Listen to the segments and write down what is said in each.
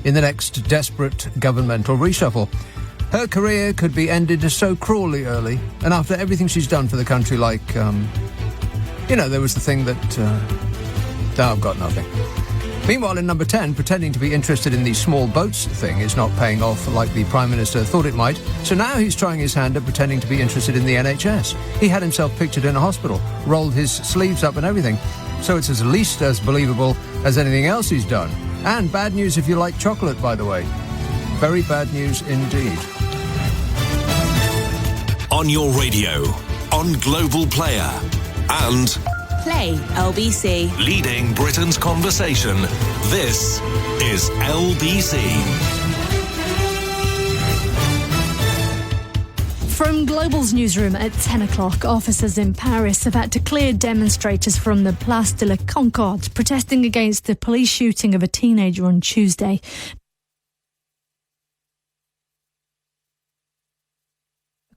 in the next desperate governmental reshuffle. Her career could be ended so cruelly early, and after everything she's done for the country, like, there was the thing that... I've got nothing. Meanwhile, in number 10, pretending to be interested in the small boats thing is not paying off like the Prime Minister thought it might, so now he's trying his hand at pretending to be interested in the NHS. He had himself pictured in a hospital, rolled his sleeves up and everything, so it's at least as believable as anything else he's done. And bad news if you like chocolate, by the way. Very bad news indeed. On your radio, on Global Player, and... Play LBC. Leading Britain's conversation. This is LBC. From Global's newsroom at 10 o'clock, officers in Paris have had to clear demonstrators from the Place de la Concorde, protesting against the police shooting of a teenager on Tuesday.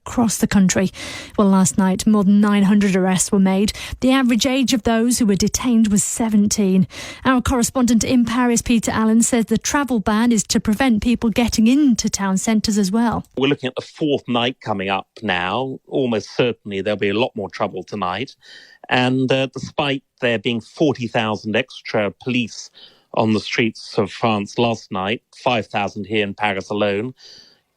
Across the country. Well, last night, more than 900 arrests were made. The average age of those who were detained was 17. Our correspondent in Paris, Peter Allen, says the travel ban is to prevent people getting into town centres as well. We're looking at the fourth night coming up now. Almost certainly there'll be a lot more trouble tonight. And despite there being 40,000 extra police on the streets of France last night, 5,000 here in Paris alone,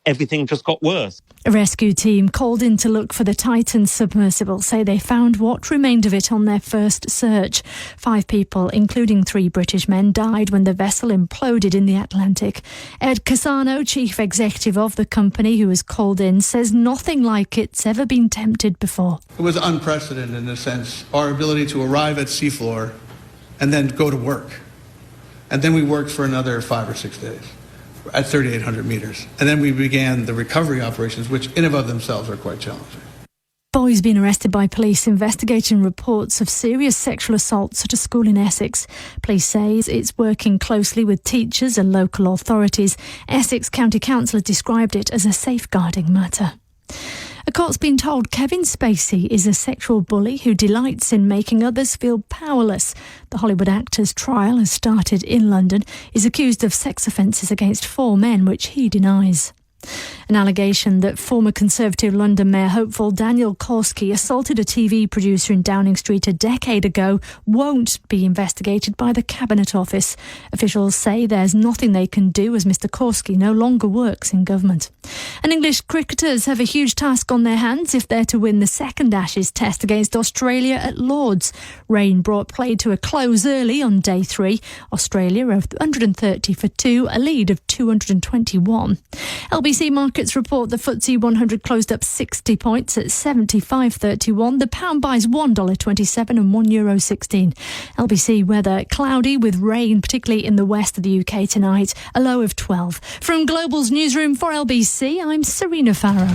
everything just got worse. A rescue team called in to look for the Titan submersible say they found what remained of it on their first search. 5 people, including 3 British men, died when the vessel imploded in the Atlantic. Ed Cassano, chief executive of the company who was called in, says nothing like it's ever been attempted before. It was unprecedented in a sense, our ability to arrive at seafloor and then go to work. And then we worked for another 5 or 6 days at 3,800 meters. And then we began the recovery operations, which in and of themselves are quite challenging. Boy's been arrested by police investigating reports of serious sexual assaults at a school in Essex. Police say it's working closely with teachers and local authorities. Essex County Council has described it as a safeguarding matter. A court's been told Kevin Spacey is a sexual bully who delights in making others feel powerless. The Hollywood actor's trial has started in London. He's accused of sex offences against 4 men, which he denies. An allegation that former Conservative London Mayor hopeful Daniel Korski assaulted a TV producer in Downing Street a decade ago won't be investigated by the Cabinet Office. Officials say there's nothing they can do as Mr Korski no longer works in government. And English cricketers have a huge task on their hands if they're to win the second Ashes test against Australia at Lord's. Rain brought play to a close early on day 3. Australia are 130 for 2, a lead of 221. LBC markets report the FTSE 100 closed up 60 points at 75.31. The pound buys $1.27 and €1.16. LBC weather cloudy with rain, particularly in the west of the UK tonight, a low of 12. From Global's newsroom for LBC, I'm Serena Farrow.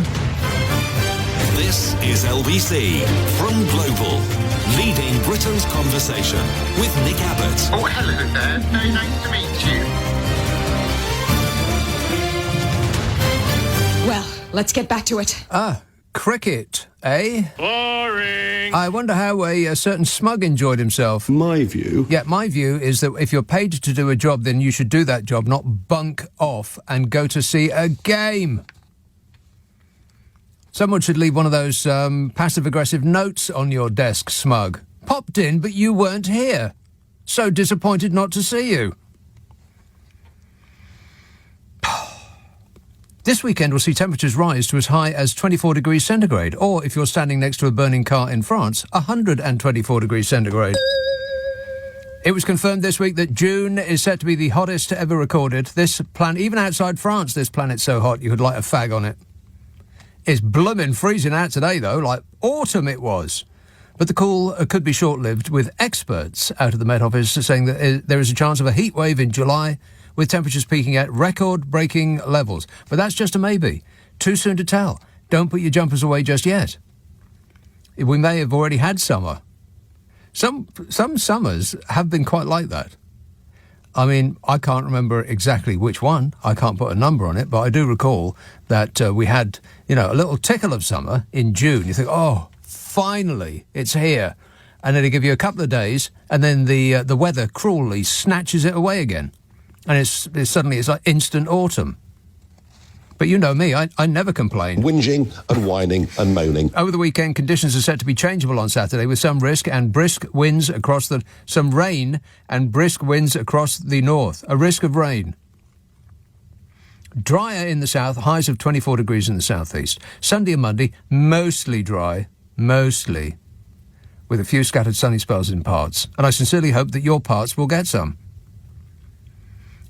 This is LBC from Global, leading Britain's conversation with Nick Abbot. Oh, hello there. Very nice to meet you. Well, let's get back to it. Cricket, eh? Boring. I wonder how a certain smug enjoyed himself. My view? Yeah, my view is that if you're paid to do a job, then you should do that job, not bunk off and go to see a game. Someone should leave one of those passive-aggressive notes on your desk, smug. Popped in, but you weren't here. So disappointed not to see you. This weekend will see temperatures rise to as high as 24 degrees centigrade, or if you're standing next to a burning car in France, 124 degrees centigrade. It was confirmed this week that June is set to be the hottest ever recorded. This planet, even outside France, this planet's so hot you could light a fag on it. It's blooming freezing out today, though, like autumn it was. But the cool could be short-lived, with experts out of the Met Office saying that there is a chance of a heat wave in July, with temperatures peaking at record-breaking levels. But that's just a maybe. Too soon to tell. Don't put your jumpers away just yet. We may have already had summer. Some summers have been quite like that. I mean, I can't remember exactly which one. I can't put a number on it, but I do recall that we had, a little tickle of summer in June. You think, oh, finally, it's here. And then they give you a couple of days, and then the weather cruelly snatches it away again. And it's like instant autumn. But you know me, I never complain. Whinging and whining and moaning. Over the weekend, conditions are set to be changeable on Saturday with some rain and brisk winds across the north. A risk of rain. Drier in the south, highs of 24 degrees in the southeast. Sunday and Monday, mostly dry, with a few scattered sunny spells in parts. And I sincerely hope that your parts will get some.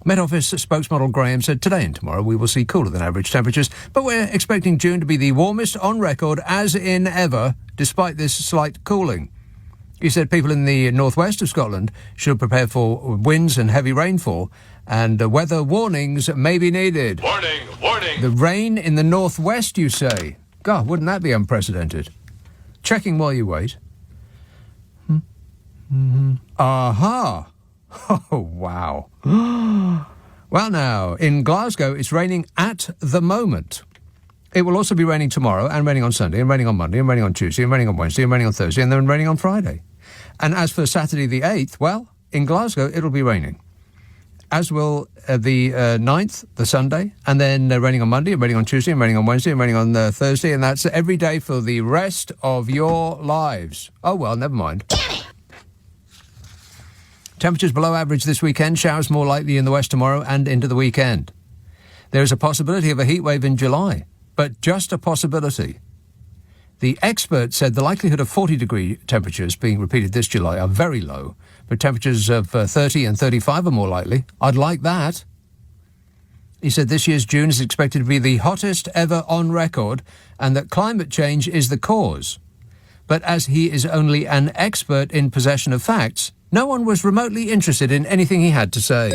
Met Office spokesmodel Graham said today and tomorrow we will see cooler than average temperatures, but we're expecting June to be the warmest on record as in ever, despite this slight cooling. He said people in the northwest of Scotland should prepare for winds and heavy rainfall, and weather warnings may be needed. Warning, warning. The rain in the northwest, you say? God, wouldn't that be unprecedented? Checking while you wait. Aha! Oh, wow. Well, now, in Glasgow, it's raining at the moment. It will also be raining tomorrow, and raining on Sunday, and raining on Monday, and raining on Tuesday, and raining on Wednesday, and raining on Thursday, and then raining on Friday. And as for Saturday the 8th, well, in Glasgow, it'll be raining. As will the 9th, the Sunday, and then raining on Monday, and raining on Tuesday, and raining on Wednesday, and raining on Thursday, and that's every day for the rest of your lives. Oh, well, never mind. Temperatures below average this weekend, showers more likely in the west tomorrow and into the weekend. There is a possibility of a heatwave in July, but just a possibility. The expert said the likelihood of 40-degree temperatures being repeated this July are very low, but temperatures of 30 and 35 are more likely. I'd like that. He said this year's June is expected to be the hottest ever on record and that climate change is the cause. But as he is only an expert in possession of facts, no one was remotely interested in anything he had to say.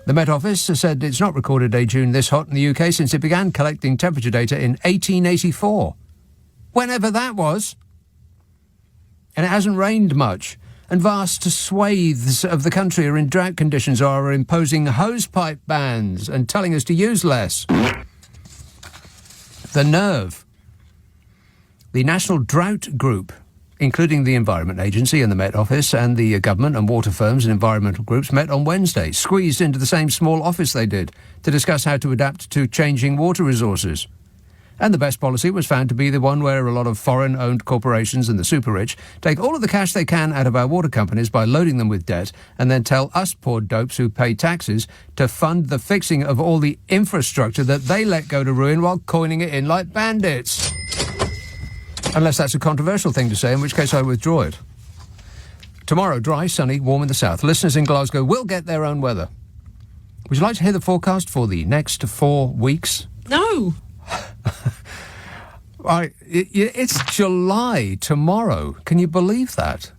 The Met Office said it's not recorded a June this hot in the UK since it began collecting temperature data in 1884. Whenever that was. And it hasn't rained much, and vast swathes of the country are in drought conditions or are imposing hosepipe bans and telling us to use less. The nerve. The National Drought Group, including the Environment Agency and the Met Office and the government and water firms and environmental groups, met on Wednesday, squeezed into the same small office they did, to discuss how to adapt to changing water resources. And the best policy was found to be the one where a lot of foreign-owned corporations and the super-rich take all of the cash they can out of our water companies by loading them with debt and then tell us poor dopes who pay taxes to fund the fixing of all the infrastructure that they let go to ruin while coining it in like bandits. Unless that's a controversial thing to say, in which case I withdraw it. Tomorrow, dry, sunny, warm in the south. Listeners in Glasgow will get their own weather. Would you like to hear the forecast for the next 4 weeks? No. It's July tomorrow. Can you believe that?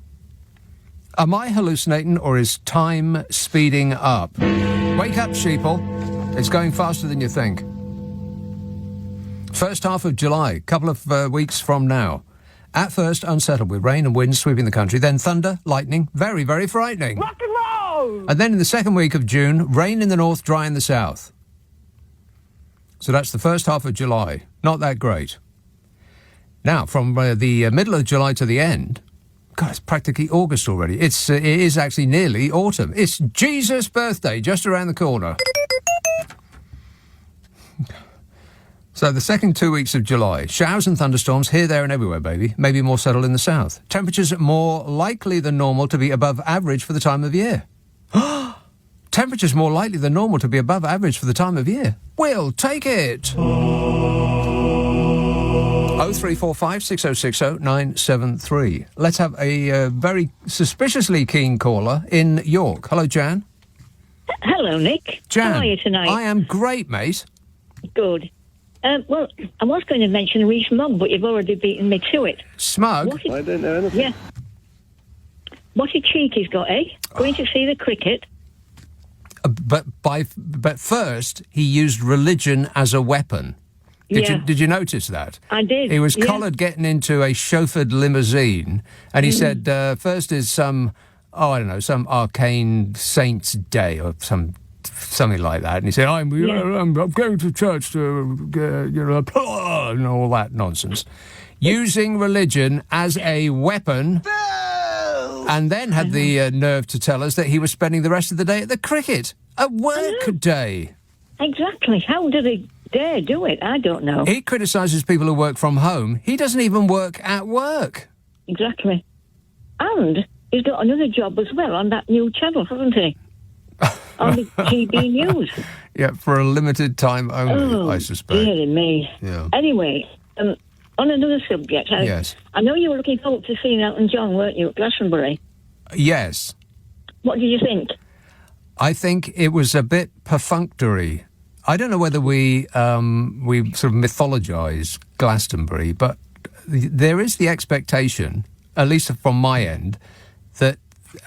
Am I hallucinating or is time speeding up? Wake up, sheeple. It's going faster than you think. First half of July, couple of weeks from now. At first, unsettled with rain and wind sweeping the country. Then thunder, lightning, very, very frightening. Rock and roll! And then in the second week of June, rain in the north, dry in the south. So that's the first half of July. Not that great. Now, from the middle of July to the end, God, it's practically August already. It is actually nearly autumn. It's Jesus' birthday just around the corner. So the second 2 weeks of July, showers and thunderstorms here, there and everywhere, baby. Maybe more settled in the south. Temperatures more likely than normal to be above average for the time of year. Temperatures more likely than normal to be above average for the time of year. We'll take it. 0345 6060 973. Let's have a very suspiciously keen caller in York. Hello, Jan. Hello, Nick. Jan, how are you tonight? I am great, mate. Good. Well, I was going to mention Reece Mogg, but you've already beaten me to it. Smug? I don't know anything. Yeah. What a cheek he's got, eh? Going to see the cricket. But first, he used religion as a weapon. Did you notice that? I did. He was collared getting into a chauffeured limousine, and he said, first is some arcane saint's day or something like that. And he said, I'm going to church to, and all that nonsense. Using religion as a weapon And then had the nerve to tell us that he was spending the rest of the day at the cricket. A work day. Exactly. How do they dare do it? I don't know. He criticises people who work from home. He doesn't even work at work. Exactly. And he's got another job as well on that new channel, hasn't he? On the GB News. Yeah, for a limited time only, I suspect. Dear me. Yeah. Anyway, on another subject, Yes. I know you were looking forward to seeing Elton John, weren't you, at Glastonbury? Yes. What did you think? I think it was a bit perfunctory. I don't know whether we sort of mythologise Glastonbury, but there is the expectation, at least from my end, that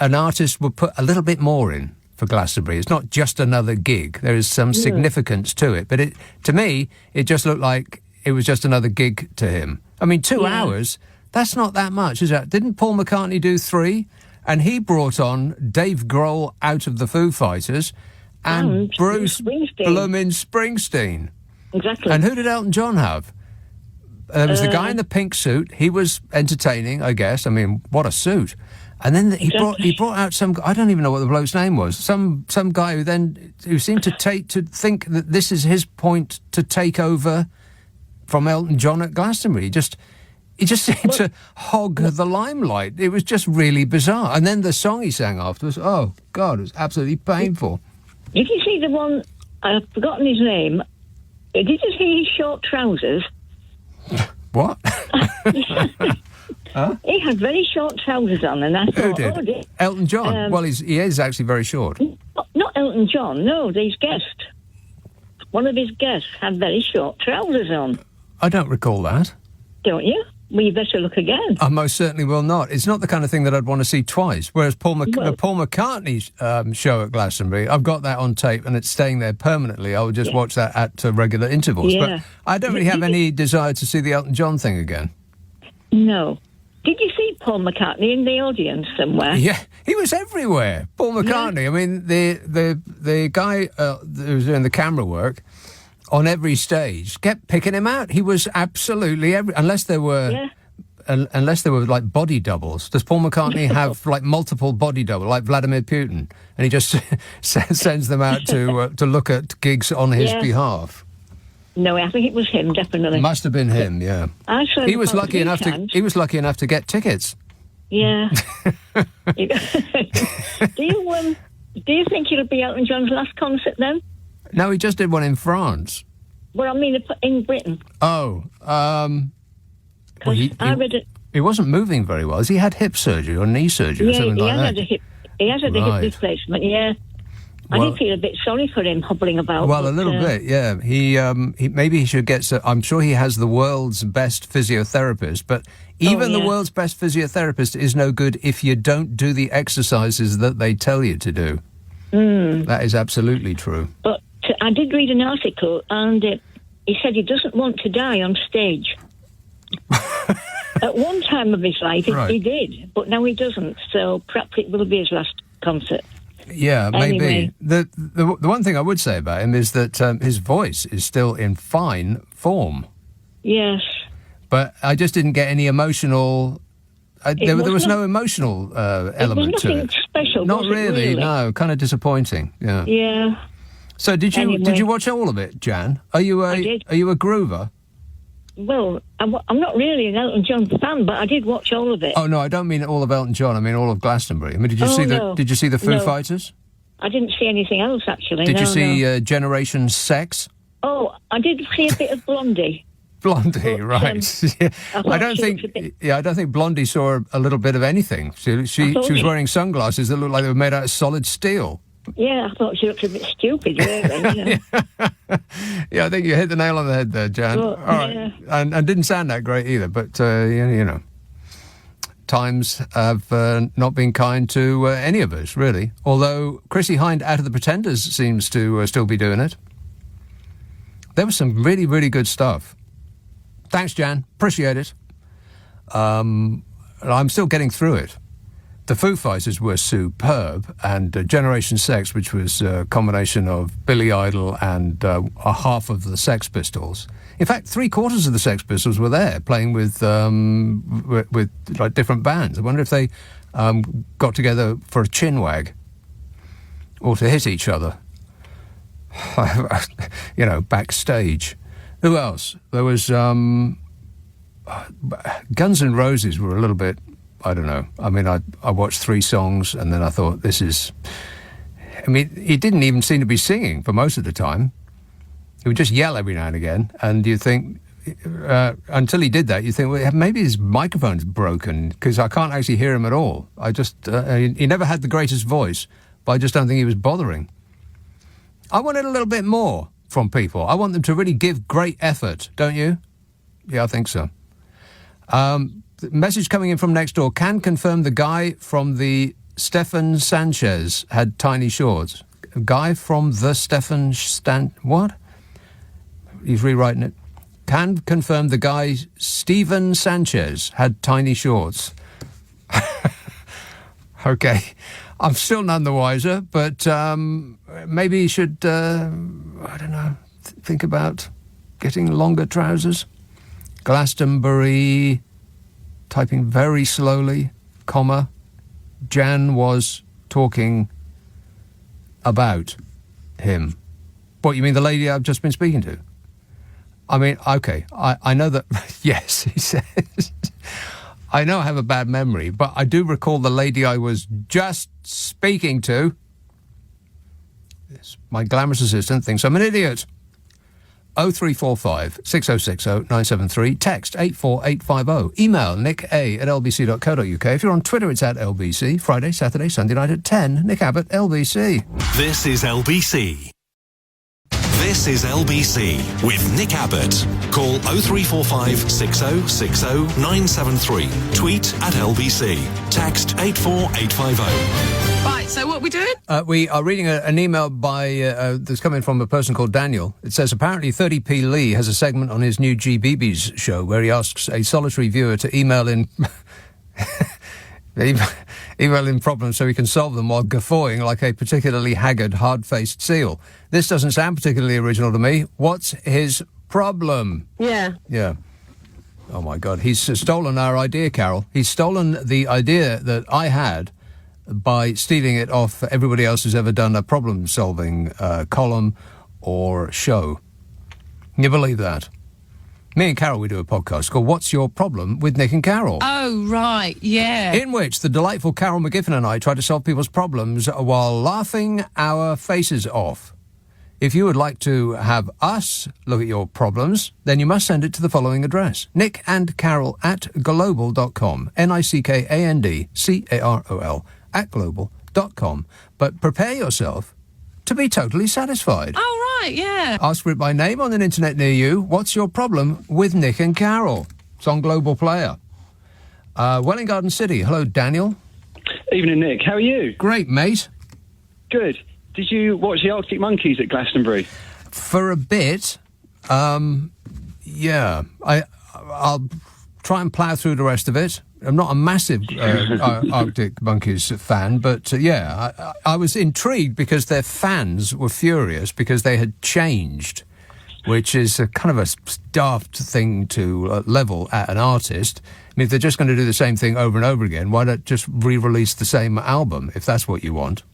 an artist would put a little bit more in for Glastonbury. It's not just another gig. There is some significance to it. But to me, it just looked like it was just another gig to him. I mean, 2 hours, that's not that much, is it? Didn't Paul McCartney do 3? And he brought on Dave Grohl out of the Foo Fighters and Bruce Bloomin' Springsteen. Exactly. And who did Elton John have? There was the guy in the pink suit. He was entertaining, I guess. I mean, what a suit. And then he brought out some, I don't even know what the bloke's name was, some guy who seemed to think that this is his point to take over from Elton John at Glastonbury. He just seemed to hog the limelight. It was just really bizarre. And then the song he sang afterwards, oh, God, it was absolutely painful. Did you see the one, I've forgotten his name, did you see his short trousers? What? Huh? He had very short trousers on, and I thought, who did? Elton John? Well, he is actually very short. Not Elton John, no, his guest. One of his guests had very short trousers on. I don't recall that. Don't you? Well, you better look again. I most certainly will not. It's not the kind of thing that I'd want to see twice. Whereas Paul McCartney's show at Glastonbury, I've got that on tape and it's staying there permanently. I'll just watch that at regular intervals. Yeah. But I don't really have any desire to see the Elton John thing again. No. Did you see Paul McCartney in the audience somewhere? Yeah, he was everywhere. Paul McCartney. Yeah. I mean, the guy who was doing the camera work on every stage kept picking him out. He was absolutely unless there were like body doubles. Does Paul McCartney have like multiple body doubles, like Vladimir Putin, and he just sends them out to look at gigs on his behalf? No, I think it was him, definitely. Must have been him, yeah. He was lucky enough to get tickets. Yeah. Do you think it'll be Elton John's last concert then? No, he just did one in France. Well, I mean, in Britain. Oh, well, I read it. He wasn't moving very well. Has he had hip surgery or knee surgery or something like that? He has had a hip replacement, yeah. I did feel a bit sorry for him hobbling about. Well, a little bit, yeah. He maybe he should get. I'm sure he has the world's best physiotherapist, but even the world's best physiotherapist is no good if you don't do the exercises that they tell you to do. That is absolutely true. But I did read an article, and he said he doesn't want to die on stage. At one time of his life, he did, but now he doesn't. So perhaps it will be his last concert. Yeah, maybe. Anyway. The one thing I would say about him is that his voice is still in fine form. Yes. But I just didn't get any emotional... There was no emotional element to it. It was nothing special, Not was really, it, really? no. Kind of disappointing, yeah. Yeah. So did you watch all of it, Jan? I did. Are you a groover? Well, I'm not really an Elton John fan, but I did watch all of it. Oh no, I don't mean all of Elton John. I mean all of Glastonbury. I mean, did you see the Foo Fighters? I didn't see anything else actually. Did you see Generation Sex? Oh, I did see a bit of Blondie. Blondie, right? I don't think Blondie saw a little bit of anything. She was wearing sunglasses that looked like they were made out of solid steel. Yeah, I thought she looked a bit stupid, really. Yeah, I think you hit the nail on the head there, Jan. Well, all right, and didn't sound that great either. But you know, times have not been kind to any of us, really. Although Chrissie Hynde out of the Pretenders seems to still be doing it. There was some really, really good stuff. Thanks, Jan. Appreciate it. I'm still getting through it. The Foo Fighters were superb, and Generation Sex, which was a combination of Billy Idol and a half of the Sex Pistols. In fact, 3/4 of the Sex Pistols were there, playing with like different bands. I wonder if they got together for a chin wag or to hit each other, backstage. Who else? There was Guns N' Roses were a little bit, I don't know. I mean, I watched 3 songs and then I thought, this is... I mean, he didn't even seem to be singing for most of the time. He would just yell every now and again, and you think... until he did that, you think, well, maybe his microphone's broken, because I can't actually hear him at all. He never had the greatest voice, but I just don't think he was bothering. I wanted a little bit more from people. I want them to really give great effort, don't you? Yeah, I think so. Message coming in from next door. Can confirm the guy from the Stefan Sanchez had tiny shorts. A guy from the Stefan what? He's rewriting it. Can confirm the guy Steven Sanchez had tiny shorts. Okay. I'm still none the wiser, but maybe you should, think about getting longer trousers. Glastonbury, typing very slowly, comma, Jan was talking about him. What, you mean the lady I've just been speaking to? I mean, okay, I know that, yes, he says, I know I have a bad memory, but I do recall the lady I was just speaking to. My glamorous assistant thinks I'm an idiot. 0345 6060 973. Text 84850. Email nick@lbc.co.uk. If you're on Twitter, it's @LBC. Friday, Saturday, Sunday night at 10. Nick Abbot, LBC. This is LBC. This is LBC with Nick Abbott. Call 0345 6060 973. Tweet @LBC. Text 84850. Right, so what are we doing? We are reading an email that's coming from a person called Daniel. It says, apparently 30p Lee has a segment on his new GBB's show where he asks a solitary viewer to email in... email in problems so he can solve them while guffawing like a particularly haggard, hard-faced seal. This doesn't sound particularly original to me. What's his problem? Yeah. Oh, my God. He's stolen our idea, Carol. He's stolen the idea that I had by stealing it off everybody else who's ever done a problem-solving column or show. Can you believe that? Me and Carol, we do a podcast called What's Your Problem with Nick and Carol? Oh, right, yeah. In which the delightful Carol McGiffin and I try to solve people's problems while laughing our faces off. If you would like to have us look at your problems, then you must send it to the following address. nickandcarol@global.com. NICKANDCAROL @global.com. But prepare yourself to be totally satisfied. Oh, right, yeah. Ask for it by name on an internet near you. What's your problem with Nick and Carol? It's on Global Player. Welling Garden City. Hello, Daniel. Evening, Nick. How are you? Great, mate. Good. Did you watch the Arctic Monkeys at Glastonbury? For a bit. Yeah. I'll try and plough through the rest of it. I'm not a massive Arctic Monkeys fan, but I was intrigued because their fans were furious because they had changed, which is a kind of a daft thing to level at an artist. I mean, if they're just going to do the same thing over and over again, why not just re-release the same album, if that's what you want?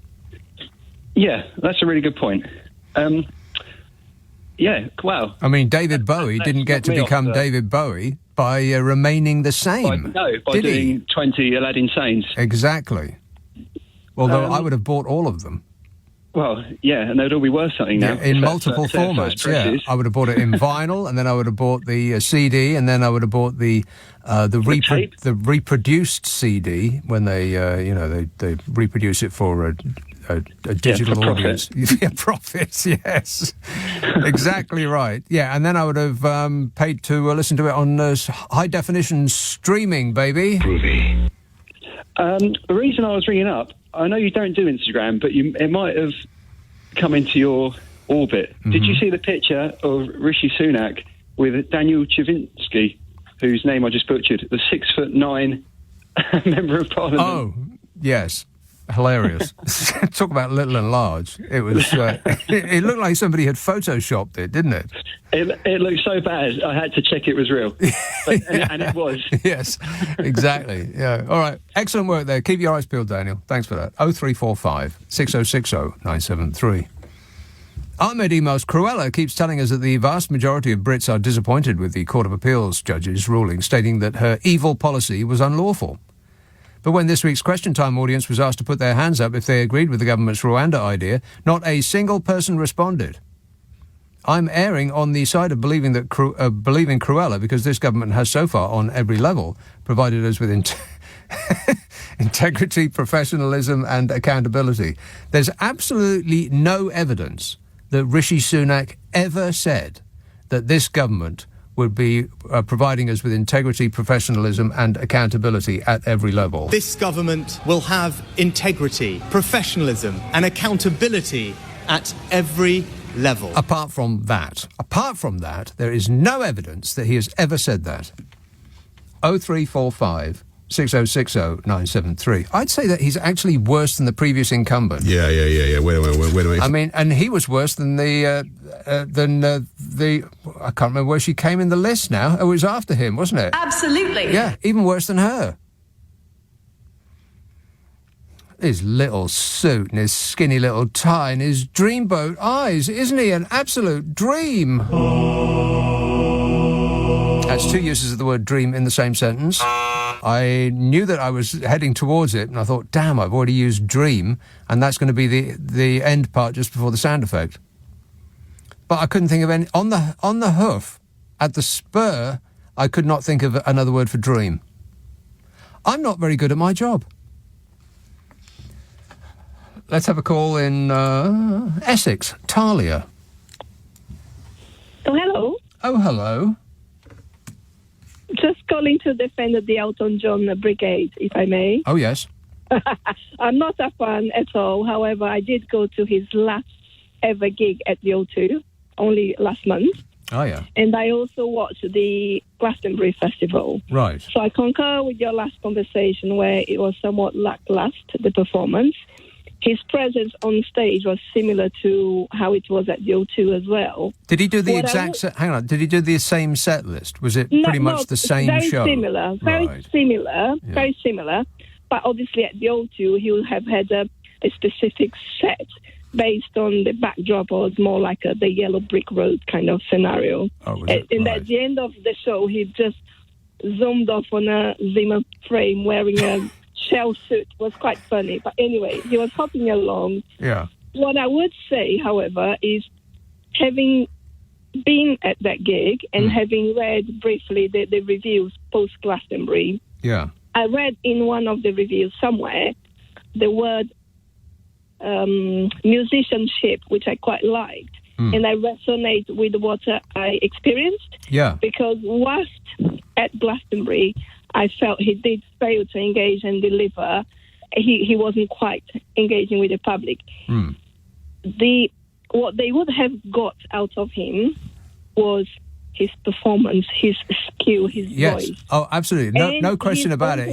Yeah, that's a really good point. Yeah, wow. I mean, David Bowie didn't get to become David Bowie by remaining the same. By doing 20 Aladdin Sanes. Exactly. Although I would have bought all of them. Well, yeah, and they'd all be worth something now. In multiple formats, yeah. I would have bought it in vinyl, and then I would have bought the CD, and then I would have bought the reproduced CD when they reproduce it for a digital audience. Yeah, profits, yes. Exactly right. Yeah, and then I would have paid to listen to it on high-definition streaming, baby. Groovy. The reason I was ringing up, I know you don't do Instagram, but it might have come into your orbit. Mm-hmm. Did you see the picture of Rishi Sunak with Daniel Chavinsky, whose name I just butchered, the 6'9" member of Parliament? Oh, yes. Hilarious. Talk about little and large. It was. It looked like somebody had photoshopped it, didn't it? It looked so bad, I had to check it was real. And it was. Yes, exactly. Yeah. All right. Excellent work there. Keep your eyes peeled, Daniel. Thanks for that. 0345 6060 973. Ahmed emails, Cruella keeps telling us that the vast majority of Brits are disappointed with the Court of Appeals judge's ruling, stating that her evil policy was unlawful. But when this week's Question Time audience was asked to put their hands up if they agreed with the government's Rwanda idea, not a single person responded. I'm erring on the side of believing Cruella because this government has so far, on every level, provided us with integrity, professionalism and accountability. There's absolutely no evidence that Rishi Sunak ever said that this government would be providing us with integrity, professionalism and accountability at every level. This government will have integrity, professionalism and accountability at every level. Apart from that, there is no evidence that he has ever said that. 0345 6060 973. I'd say that he's actually worse than the previous incumbent. Yeah. Wait a minute. I mean, and he was worse than the I can't remember where she came in the list now. It was after him, wasn't it? Absolutely. Yeah, even worse than her. His little suit and his skinny little tie and his dreamboat eyes. Isn't he an absolute dream? That's two uses of the word dream in the same sentence. I knew that I was heading towards it, and I thought, damn, I've already used dream, and that's going to be the end part just before the sound effect. But I couldn't think of any... On the hoof, at the spur, I could not think of another word for dream. I'm not very good at my job. Let's have a call in Essex. Talia. Oh, hello. Oh, hello. Just calling to defend the Elton John Brigade, if I may. Oh, yes. I'm not a fan at all. However, I did go to his last ever gig at the O2, only last month. Oh, yeah. And I also watched the Glastonbury Festival. Right. So I concur with your last conversation where it was somewhat lackluster, the performance. His presence on stage was similar to how it was at the O2 as well. Did he do the hang on, did he do the same set list? Was it pretty much the same show? Very similar. But obviously at the O2, he would have had a specific set based on the backdrop, or it's more like the Yellow Brick Road kind of scenario. Oh, was it? And right. at the end of the show, he just zoomed off on a Zimmer frame wearing a shell suit. Was quite funny. But anyway, he was hopping along. Yeah. What I would say, however, is having been at that gig and having read briefly the reviews post-Glastonbury, yeah, I read in one of the reviews somewhere the word musicianship, which I quite liked, and I resonate with what I experienced. Yeah. Because whilst at Glastonbury, I felt he did fail to engage and deliver. He wasn't quite engaging with the public. What they would have got out of him was his performance, his skill, his voice. Oh, absolutely. No question about it.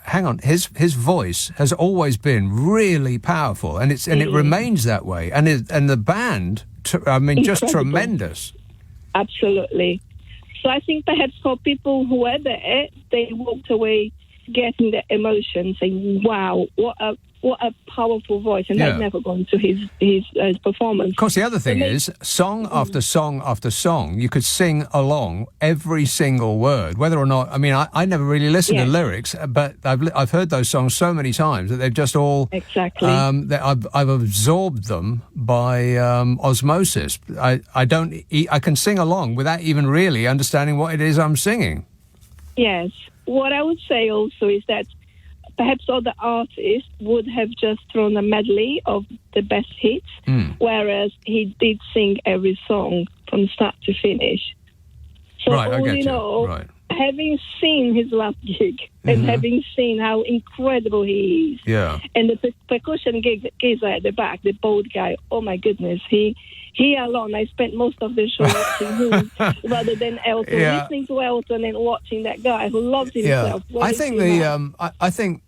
Hang on. His voice has always been really powerful, and it remains that way. And the band, just tremendous. Absolutely. So I think perhaps for people who were there, they walked away getting the emotion, saying, "Wow, what a powerful voice!" And they've never gone to his performance. Of course, the other thing is, song after song after song, you could sing along every single word, whether or not. I mean, I never really listened to lyrics, but I've heard those songs so many times that they've just all I've absorbed them by osmosis. I can sing along without even really understanding what it is I'm singing. Yes. What I would say also is that perhaps other artists would have just thrown a medley of the best hits, whereas he did sing every song from start to finish. So having seen his last gig and having seen how incredible he is, and the percussion geezer at the back, the bald guy, oh my goodness, he he alone, I spent most of the show watching him rather than Elton, listening to Elton and watching that guy who loves himself. I think I think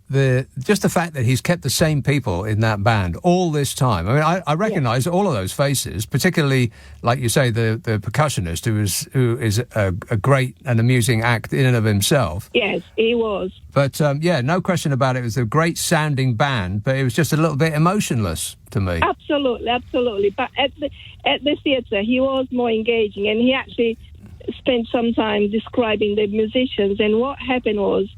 just the fact that he's kept the same people in that band all this time. I mean, I recognise all of those faces, particularly, like you say, the percussionist who is a great and amusing act in and of himself. Yes, he was. But no question about it. It was a great sounding band, but it was just a little bit emotionless to me. Absolutely. But at the theatre, he was more engaging, and he actually spent some time describing the musicians. And what happened was,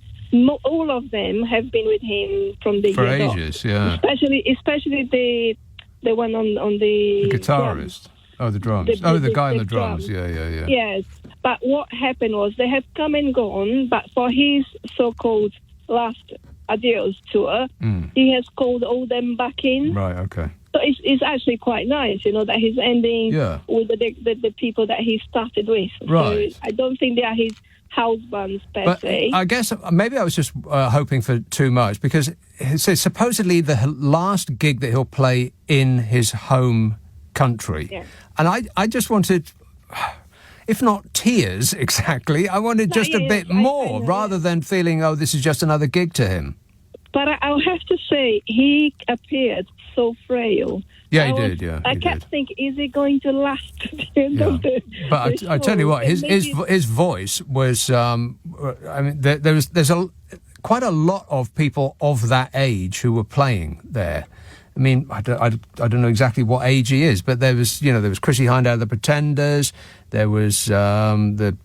all of them have been with him from the for year ages, Especially the one on the guitarist. Drums. Oh, the drums. The guy on the drums. Yeah. Yes, but what happened was they have come and gone. But for his so-called last adios tour, he has called all them back in. Right. Okay. So it's actually quite nice, that he's ending with the people that he started with. Right. So I don't think they are his house bands per se. I guess maybe I was just hoping for too much, because it says supposedly the last gig that he'll play in his home country. Yeah. And I just wanted, if not tears exactly, I wanted just a bit more, rather than feeling, this is just another gig to him. But I'll have to say, he appeared so frail. Yeah, he did. Yeah, I kept thinking, is he going to last to the end of the But show? I tell you what, his voice was. I mean, there's quite a lot of people of that age who were playing there. I mean, I don't know exactly what age he is, but there was Chrissie Hynde out of the Pretenders. There was the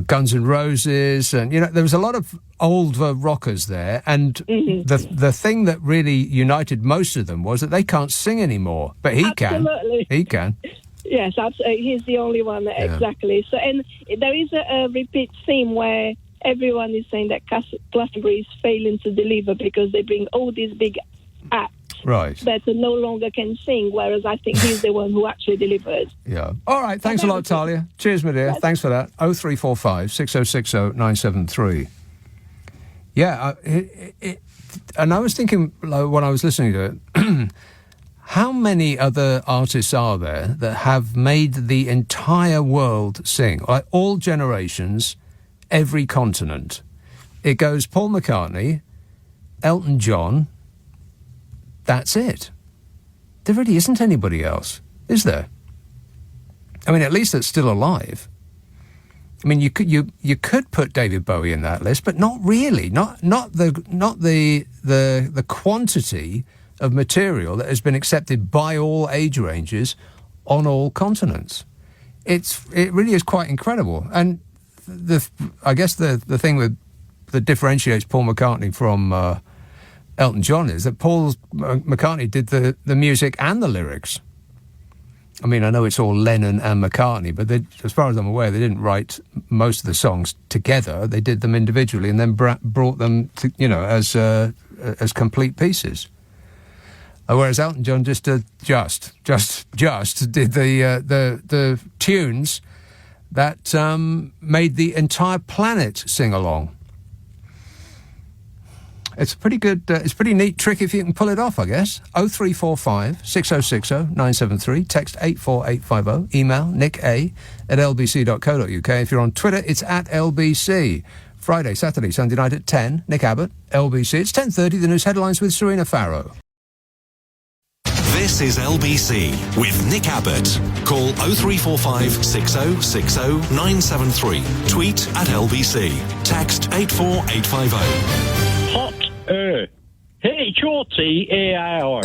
Guns N' Roses, and there was a lot of older rockers there. And the thing that really united most of them was that they can't sing anymore, but he can. He can. Yes, absolutely. He's the only one exactly. So, and there is a repeat theme where everyone is saying that Glastonbury is failing to deliver because they bring all these big acts that no longer can sing, whereas I think he's the one who actually delivered. Yeah. All right, thanks a lot, Talia. Cheers, my dear. Thanks for that. 0345 6060 973. Yeah, and I was thinking, when I was listening to it, how many other artists are there that have made the entire world sing? Like all generations, every continent. It goes Paul McCartney, Elton John. That's it. There really isn't anybody else, is there? I mean, at least that's still alive. I mean, you could put David Bowie in that list, but not really. Not the quantity of material that has been accepted by all age ranges on all continents. It really is quite incredible. And I guess the thing that differentiates Paul McCartney from Elton John is that McCartney did the music and the lyrics. I mean, I know it's all Lennon and McCartney, but as far as I'm aware, they didn't write most of the songs together. They did them individually and then brought them to, as complete pieces. Whereas Elton John just did the tunes that made the entire planet sing along. It's a pretty good, it's a pretty neat trick if you can pull it off, I guess. 0345 6060 973, text 84850, email nick@lbc.co.uk. If you're on Twitter, it's @LBC. Friday, Saturday, Sunday night at 10, Nick Abbott, LBC. It's 10:30, the news headlines with Serena Farrow. This is LBC with Nick Abbott. Call 0345 6060 973. Tweet @LBC. Text 84850. Hot H-O-T-A-I-R.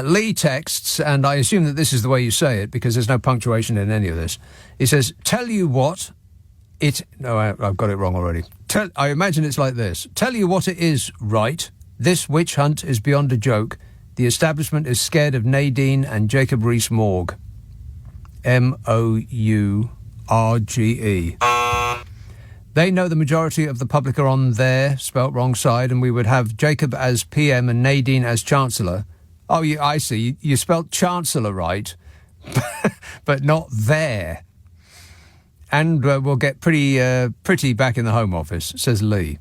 Lee texts, and I assume that this is the way you say it because there's no punctuation in any of this. He says, tell you what, I've got it wrong already. I imagine it's like this. Tell you what it is, right? This witch hunt is beyond a joke. The establishment is scared of Nadine and Jacob Rees-Mogg. M-O-U-R-G-E. They know the majority of the public are on their, spelt wrong, side, and we would have Jacob as PM and Nadine as Chancellor. Oh, I see. You spelt Chancellor right, but not there. And we'll get pretty back in the Home Office, says Lee.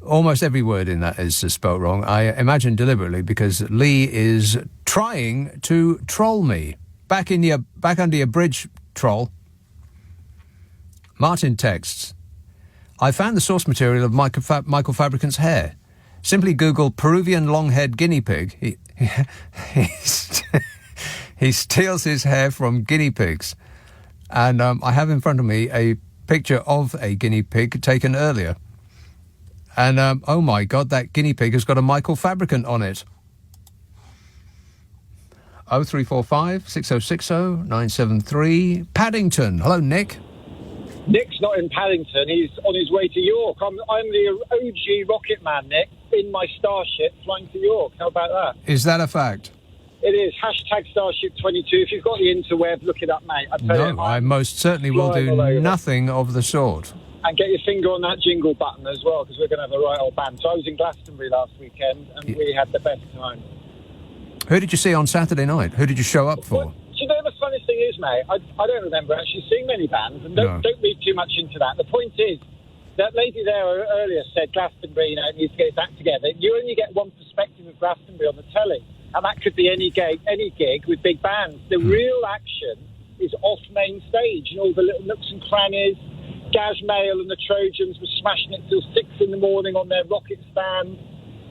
Almost every word in that is spelt wrong. I imagine deliberately because Lee is trying to troll me. Back under your bridge, troll. Martin texts, I found the source material of Michael Fabricant's hair. Simply Google Peruvian long-haired guinea pig. He steals his hair from guinea pigs. And I have in front of me a picture of a guinea pig taken earlier. And, oh my God, that guinea pig has got a Michael Fabricant on it. 0345 6060 973. Paddington. Hello, Nick. Nick's not in Paddington. He's on his way to York. I'm the OG rocket man, Nick, in my Starship flying to York. How about that? Is that a fact? It is. Hashtag Starship 22. If you've got the interweb, look it up, mate. No, I most certainly will do nothing of the sort. And get your finger on that jingle button as well, because we're going to have a right old band. So I was in Glastonbury last weekend, and we had the best time. Who did you see on Saturday night? Who did you show up for? Well, do you know the funny thing is, mate? I don't remember actually seeing many bands, and don't read too much into that. The point is, that lady there earlier said Glastonbury, you know, needs to get its act together. You only get one perspective of Glastonbury on the telly, and that could be any gig with big bands. The real action is off main stage, and all the little nooks and crannies. Gaz Mail and the Trojans were smashing it till 6 in the morning on their rocket stand.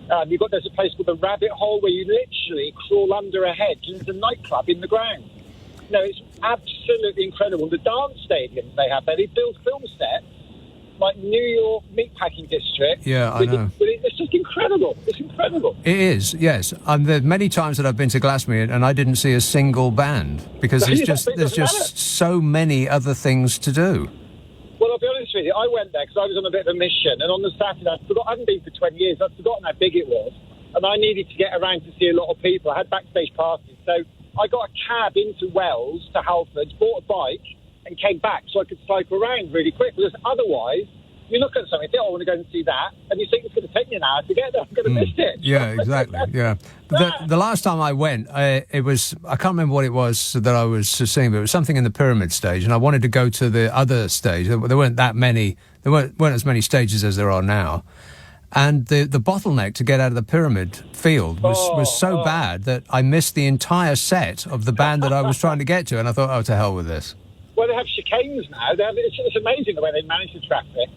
There's a place called the Rabbit Hole where you literally crawl under a hedge, and there's a nightclub in the ground. No, it's absolutely incredible. The dance stadiums they have there, they build film sets like New York meatpacking district. Yeah, I know. It's just incredible. It's incredible. It is, yes. There are many times that I've been to Glastonbury and I didn't see a single band because there's just so many other things to do. Well, I'll be honest with you, I went there because I was on a bit of a mission, and on the Saturday, I hadn't been for 20 years, I'd forgotten how big it was, and I needed to get around to see a lot of people. I had backstage parties, so I got a cab into Wells to Halfords, bought a bike, and came back so I could cycle around really quick, because otherwise, you look at something, you think, I want to go and see that, and you think it's going to take me an hour to get there, I'm going to miss it. Yeah, exactly, yeah. The last time I went, it was, I can't remember what it was that I was seeing, but it was something in the pyramid stage, and I wanted to go to the other stage. There weren't that many, there weren't as many stages as there are now. And the bottleneck to get out of the pyramid field was so bad that I missed the entire set of the band that I was trying to get to, and I thought, oh, to hell with this. Well, they have chicanes now. It's amazing the way they manage the traffic.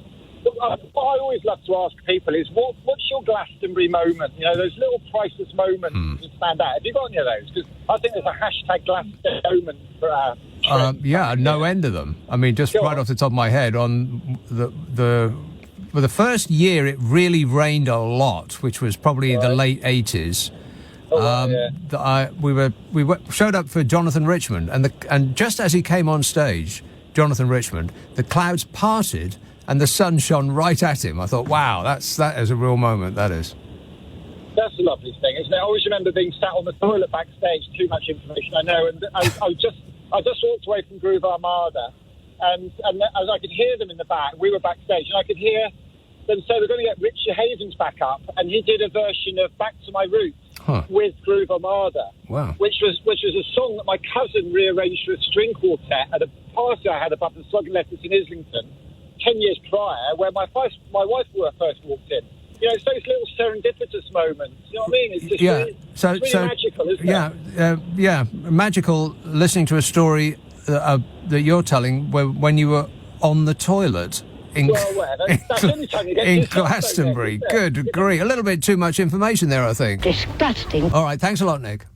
What I always love to ask people is, what's your Glastonbury moment? You know, those little priceless moments that stand out. Have you got any of those? Because I think there's a hashtag Glastonbury moment for our trip. Yeah, no end of them. I mean, just right off the top of my head, on the first year it really rained a lot, which was probably the late 80s. We showed up for Jonathan Richman, and just as he came on stage, Jonathan Richman, the clouds parted and the sun shone right at him. I thought, wow, that is a real moment, that is. That's a lovely thing, isn't it? I always remember being sat on the toilet backstage, too much information, I know, and I just walked away from Groove Armada, and as I could hear them in the back, we were backstage, and I could hear them say we're going to get Richard Havens back up, and he did a version of Back to My Roots with Groove Armada, which was a song that my cousin rearranged for a string quartet at a party I had above the Slug and Lettuce in Islington 10 years prior, where my wife first walked in. You know, it's those little serendipitous moments. You know what I mean? It's just really magical, isn't it? Magical listening to a story that you're telling when you were on the toilet in Glastonbury. Good grief. A little bit too much information there, I think. Disgusting. All right, thanks a lot, Nick.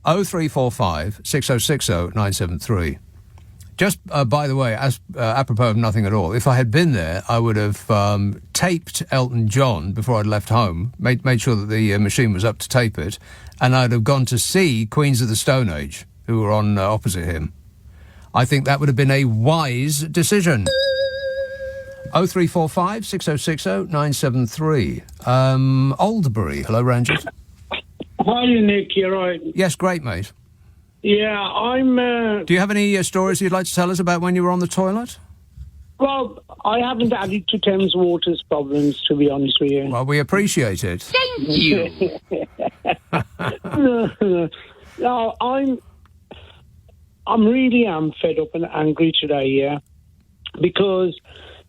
0345 6060 973. Just, by the way, as apropos of nothing at all, if I had been there, I would have taped Elton John before I'd left home, made sure that the machine was up to tape it, and I'd have gone to see Queens of the Stone Age, who were on opposite him. I think that would have been a wise decision. 0345 6060 973. Alderbury. Hello, Ranjit. Hi, Nick. You're right. Yes, great, mate. Yeah, I'm... Do you have any stories you'd like to tell us about when you were on the toilet? Well, I haven't added to Thames Water's problems, to be honest with you. Well, we appreciate it. Thank you. No, I'm really fed up and angry today, yeah? Because,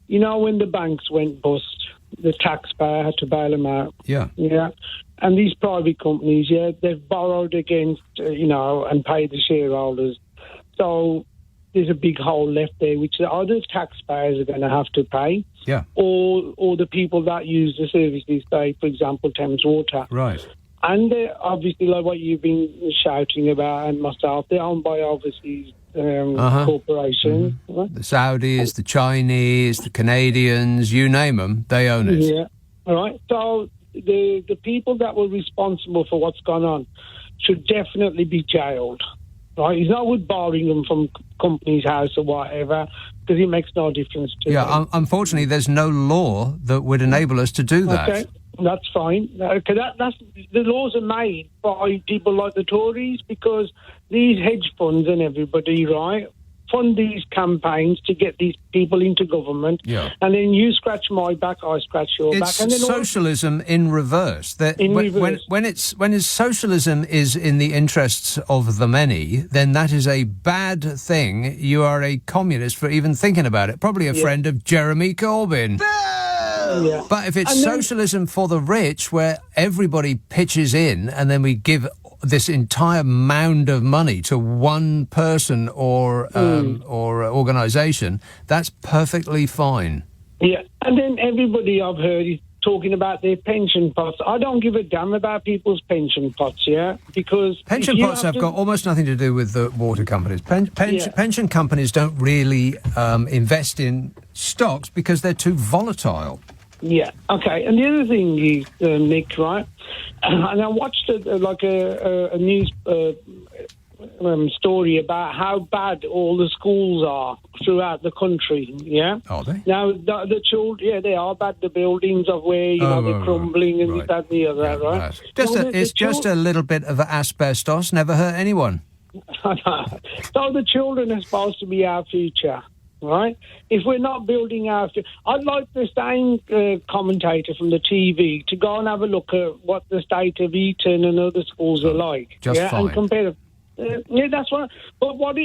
you know, when the banks went bust, the taxpayer had to bail them out. Yeah. Yeah. And these private companies, they've borrowed against, and paid the shareholders. So there's a big hole left there, which the other taxpayers are going to have to pay. Yeah. Or the people that use the services, say, for example, Thames Water. Right. And they're obviously, like what you've been shouting about, and myself, they're owned by overseas corporations. Mm-hmm. Right? The Saudis, the Chinese, the Canadians, you name them, they own it. Yeah. All right. So the people that were responsible for what's gone on should definitely be jailed. Right? It's not with borrowing them from company's house or whatever, because it makes no difference to them. Unfortunately, there's no law that would enable us to do that. Okay, that's fine. Okay, that's the laws are made by people like the Tories, because these hedge funds and everybody, right, fund these campaigns to get these people into government. Yeah. And then you scratch my back, I scratch your back. And then socialism in reverse. When socialism is in the interests of the many, then that is a bad thing. You are a communist for even thinking about it. Probably a friend of Jeremy Corbyn. Yeah. But if it's socialism for the rich, where everybody pitches in and then we give this entire mound of money to one person or organisation, that's perfectly fine. Yeah, and then everybody I've heard is talking about their pension pots. I don't give a damn about people's pension pots, because pension pots have got almost nothing to do with the water companies. Pension companies don't really invest in stocks because they're too volatile. Yeah, okay. And the other thing is, Nick, right, and I watched a news story about how bad all the schools are throughout the country, Are they? Now, the children, they are bad. The buildings of where, they're crumbling and this, that, and the other, right? It's just a little bit of asbestos, never hurt anyone. So the children are supposed to be our future. Right? If we're not building after... I'd like the same commentator from the TV to go and have a look at what the state of Eton and other schools are like. Just fine. And compare... that's what... But what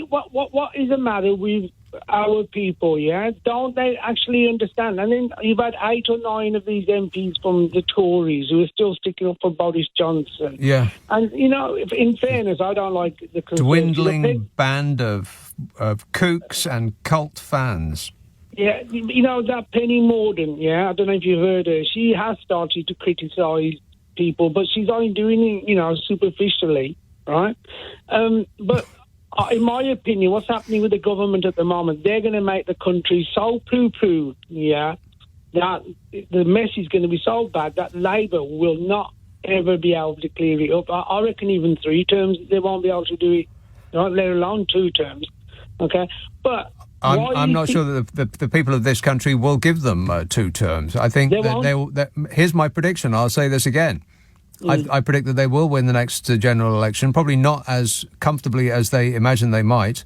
is the matter with our people, Don't they actually understand? And then you've had 8 or 9 of these MPs from the Tories who are still sticking up for Boris Johnson. Yeah. And, in fairness, I don't like the... Dwindling band of kooks and cult fans. Yeah, that Penny Mordaunt, I don't know if you've heard her. She has started to criticise people, but she's only doing it, superficially, right? But in my opinion, what's happening with the government at the moment, they're going to make the country so poo-poo, that the mess is going to be so bad that Labour will not ever be able to clear it up. I reckon even 3 terms, they won't be able to do it, let alone 2 terms. Okay, but I'm not sure that the people of this country will give them 2 terms. I think here's my prediction. I'll say this again. I predict that they will win the next general election, probably not as comfortably as they imagine they might,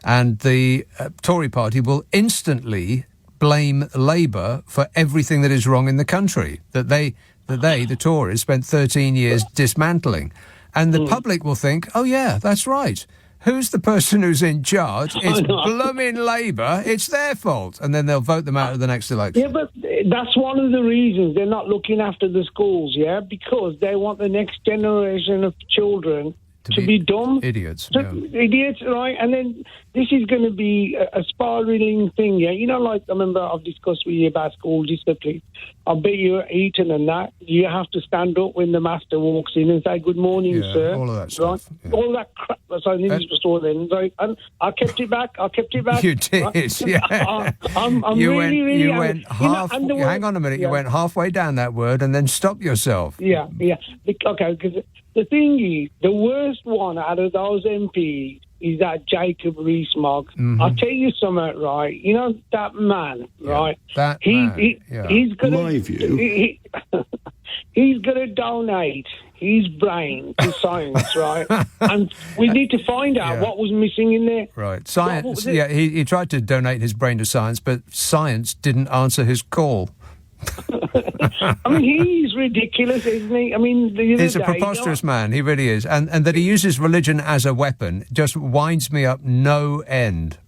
and the Tory party will instantly blame Labour for everything that is wrong in the country, that they, the Tories, spent 13 years dismantling. And the public will think, oh yeah, that's right. Who's the person who's in charge? It's blooming Labour. It's their fault. And then they'll vote them out of the next election. Yeah, but that's one of the reasons they're not looking after the schools, because they want the next generation of children to be dumb. Idiots. Idiots, right? And then this is going to be a spiraling thing, like I remember I've discussed with you about school discipline. I bet you at Eton and that, you have to stand up when the master walks in and say, good morning, sir. All of that stuff. Right? Yeah. All that crap. So this was all then. And I kept it back. You did, right? yeah. I'm really you went half. Hang on a minute. You went halfway down that word and then stopped yourself. Yeah. Okay, because the thing is, the worst one out of those MPs is that Jacob Rees-Mogg. Mm-hmm. I'll tell you something, right? That man, right? He's going to... My view. He's going to donate his brain to science, right? And we need to find out what was missing in there. Right. Science, he tried to donate his brain to science, but science didn't answer his call. I mean, he's ridiculous, isn't he? I mean, he's a preposterous man. He really is, and that he uses religion as a weapon just winds me up no end.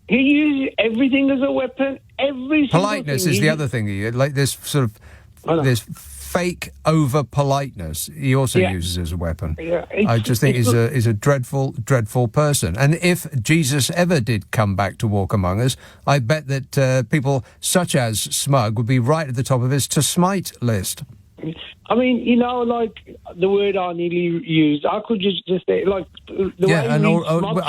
He uses everything as a weapon. Politeness is the other thing. Like this sort of this fake over-politeness he also uses as a weapon. Yeah, I just think he's a dreadful, dreadful person. And if Jesus ever did come back to walk among us, I bet that people such as Smug would be right at the top of his to smite list. I mean, you know, like the word I nearly used, I could just say, like, the way I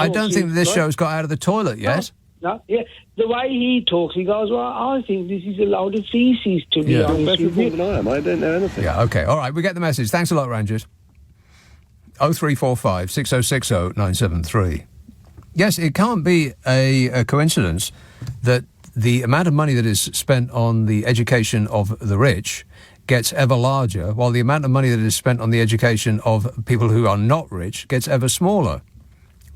don't think this show's got out of the toilet yet. No, the way he talks, he goes, well, I think this is a load of feces, to be honest with you. I don't know anything. Yeah, OK. All right, we get the message. Thanks a lot, Rangers. 0345 6060 973. Yes, it can't be a coincidence that the amount of money that is spent on the education of the rich gets ever larger, while the amount of money that is spent on the education of people who are not rich gets ever smaller,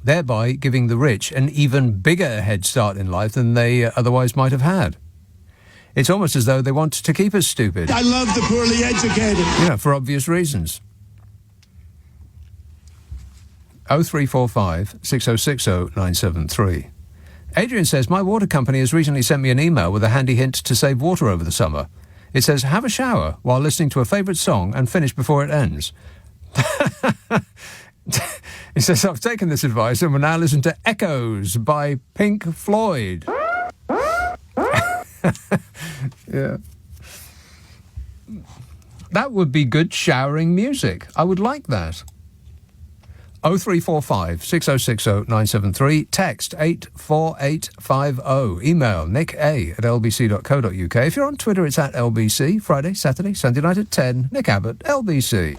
thereby giving the rich an even bigger head start in life than they otherwise might have had. It's almost as though they want to keep us stupid. I love the poorly educated. You know, for obvious reasons. 0345 6060 973. Adrian says, my water company has recently sent me an email with a handy hint to save water over the summer. It says, have a shower while listening to a favourite song and finish before it ends. He says, I've taken this advice and will now listen to Echoes by Pink Floyd. Yeah. That would be good showering music. I would like that. 0345 6060 973. Text 84850. Email nicka@lbc.co.uk. If you're on Twitter, it's at LBC. Friday, Saturday, Sunday night at 10. Nick Abbott, LBC.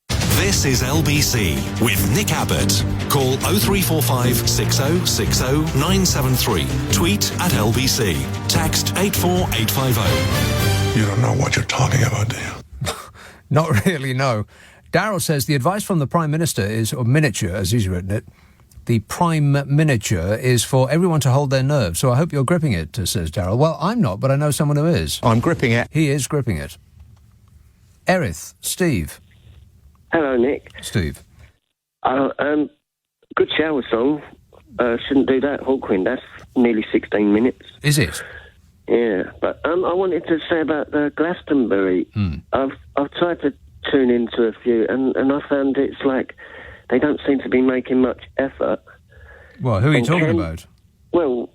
This is LBC with Nick Abbott. Call 0345 6060 973. Tweet at LBC. Text 84850. You don't know what you're talking about, do you? Not really, no. Darryl says the advice from the Prime Minister is, or miniature, as he's written it, the Prime Miniature is for everyone to hold their nerve. So I hope you're gripping it, says Darryl. Well, I'm not, but I know someone who is. I'm gripping it. He is gripping it. Erith, Steve. Hello, Nick. Steve. Good shower song. Shouldn't do that, Hawkwind. That's nearly 16 minutes. Is it? Yeah, but I wanted to say about the Glastonbury. I've tried to tune into a few, and I found it's like they don't seem to be making much effort. Well, who are you talking about? Well,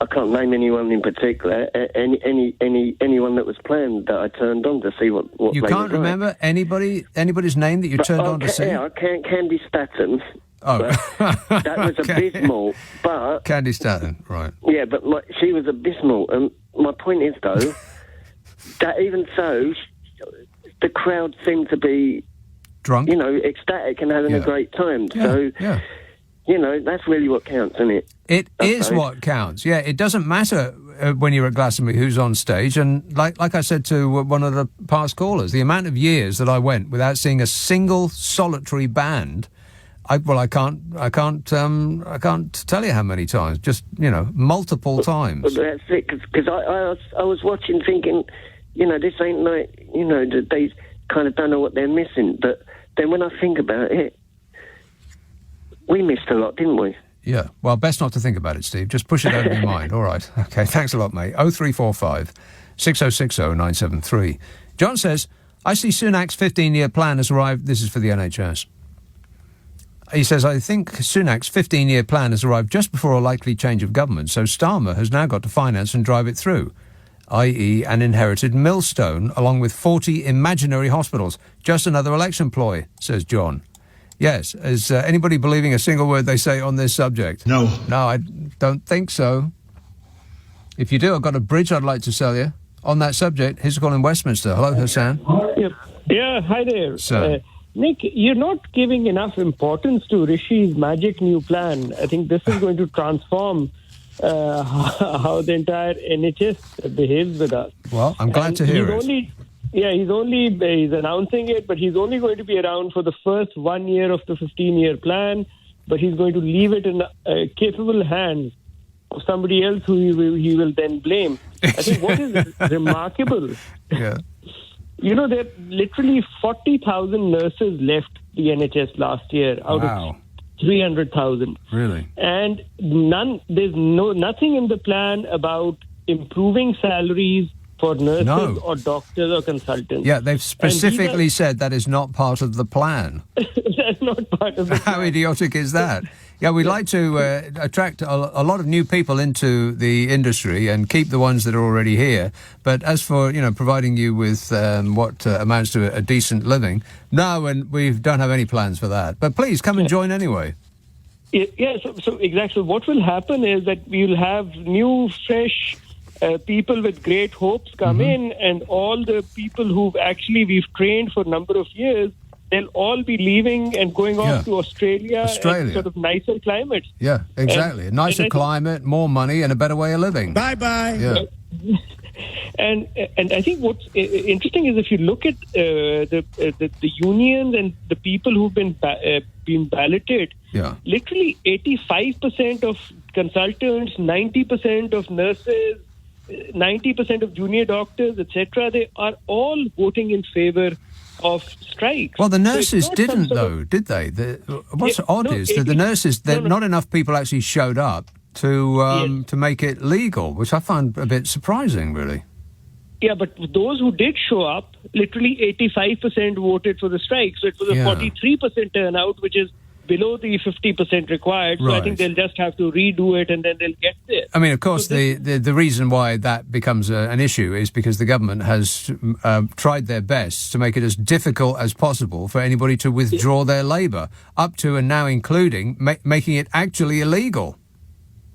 I can't name anyone in particular. Anyone that was planned that I turned on to see what you they can't were remember like. anybody's name that you turned on to see? Yeah, I can't. Candy Staton. Oh, that was abysmal. But Candy Staton, right? Yeah, but she was abysmal. And my point is, though, that even so, the crowd seemed to be drunk, you know, ecstatic and having a great time. So, you know, that's really what counts, isn't it? It is what counts. Yeah, it doesn't matter when you're at Glastonbury who's on stage. And like I said to one of the past callers, the amount of years that I went without seeing a single solitary band. I can't tell you how many times. Just, you know, multiple times. But that's it. Because I was watching, thinking, you know, this ain't like, you know, they kind of don't know what they're missing. But then when I think about it, we missed a lot, didn't we? Yeah. Well, best not to think about it, Steve. Just push it out of your mind. All right. Okay. Thanks a lot, mate. 0345 6060 973. John says, I see Sunak's 15-year plan has arrived. This is for the NHS. He says, I think Sunak's 15-year plan has arrived just before a likely change of government, so Starmer has now got to finance and drive it through, i.e. an inherited millstone, along with 40 imaginary hospitals. Just another election ploy, says John. Yes, is anybody believing a single word they say on this subject? No. No, I don't think so. If you do, I've got a bridge I'd like to sell you on that subject. Here's a call in Westminster. Hello, Hassan. Yeah, hi there. Sir. Nick, you're not giving enough importance to Rishi's magic new plan. I think this is going to transform how the entire NHS behaves with us. Well, I'm glad to hear it. He's announcing it, but he's only going to be around for the first 1 year of the 15-year plan, but he's going to leave it in capable hands of somebody else who he will then blame. I think what is remarkable... Yeah. You know, there are literally 40,000 nurses left the NHS last year out of 300,000. Really? And there's nothing in the plan about improving salaries for nurses No. or doctors or consultants. Yeah, they've specifically said that is not part of the plan. That's not part of the How idiotic is that? Yeah, we'd like to attract a lot of new people into the industry and keep the ones that are already here. But as for, providing you with what amounts to a decent living, no, and we don't have any plans for that. But please come and join anyway. Yeah, so exactly. What will happen is that we'll have new, fresh people with great hopes come in, and all the people who we've trained for a number of years, they'll all be leaving and going off to Australia and sort of nicer climates. Yeah, exactly. A nicer climate, more money, and a better way of living. Bye-bye. Yeah. And I think what's interesting is if you look at the unions and the people who've been balloted, literally 85% of consultants, 90% of nurses, 90% of junior doctors, etc., they are all voting in favor of strikes. Well, the nurses didn't, though, did they? What's odd is that the nurses, not enough people actually showed up to make it legal, which I find a bit surprising, really. Yeah, but those who did show up, literally 85% voted for the strike. So it was a 43% turnout, which is below the 50% required. So I think they'll just have to redo it and then they'll get there. I mean, of course, the reason why that becomes an issue is because the government has tried their best to make it as difficult as possible for anybody to withdraw their labour, up to and now including making it actually illegal.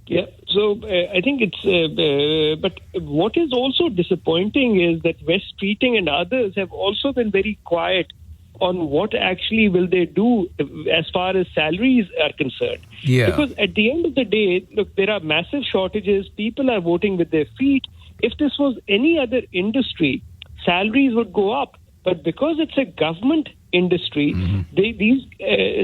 Yeah, so I think it's... but what is also disappointing is that West Streeting and others have also been very quiet on what actually will they do as far as salaries are concerned. Yeah. Because at the end of the day, look, there are massive shortages. People are voting with their feet. If this was any other industry, salaries would go up. But because it's a government industry, these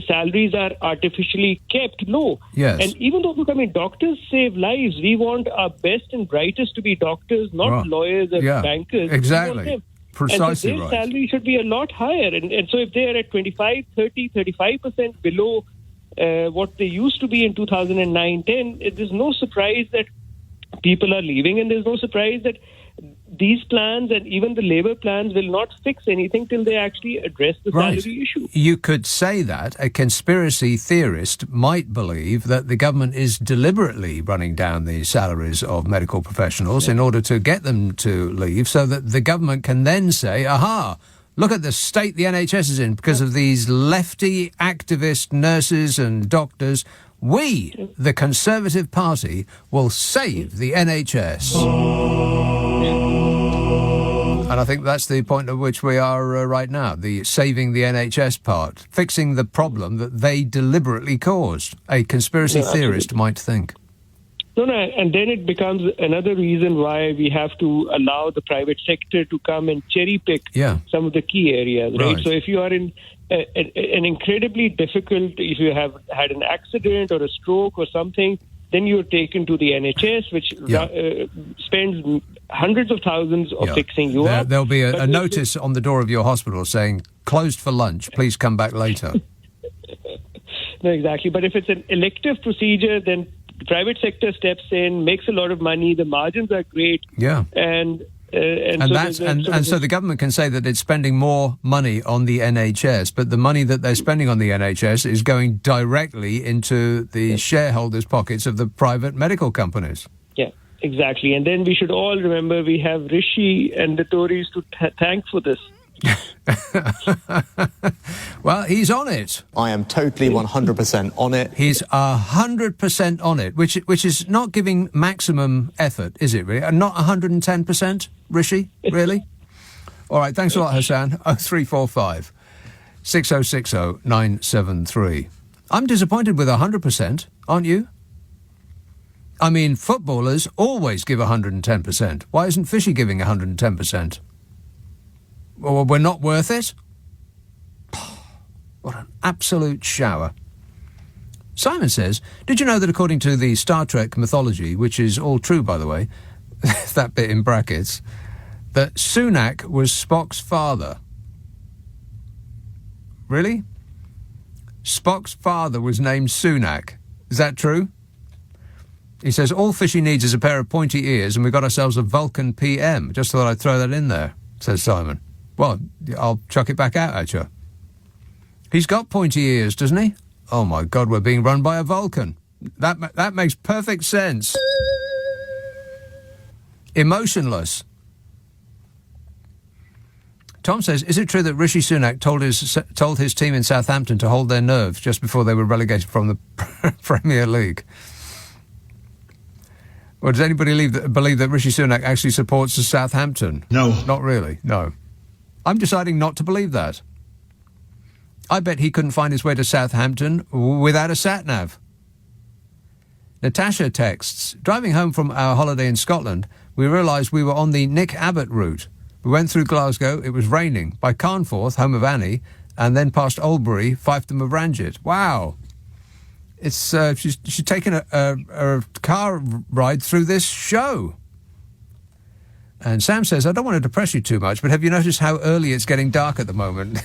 salaries are artificially kept low. Yes. And even though, doctors save lives, we want our best and brightest to be doctors, not lawyers or bankers. Exactly. Precisely and so their salary should be a lot higher. And so if they are at 25, 30, 35% below what they used to be in 2009-10, there's no surprise that people are leaving, and there's no surprise that these plans and even the labour plans will not fix anything till they actually address the salary issue. You could say that a conspiracy theorist might believe that the government is deliberately running down the salaries of medical professionals in order to get them to leave, so that the government can then say, aha, look at the state the NHS is in because of these lefty activist nurses and doctors. We, the Conservative Party, will save the NHS. And I think that's the point at which we are right now, the saving the NHS part, fixing the problem that they deliberately caused, a conspiracy theorist might think. No, and then it becomes another reason why we have to allow the private sector to come and cherry-pick some of the key areas, right? So if you are in an incredibly difficult, if you have had an accident or a stroke or something, then you're taken to the NHS, which spends hundreds of thousands of fixing you up. There'll be a notice on the door of your hospital saying, closed for lunch, please come back later. No, exactly. But if it's an elective procedure, then the private sector steps in, makes a lot of money, the margins are great. Yeah. And so the government can say that it's spending more money on the NHS, but the money that they're spending on the NHS is going directly into the shareholders' pockets of the private medical companies. Yeah, exactly. And then we should all remember we have Rishi and the Tories to thank for this. Well, he's on it. I am totally 100% on it. He's 100% on it, which is not giving maximum effort, is it really? Not 110%, Rishi? Really? All right, thanks a lot, Hassan. 0345 6060 973. I'm disappointed with 100%, aren't you? I mean, footballers always give 110%. Why isn't Fishy giving 110%? Well, we're not worth it? What an absolute shower. Simon says, did you know that according to the Star Trek mythology, which is all true, by the way, that bit in brackets, that Sunak was Spock's father? Really? Spock's father was named Sunak. Is that true? He says, all Fishy needs is a pair of pointy ears and we got ourselves a Vulcan PM. Just thought I'd throw that in there, says Simon. Well, I'll chuck it back out at you. He's got pointy ears, doesn't he? Oh, my God, we're being run by a Vulcan. That makes perfect sense. Emotionless. Tom says, is it true that Rishi Sunak told his team in Southampton to hold their nerves just before they were relegated from the Premier League? Or does anybody believe that Rishi Sunak actually supports Southampton? No. Not really, no. I'm deciding not to believe that. I bet he couldn't find his way to Southampton without a sat-nav. Natasha texts, driving home from our holiday in Scotland, we realised we were on the Nick Abbot route. We went through Glasgow, it was raining, by Carnforth, home of Annie, and then past Oldbury, fiefdom of Ranjit. Wow. It's she's taken a car ride through this show. And Sam says, I don't want to depress you too much, but have you noticed how early it's getting dark at the moment?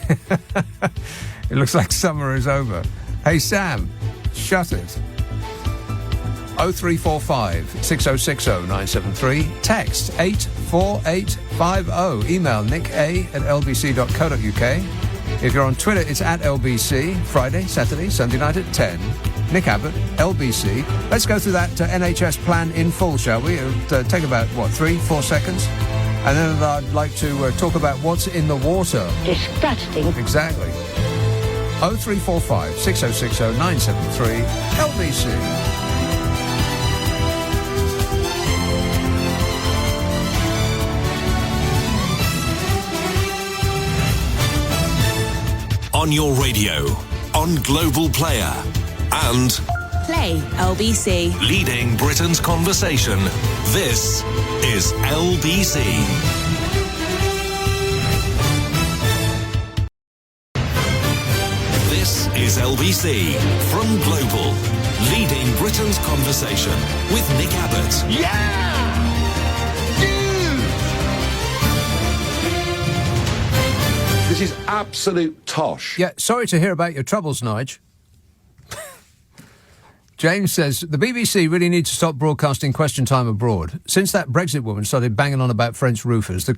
It looks like summer is over. Hey, Sam, shut it. 0345 6060 973. Text 84850. Email nicka@lbc.co.uk. If you're on Twitter, it's @LBC. Friday, Saturday, Sunday night at 10. Nick Abbott, LBC. Let's go through that NHS plan in full, shall we? It'll take about, 3-4 seconds? And then I'd like to talk about what's in the water. Disgusting. Exactly. 0345 6060 973. LBC. On your radio, on Global Player, and Play LBC. leading Britain's conversation. This is LBC. This is LBC from Global, leading Britain's conversation with Nick Abbott. Yeah! This is absolute tosh. Yeah, sorry to hear about your troubles, Nige. James says, the BBC really needs to stop broadcasting Question Time abroad. Since that Brexit woman started banging on about French roofers, the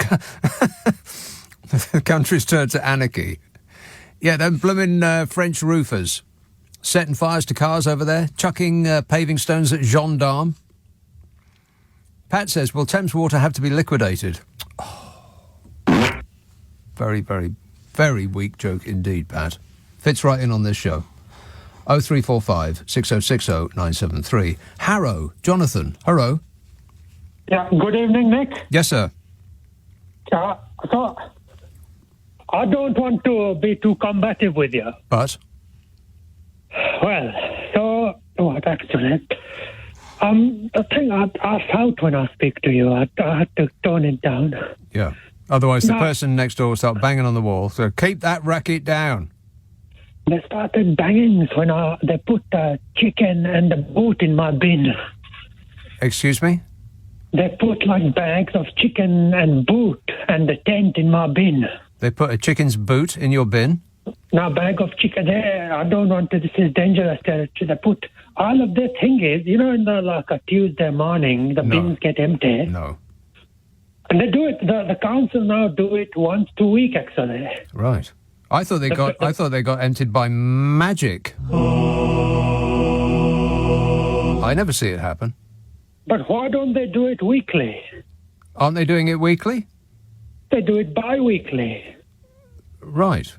country's turned to anarchy. Yeah, them blooming French roofers. Setting fires to cars over there, chucking paving stones at gendarmes. Pat says, will Thames Water have to be liquidated? Very, very, very weak joke indeed, Pat. Fits right in on this show. 0345 6060 973. Harrow, Jonathan. Harrow. Yeah, good evening, Nick. Yes, sir. So, I don't want to be too combative with you. But? Well, so, what actually? The thing I felt when I speak to you, I had to tone it down. Yeah. Otherwise, the person next door will start banging on the wall. So keep that racket down. They started banging when they put the chicken and the boot in my bin. Excuse me? They put like bags of chicken and boot and the tent in my bin. They put a chicken's boot in your bin? Now, bag of chicken there. I don't want to. This is dangerous territory. They put all of the thing is, in the a Tuesday morning, the bins get empty. No. And they do it. The council now do it once a week, actually. Right. I thought they got emptied by magic. I never see it happen. But why don't they do it weekly? Aren't they doing it weekly? They do it bi-weekly. Right.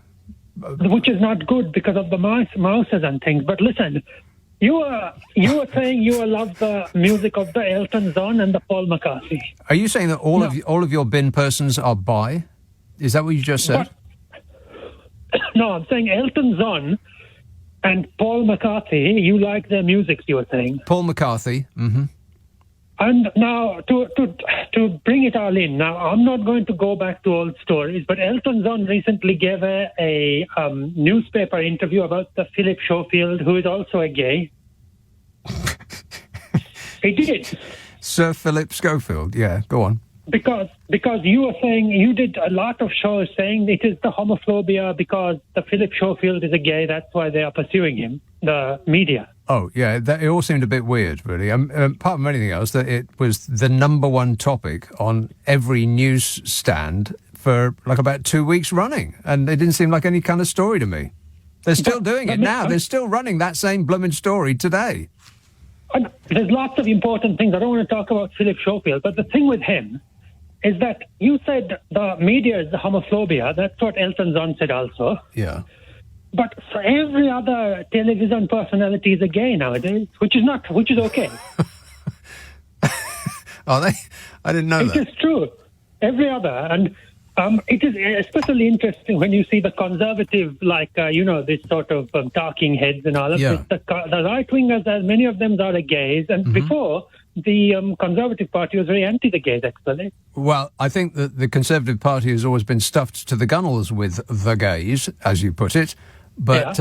Which is not good because of the mouses and things. But listen, you were saying you love the music of the Elton John and the Paul McCartney. Are you saying that all of your bin persons are bi? Is that what you just said? No, I'm saying Elton John and Paul McCartney. You like their music, you were saying. Paul McCartney. Mm-hmm. And now, to bring it all in, now I'm not going to go back to old stories, but Elton John recently gave a newspaper interview about the Philip Schofield, who is also a gay. He did. Sir Philip Schofield, yeah, go on. Because you were saying, you did a lot of shows saying it is the homophobia because the Philip Schofield is a gay, that's why they are pursuing him, the media. Oh, yeah, it all seemed a bit weird, really. Apart from anything else, that it was the number one topic on every newsstand for like about 2 weeks running, and it didn't seem like any kind of story to me. They're still doing it now. They're still running that same blooming story today. There's lots of important things. I don't want to talk about Philip Schofield, but the thing with him is that you said the media is the homophobia. That's what Elton John said also. Yeah. But for every other television personality is a gay nowadays, which is okay. Are they? I didn't know that. It is true. Every other. And it is especially interesting when you see the conservative, this sort of talking heads and all of this. The right-wingers, as many of them are gays. And before, the Conservative Party was very anti the gays, actually. Well, I think that the Conservative Party has always been stuffed to the gunnels with the gays, as you put it. But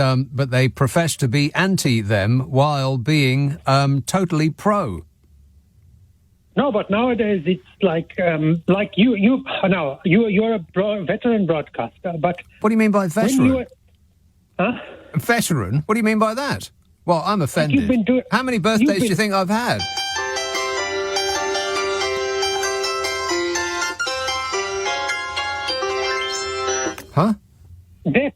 they profess to be anti them while being totally pro. No, but nowadays it's like you're a veteran broadcaster. But what do you mean by veteran? Huh? Veteran? What do you mean by that? Well, I'm offended. How many birthdays do you think I've had? Huh? They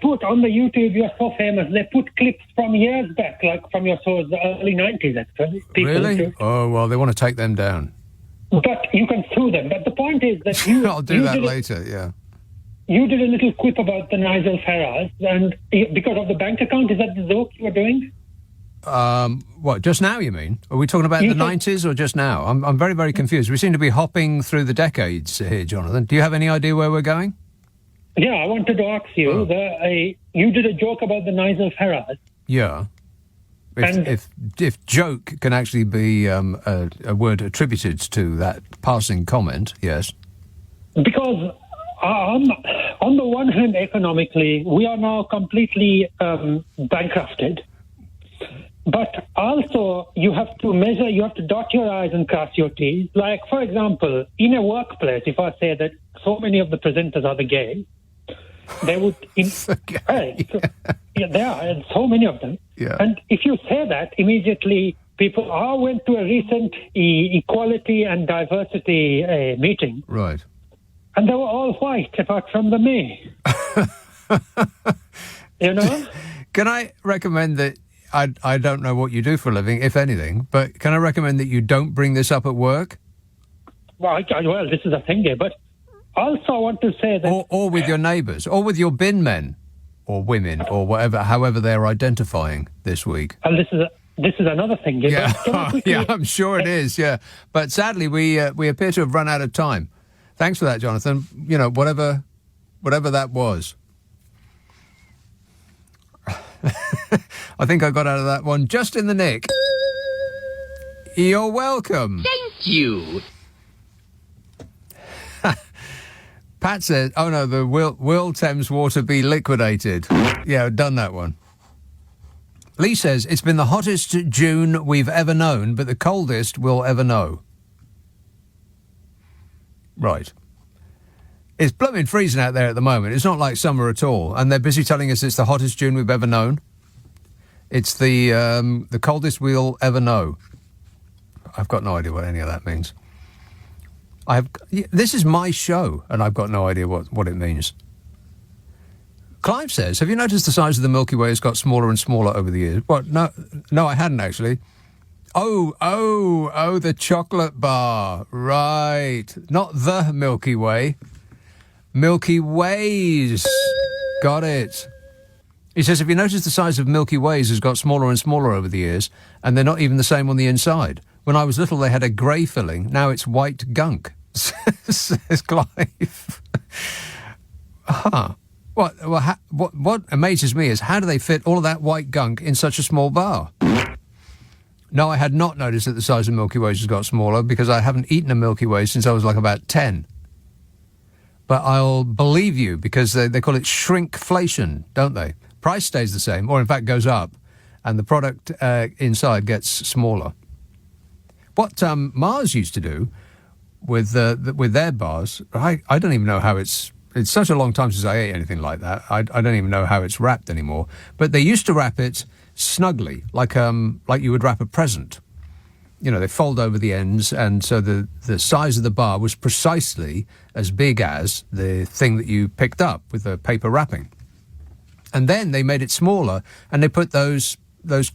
put on the YouTube, you're so famous, they put clips from years back, like from your shows, the early 90s, actually. Really? Oh, well, they want to take them down. But you can sue them. But the point is that you... I'll do that later, yeah. You did a little quip about the Nigel Farage, and because of the bank account, is that the joke you were doing? What, just now, you mean? Are we talking about the 90s or just now? I'm very, very confused. We seem to be hopping through the decades here, Jonathan. Do you have any idea where we're going? Yeah, I wanted to ask you, you did a joke about the Nigel Farage. Yeah. If joke can actually be a word attributed to that passing comment, yes. Because on the one hand, economically, we are now completely bankrupted. But also, you have to dot your I's and cross your T's. Like, for example, in a workplace, if I say that so many of the presenters are the gays, they would... There are so many of them. Yeah. And if you say that, immediately people went to a recent equality and diversity meeting. Right. And they were all white, apart from the me. You know? Can I recommend that... I don't know what you do for a living, if anything, but can I recommend that you don't bring this up at work? Well, this is a thing here, but also I want to say that... Or with your neighbours, or with your bin men, or women, or whatever, however they're identifying this week. And this is another thing. Yeah, yeah, I'm sure it is, yeah. But sadly, we appear to have run out of time. Thanks for that, Jonathan. You know, whatever that was. I think I got out of that one just in the nick. You're welcome. Thank you. Pat says, oh no, the will Thames Water be liquidated? Yeah, I've done that one. Lee says, it's been the hottest June we've ever known, but the coldest we'll ever know. Right. It's blooming freezing out there at the moment. It's not like summer at all. And they're busy telling us it's the hottest June we've ever known. It's the coldest we'll ever know. I've got no idea what any of that means. This is my show, and I've got no idea what it means. Clive says, have you noticed the size of the Milky Way has got smaller and smaller over the years? What? No, I hadn't actually. Oh, the chocolate bar. Right. Not the Milky Way. Milky Ways. Got it. He says, have you noticed the size of Milky Ways has got smaller and smaller over the years, and they're not even the same on the inside? When I was little, they had a grey filling. Now it's white gunk, says Clive. What amazes me is how do they fit all of that white gunk in such a small bar? No, I had not noticed that the size of Milky Ways has got smaller because I haven't eaten a Milky Way since I was like about 10. But I'll believe you because they call it shrinkflation, don't they? Price stays the same, or in fact goes up, and the product inside gets smaller. What Mars used to do with their bars, I don't even know how it's It's such a long time since I ate anything like that. I don't even know how it's wrapped anymore. But they used to wrap it snugly, like you would wrap a present. You know, they fold over the ends, and so the size of the bar was precisely as big as the thing that you picked up with the paper wrapping. And then they made it smaller, and they put those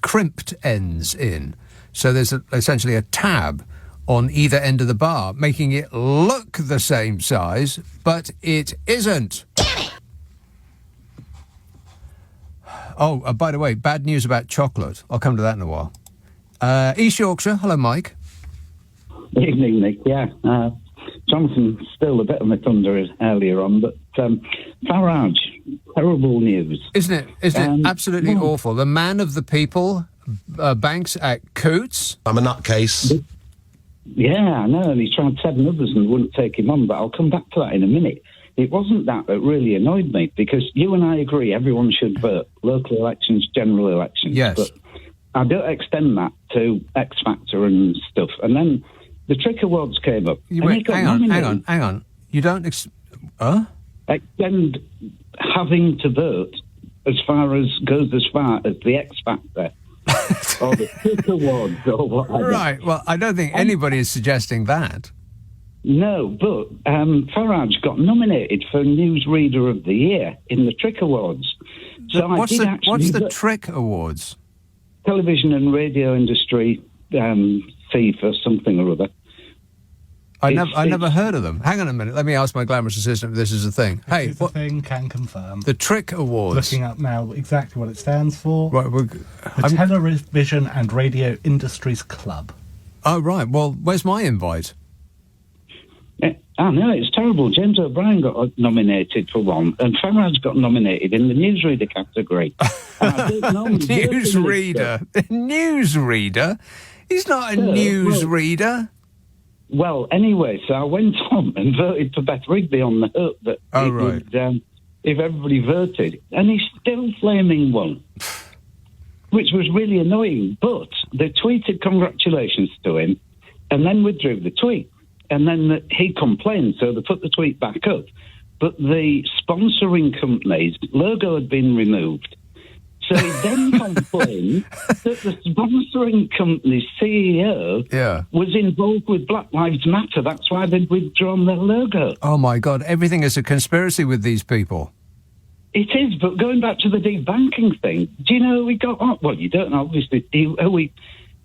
crimped ends in. So there's essentially a tab on either end of the bar, making it look the same size, but it isn't. Damn it! Oh, by the way, bad news about chocolate. I'll come to that in a while. East Yorkshire, hello, Mike. Evening, Nick. Yeah, Jonathan stole a bit of my thunder earlier on, but Farage, terrible news. Isn't it absolutely awful? The man of the people, Banks at Coots. I'm a nutcase. Yeah, I know, and he tried 7 others and wouldn't take him on, but I'll come back to that in a minute. It wasn't that really annoyed me, because you and I agree everyone should vote. Local elections, general elections. Yes. But I don't extend that to X Factor and stuff. And then the Trick Awards came up. Hang on. You don't... Extend having to vote goes as far as the X Factor. Or the Trick Awards or whatever. Right, well, I don't think anybody is suggesting that. No, but Farage got nominated for Newsreader of the Year in the Trick Awards. So what's the Trick Awards? Television and radio industry fee for something or other. I never heard of them. Hang on a minute. Let me ask my glamorous assistant if this is a thing. This is a thing, can confirm. The Trick Awards. Looking up now exactly what it stands for. Right, the Television and Radio Industries Club. Oh, right. Well, where's my invite? I know, it's terrible. James O'Brien got nominated for one, and Farage got nominated in the newsreader category. Newsreader? Newsreader? He's not a newsreader. Well, anyway, so I went on and voted for Beth Rigby on the hope that would, if everybody voted, and he's still flaming one, which was really annoying. But they tweeted congratulations to him and then withdrew the tweet. And then he complained, so they put the tweet back up. But the sponsoring company's logo had been removed. So he then complained that the sponsoring company's CEO was involved with Black Lives Matter. That's why they'd withdrawn their logo. Oh, my God. Everything is a conspiracy with these people. It is, but going back to the debanking thing, do you know who we got on? Well, you don't know, obviously, who we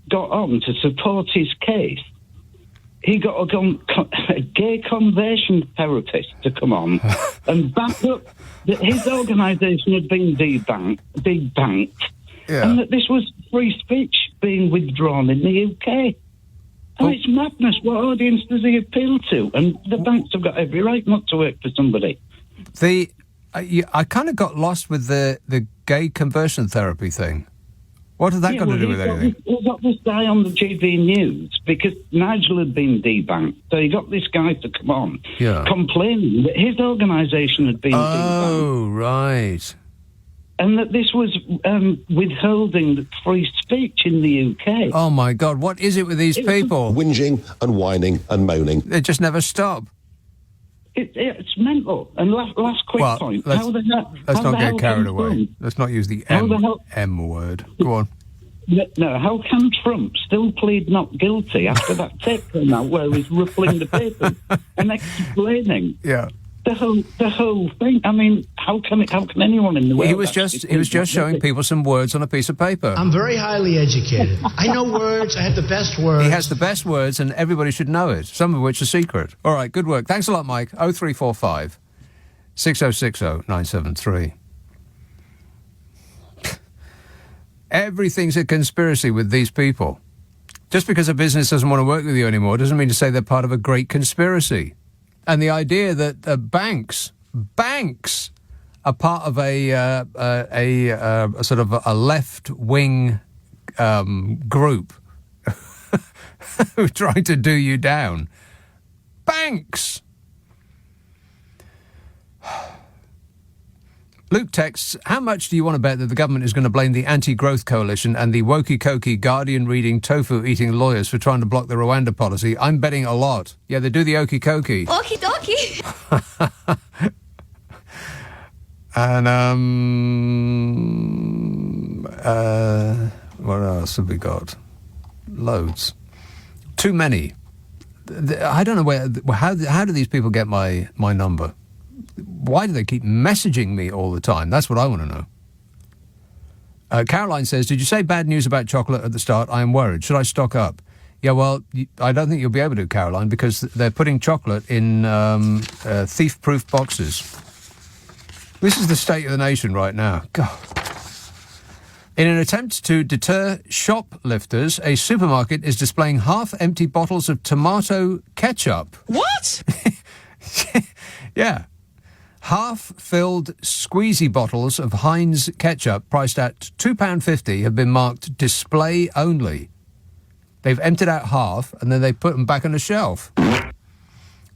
got on to support his case. He got a gay conversion therapist to come on and back up that his organisation had been debanked, and that this was free speech being withdrawn in the UK. Oh, it's madness. What audience does he appeal to? And the banks have got every right not to work for somebody. I kind of got lost with the gay conversion therapy thing. What has that got to do with anything? He got this guy on the GB News because Nigel had been debanked. So he got this guy to come on complaining that his organisation had been debanked. Oh, right. And that this was withholding free speech in the UK. Oh, my God. What is it with these people? Whinging and whining and moaning. They just never stop. It's mental. And last quick point. Let's not get carried away. Let's not use the M word. Go on. No, how can Trump still plead not guilty after that tape came out where he's ruffling the papers and explaining the whole thing? I mean, how can anyone in the world... He was just showing people some words on a piece of paper. I'm very highly educated. I know words. I have the best words. He has the best words, and everybody should know it, some of which are secret. All right, good work. Thanks a lot, Mike. 0345 6060 973. Everything's a conspiracy with these people. Just because a business doesn't want to work with you anymore doesn't mean to say they're part of a great conspiracy. And the idea that banks are part of a sort of a left-wing group who try to do you down. Banks! Luke texts, how much do you want to bet that the government is going to blame the anti-growth coalition and the wokey-cokey, Guardian-reading, tofu-eating lawyers for trying to block the Rwanda policy? I'm betting a lot. Yeah, they do the okey-cokey. Okie dokie. And, what else have we got? Loads. Too many. I don't know how do these people get my number? Why do they keep messaging me all the time? That's what I want to know. Caroline says, did you say bad news about chocolate at the start? I am worried. Should I stock up? Yeah, well, I don't think you'll be able to, Caroline, because they're putting chocolate in thief-proof boxes. This is the state of the nation right now. God. In an attempt to deter shoplifters, a supermarket is displaying half-empty bottles of tomato ketchup. What? Yeah. Half-filled squeezy bottles of Heinz ketchup, priced at £2.50, have been marked display only. They've emptied out half, and then they put them back on the shelf.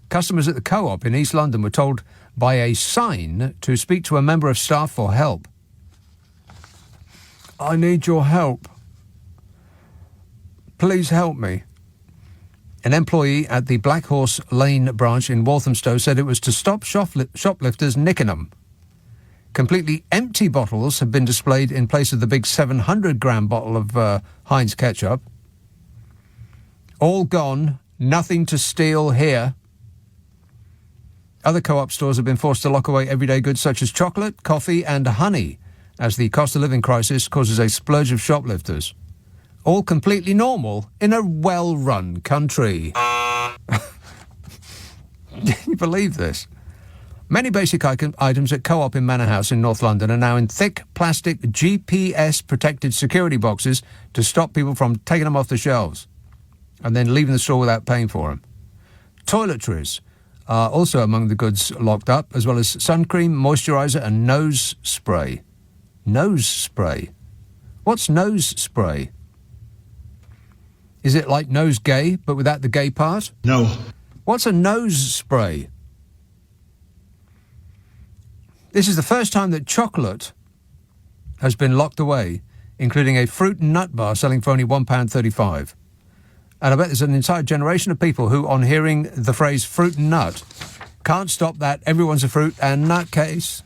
Customers at the Co-op in East London were told by a sign to speak to a member of staff for help. I need your help. Please help me. An employee at the Black Horse Lane branch in Walthamstow said it was to stop shoplifters nicking them. Completely empty bottles have been displayed in place of the big 700-gram bottle of Heinz ketchup. All gone, nothing to steal here. Other Co-op stores have been forced to lock away everyday goods such as chocolate, coffee and honey, as the cost of living crisis causes a splurge of shoplifters. All completely normal in a well-run country. Can you believe this? Many basic items at Co-op in Manor House in North London are now in thick plastic GPS-protected security boxes to stop people from taking them off the shelves and then leaving the store without paying for them. Toiletries are also among the goods locked up, as well as sun cream, moisturiser and nose spray. Nose spray? What's nose spray? Is it like nose gay, but without the gay part? No. What's a nose spray? This is the first time that chocolate has been locked away, including a fruit and nut bar selling for only £1.35. And I bet there's an entire generation of people who, on hearing the phrase fruit and nut, can't stop that everyone's a fruit and nut case.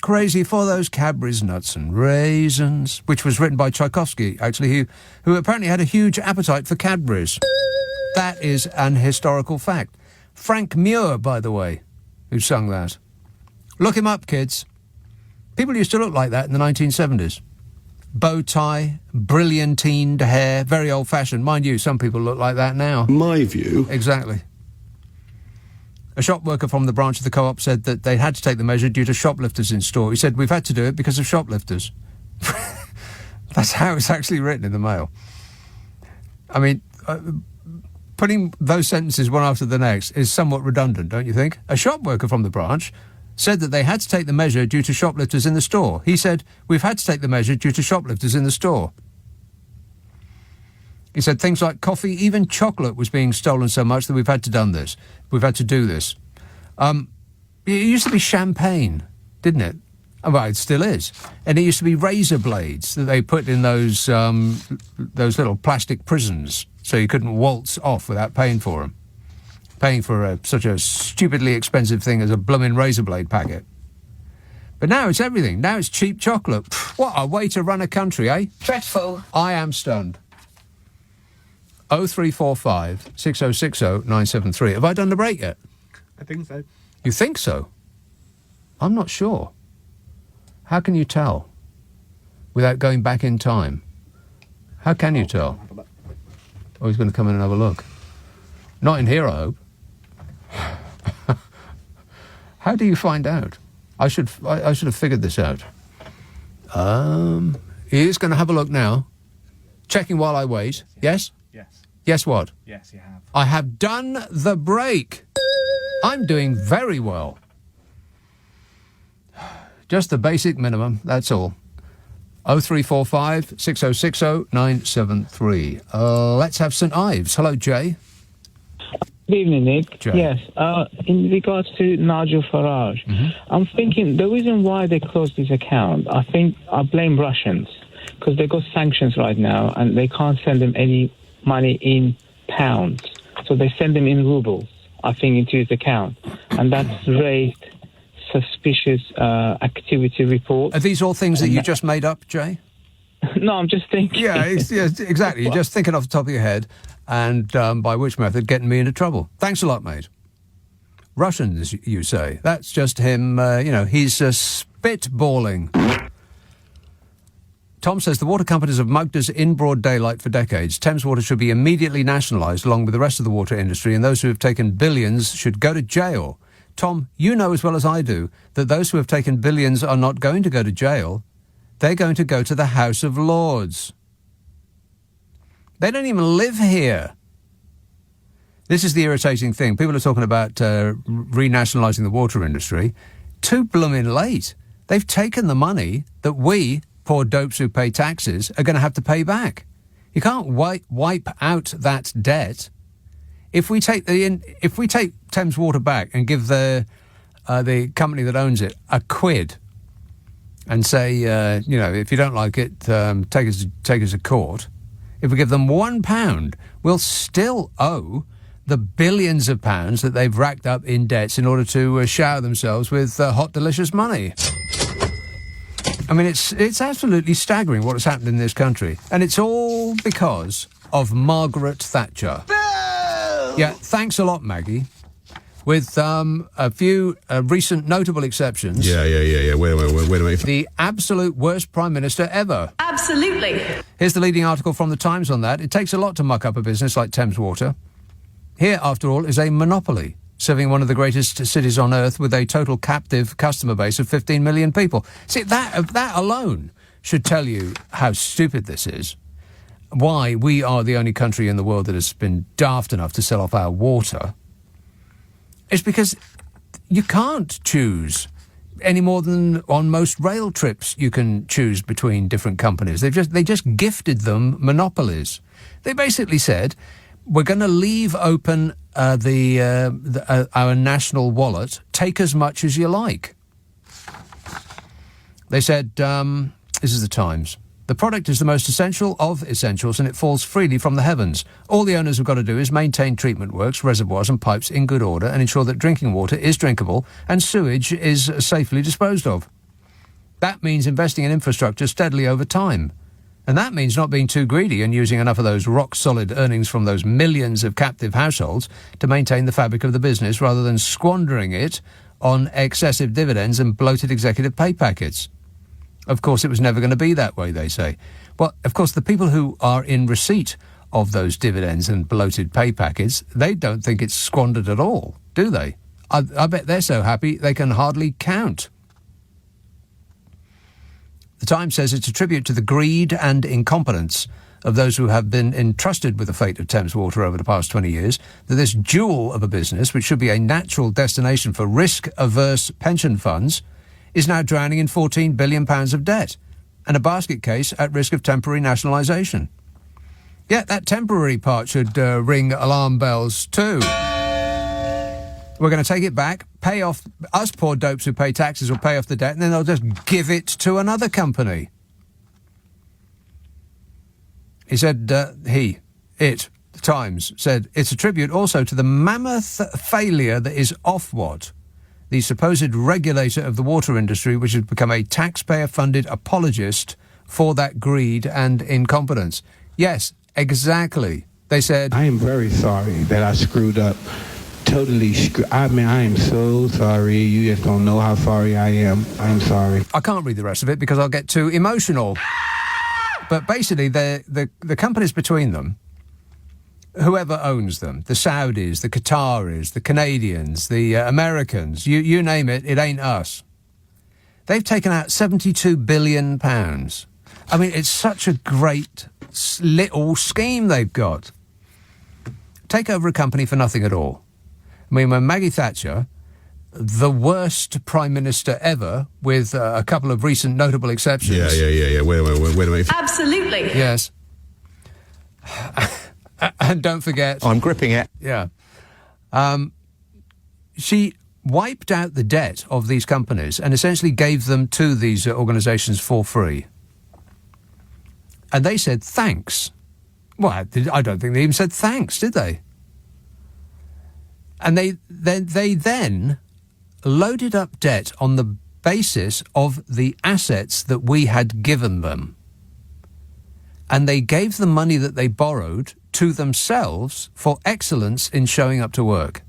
Crazy for those Cadbury's nuts and raisins, which was written by Tchaikovsky, actually, who apparently had a huge appetite for Cadbury's. That is an historical fact. Frank Muir, by the way, who sung that. Look him up, kids. People used to look like that in the 1970s. Bow tie, brilliantined hair, very old-fashioned. Mind you, some people look like that now. My view. Exactly. A shop worker from the branch of the Co-op said that they had to take the measure due to shoplifters in store. He said, we've had to do it because of shoplifters. That's how it's actually written in the Mail. I mean, putting those sentences one after the next is somewhat redundant, don't you think? A shop worker from the branch said that they had to take the measure due to shoplifters in the store. He said, we've had to take the measure due to shoplifters in the store. He said things like coffee, even chocolate was being stolen so much that we've had to do this. It used to be champagne, didn't it? Well, it still is. And it used to be razor blades that they put in those little plastic prisons so you couldn't waltz off without paying for them. Paying for such a stupidly expensive thing as a blooming razor blade packet. But now it's everything. Now it's cheap chocolate. Pff, what a way to run a country, eh? Dreadful. I am stunned. 0345 6060 973. Have I done the break yet? I think so. You think so? I'm not sure. How can you tell without going back in time? How can you tell? Oh, he's going to come in and have a look. Not in here, I hope. How do you find out? I should have figured this out. He is going to have a look now. Checking while I wait. Yes? Yes. Yes, what? Yes, you have. I have done the break. I'm doing very well. Just the basic minimum, that's all. 0345 6060 973. Let's have St Ives. Hello, Jay. Good evening, Nick. Jay. Yes, in regards to Nigel Farage, I'm thinking the reason why they closed this account, I blame Russians, because they got sanctions right now and they can't send them any money in pounds. So they send them in rubles, I think, into his account. And that's raised suspicious activity report. Are these all things that you just made up, Jay? No, I'm just thinking. Yeah, exactly. You're just thinking off the top of your head, and by which method getting me into trouble. Thanks a lot, mate. Russians, you say? That's just him, he's spitballing. Tom says the water companies have mugged us in broad daylight for decades. Thames Water should be immediately nationalised along with the rest of the water industry, and those who have taken billions should go to jail. Tom, you know as well as I do that those who have taken billions are not going to go to jail. They're going to go to the House of Lords. They don't even live here. This is the irritating thing. People are talking about renationalising the water industry. Too blooming late. They've taken the money that we, poor dopes who pay taxes, are going to have to pay back. You can't wipe out that debt. If we take Thames Water back and give the company that owns it a quid and say, if you don't like it, take us to court. If we give them £1, we'll still owe the billions of pounds that they've racked up in debts in order to shower themselves with hot, delicious money. I mean, it's absolutely staggering what has happened in this country. And it's all because of Margaret Thatcher. Bill! Yeah, thanks a lot, Maggie. With a few recent notable exceptions. Yeah. Wait a minute. The absolute worst Prime Minister ever. Absolutely. Here's the leading article from The Times on that. It takes a lot to muck up a business like Thames Water. Here, after all, is a monopoly, serving one of the greatest cities on earth with a total captive customer base of 15 million people. See, that alone should tell you how stupid this is. Why we are the only country in the world that has been daft enough to sell off our water. It's because you can't choose any more than on most rail trips you can choose between different companies. They just gifted them monopolies. They basically said, we're going to leave open our national wallet. Take as much as you like. They said, this is the Times. The product is the most essential of essentials and it falls freely from the heavens. All the owners have got to do is maintain treatment works, reservoirs and pipes in good order and ensure that drinking water is drinkable and sewage is safely disposed of. That means investing in infrastructure steadily over time. And that means not being too greedy and using enough of those rock-solid earnings from those millions of captive households to maintain the fabric of the business rather than squandering it on excessive dividends and bloated executive pay packets. Of course, it was never going to be that way, they say. Well, of course, the people who are in receipt of those dividends and bloated pay packets, they don't think it's squandered at all, do they? I bet they're so happy they can hardly count. The Times says it's a tribute to the greed and incompetence of those who have been entrusted with the fate of Thames Water over the past 20 years, that this jewel of a business, which should be a natural destination for risk-averse pension funds, is now drowning in £14 billion of debt and a basket case at risk of temporary nationalisation. Yeah, that temporary part should ring alarm bells too. We're going to take it back, pay off us poor dopes who pay taxes will pay off the debt, and then they'll just give it to another company. He said, the Times, said, it's a tribute also to the mammoth failure that is Ofwat, the supposed regulator of the water industry, which has become a taxpayer-funded apologist for that greed and incompetence. Yes, exactly. They said, I am very sorry that I screwed up. Totally I am so sorry. You just don't know how sorry I am. I'm sorry. I can't read the rest of it because I'll get too emotional. But basically, the companies between them, whoever owns them, the Saudis, the Qataris, the Canadians, the Americans, you name it, it ain't us. They've taken out £72 billion. I mean, it's such a great little scheme they've got. Take over a company for nothing at all. I mean, when Maggie Thatcher, the worst Prime Minister ever, with a couple of recent notable exceptions. Yeah. Wait a minute. Absolutely. Yes. And don't forget... I'm gripping it. Yeah. She wiped out the debt of these companies and essentially gave them to these organisations for free. And they said thanks. Well, I don't think they even said thanks, did they? And they then loaded up debt on the basis of the assets that we had given them. And they gave the money that they borrowed to themselves for excellence in showing up to work.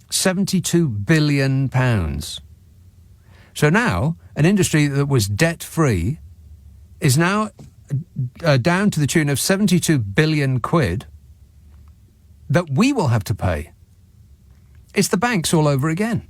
£72 billion. So now, an industry that was debt-free is now down to the tune of 72 billion quid that we will have to pay. It's the banks all over again.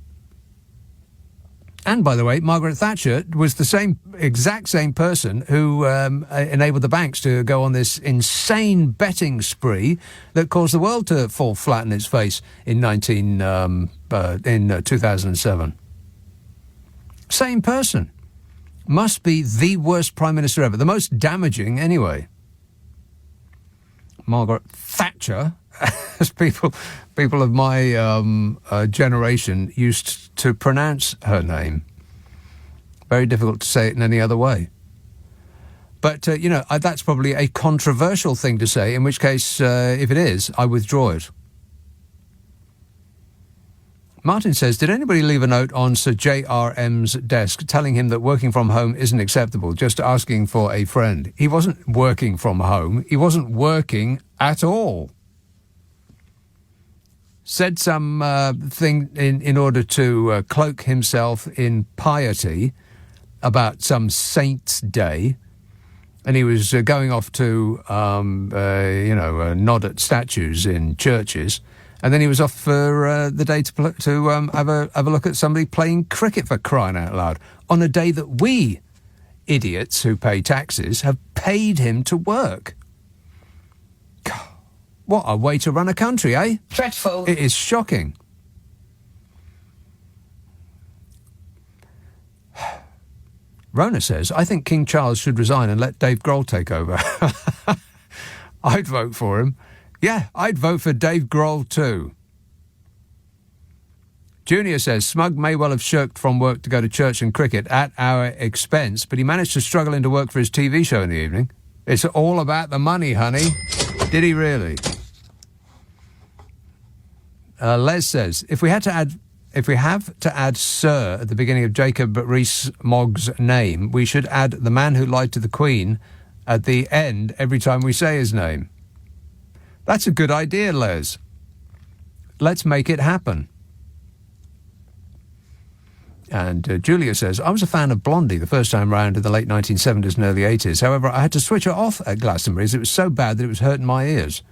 And, by the way, Margaret Thatcher was the exact same person who enabled the banks to go on this insane betting spree that caused the world to fall flat on its face in 2007. Same person. Must be the worst Prime Minister ever. The most damaging, anyway. Margaret Thatcher, as people of my generation used to pronounce her name. Very difficult to say it in any other way. But, that's probably a controversial thing to say, in which case, if it is, I withdraw it. Martin says, did anybody leave a note on Sir J.R.M.'s desk telling him that working from home isn't acceptable, just asking for a friend? He wasn't working from home. He wasn't working at all. Said some thing in order to cloak himself in piety about some saint's day, and he was going off to, nod at statues in churches, and then he was off for the day to have a look at somebody playing cricket, for crying out loud, on a day that we, idiots who pay taxes, have paid him to work. What a way to run a country, eh? Dreadful. It is shocking. Rona says, I think King Charles should resign and let Dave Grohl take over. I'd vote for him. Yeah, I'd vote for Dave Grohl too. Junior says, Smug may well have shirked from work to go to church and cricket at our expense, but he managed to struggle into work for his TV show in the evening. It's all about the money, honey. Did he really? Les says, if we have to add Sir at the beginning of Jacob Rees-Mogg's name, we should add the man who lied to the Queen at the end every time we say his name. That's a good idea, Les. Let's make it happen. And Julia says, I was a fan of Blondie the first time round in the late 1970s and early 80s. However, I had to switch her off at Glastonbury as it was so bad that it was hurting my ears.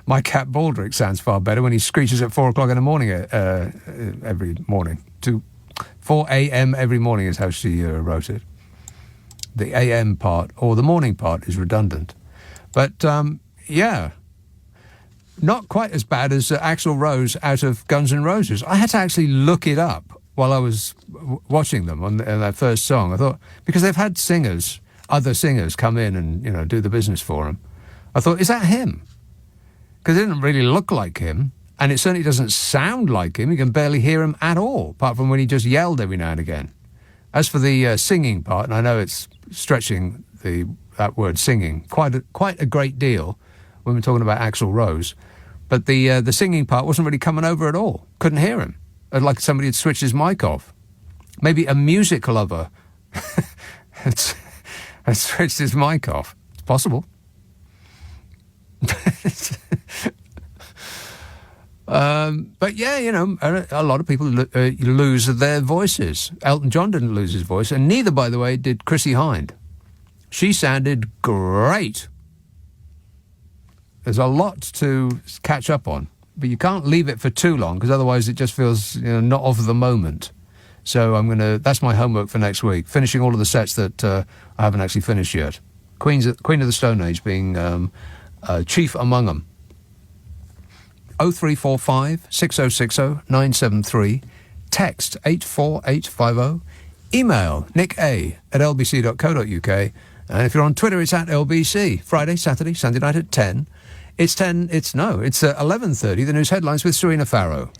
My cat Baldrick sounds far better when he screeches at 4 o'clock in the morning every morning. 4 a.m. every morning is how she wrote it. The a.m. part, or the morning part, is redundant. But, yeah, not quite as bad as Axl Rose out of Guns N' Roses. I had to actually look it up while I was watching them on their first song. I thought, because they've had other singers come in and, do the business for them. I thought, is that him? Because it didn't really look like him, and it certainly doesn't sound like him. You can barely hear him at all, apart from when he just yelled every now and again. As for the singing part, and I know it's stretching that word singing quite a great deal when we're talking about Axl Rose, but the singing part wasn't really coming over at all. Couldn't hear him. Like somebody had switched his mic off. Maybe a music lover had switched his mic off. It's possible. But yeah, a lot of people lose their voices. Elton John didn't lose his voice, and neither, by the way, did Chrissie Hynde. She sounded great. There's a lot to catch up on, but you can't leave it for too long because otherwise it just feels not of the moment. So that's my homework for next week, finishing all of the sets that I haven't actually finished yet. Queen of the Stone Age being chief among them. 0345 6060 973, text 84850, email nicka@lbc.co.uk, and if you're on Twitter, it's at LBC. Friday, Saturday, Sunday night at 10. It's 11:30, the news headlines with Serena Farrow.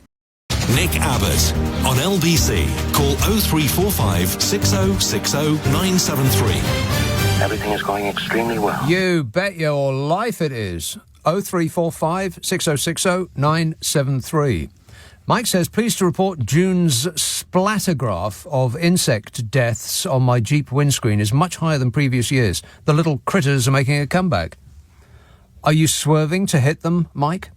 Nick Abbott on LBC. Call 0345 6060 973. Everything is going extremely well. You bet your life it is. 0345 6060 973. Mike says, pleased to report June's splattergraph of insect deaths on my Jeep windscreen is much higher than previous years. The little critters are making a comeback. Are you swerving to hit them, Mike?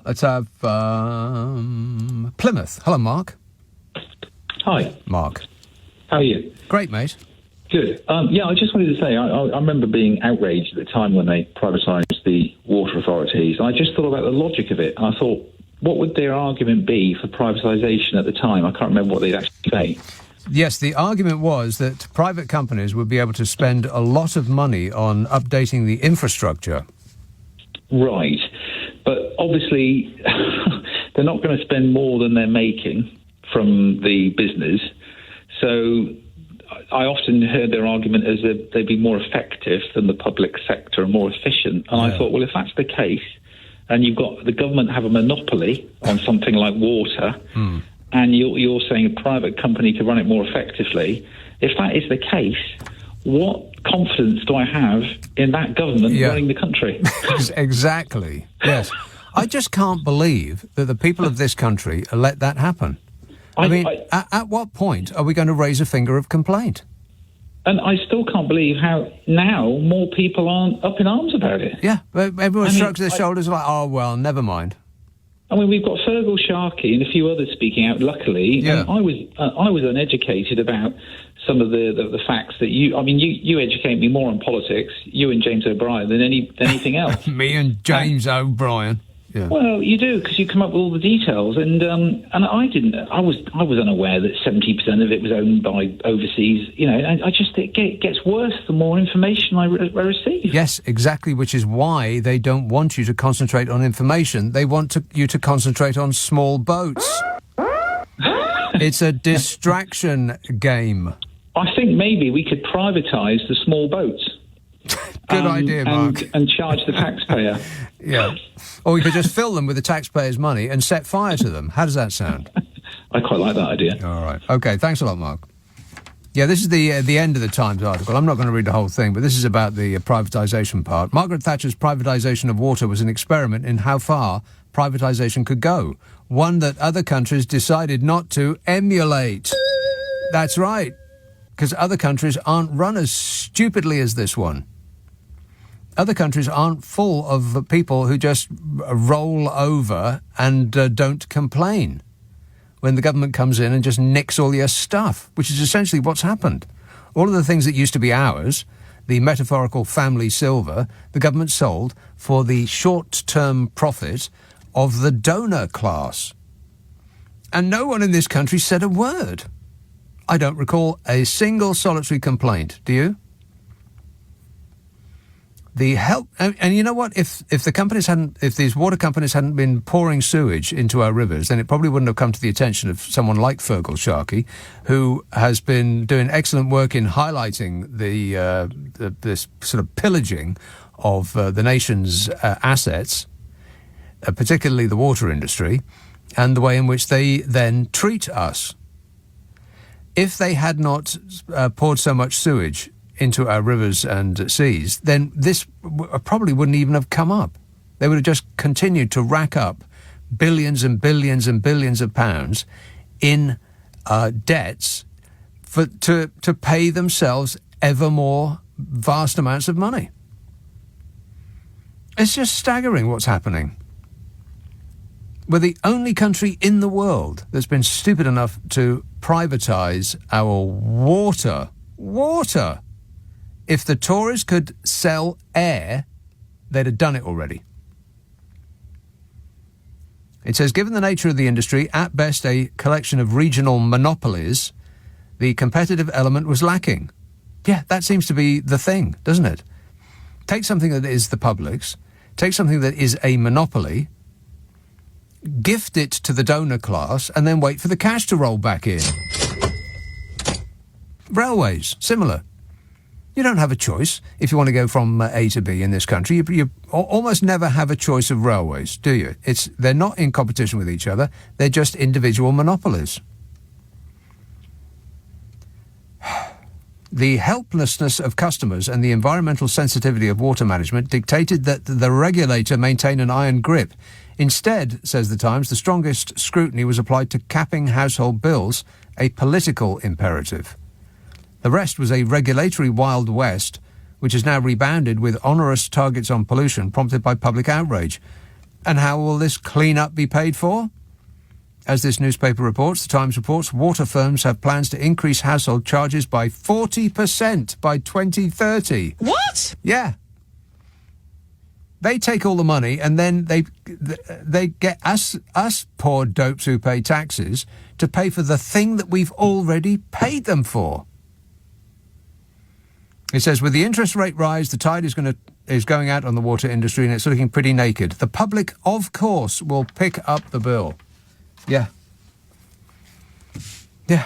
Let's have Plymouth. Hello, Mark. Hi. Mark. How are you? Great, mate. Good. Yeah, I just wanted to say, I remember being outraged at the time when they privatised the water authorities. I just thought about the logic of it. I thought, what would their argument be for privatisation at the time? I can't remember what they'd actually say. Yes, the argument was that private companies would be able to spend a lot of money on updating the infrastructure. Right. But obviously, they're not going to spend more than they're making from the business. So I often heard their argument as that they'd be more effective than the public sector and more efficient. And I thought, well, if that's the case, and you've got the government have a monopoly on something like water, and you're saying a private company to run it more effectively, if that is the case, what confidence do I have in that government running the country? Exactly. Yes. I just can't believe that the people of this country let that happen. I mean, at what point are we going to raise a finger of complaint? And I still can't believe how now more people aren't up in arms about it. Yeah, everyone shrugs their shoulders like, oh, well, never mind. I mean, we've got Fergal Sharkey and a few others speaking out, luckily. Yeah. I was uneducated about some of the facts that you educate me more on politics, you and James O'Brien, than anything else. Me and James O'Brien. Yeah. Well, you do, because you come up with all the details, and I didn't. I was unaware that 70% of it was owned by overseas. You know, it gets worse the more information I receive. Yes, exactly. Which is why they don't want you to concentrate on information. They want you to concentrate on small boats. It's a distraction game. I think maybe we could privatise the small boats. Good idea, Mark. And charge the taxpayer. Yeah. Or we could just fill them with the taxpayers' money and set fire to them. How does that sound? I quite like that idea. All right. OK, thanks a lot, Mark. Yeah, this is the end of the Times article. I'm not going to read the whole thing, but this is about the privatisation part. Margaret Thatcher's privatisation of water was an experiment in how far privatisation could go, one that other countries decided not to emulate. That's right, because other countries aren't run as stupidly as this one. Other countries aren't full of people who just roll over and don't complain when the government comes in and just nicks all your stuff, which is essentially what's happened. All of the things that used to be ours, the metaphorical family silver, the government sold for the short-term profit of the donor class. And no one in this country said a word. I don't recall a single solitary complaint. Do you? The help, and you know what? If these water companies hadn't been pouring sewage into our rivers, then it probably wouldn't have come to the attention of someone like Fergal Sharkey, who has been doing excellent work in highlighting this sort of pillaging of the nation's assets, particularly the water industry, and the way in which they then treat us. If they had not poured so much sewage into our rivers and seas, then this probably wouldn't even have come up. They would have just continued to rack up billions and billions and billions of pounds in debts to pay themselves ever more vast amounts of money. It's just staggering what's happening. We're the only country in the world that's been stupid enough to privatise our water. Water! If the Tories could sell air, they'd have done it already. It says, given the nature of the industry, at best a collection of regional monopolies, the competitive element was lacking. Yeah, that seems to be the thing, doesn't it? Take something that is the public's, take something that is a monopoly, gift it to the donor class, and then wait for the cash to roll back in. Railways, similar. You don't have a choice if you want to go from A to B in this country. You almost never have a choice of railways, do you? They're not in competition with each other. They're just individual monopolies. the helplessness of customers and the environmental sensitivity of water management dictated that the regulator maintain an iron grip. Instead, says the Times, the strongest scrutiny was applied to capping household bills, a political imperative. The rest was a regulatory Wild West, which has now rebounded with onerous targets on pollution prompted by public outrage. And how will this clean-up be paid for? As this newspaper reports, the Times reports, water firms have plans to increase household charges by 40% by 2030. What? Yeah. They take all the money and then they get us poor dopes who pay taxes to pay for the thing that we've already paid them for. It says, with the interest rate rise, the tide is going out on the water industry and it's looking pretty naked. The public, of course, will pick up the bill. Yeah. Yeah.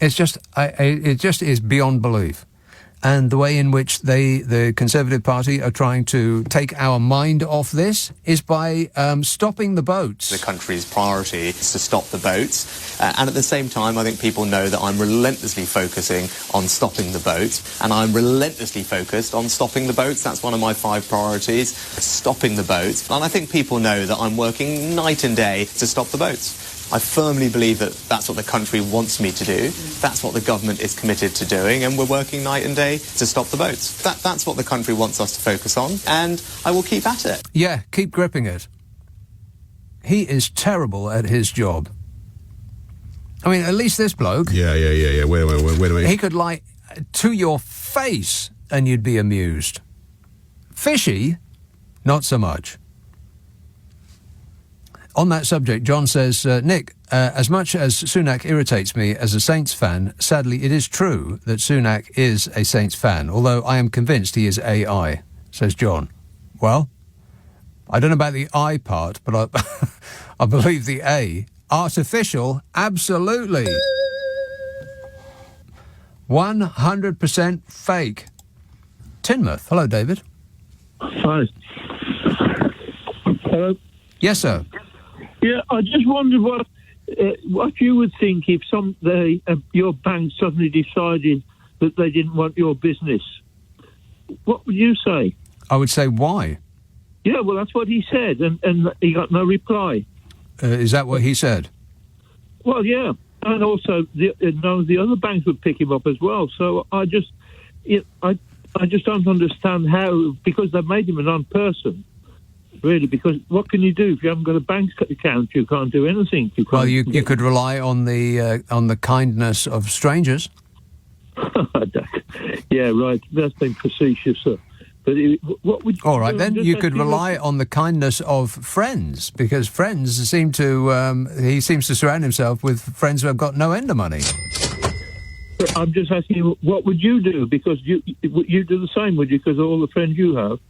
It just is beyond belief. And the way in which the Conservative Party are trying to take our mind off this is by stopping the boats. The country's priority is to stop the boats. And at the same time, I think people know that I'm relentlessly focusing on stopping the boats. And I'm relentlessly focused on stopping the boats. That's one of my 5 priorities, stopping the boats. And I think people know that I'm working night and day to stop the boats. I firmly believe that that's what the country wants me to do. That's what the government is committed to doing, and we're working night and day to stop the boats. That's what the country wants us to focus on, and I will keep at it. Yeah, keep gripping it. He is terrible at his job. I mean, at least this bloke... Yeah. Wait a minute. He could lie to your face and you'd be amused. Fishy, not so much. On that subject, John says, Nick, as much as Sunak irritates me as a Saints fan, sadly it is true that Sunak is a Saints fan, although I am convinced he is AI, says John. Well, I don't know about the I part, but I believe the A. Artificial, absolutely. 100% fake. Tinmouth. Hello, David. Hi. Hello? Yes, sir. Yeah, I just wondered what you would think if your bank suddenly decided that they didn't want your business. What would you say? I would say, why? Yeah, well, that's what he said, and he got no reply. Is that what he said? Well, yeah, and also the other banks would pick him up as well. So I just don't understand how, because they made him a non-person. Really, because what can you do if you haven't got a bank account? You can't do anything. You could rely on the kindness of strangers. Yeah, right. That's been facetious, sir. But what would? All right, then you could rely on the kindness of friends, because friends seem to. He seems to surround himself with friends who have got no end of money. I'm just asking you, what would you do? Because you do the same, would you? Because of all the friends you have.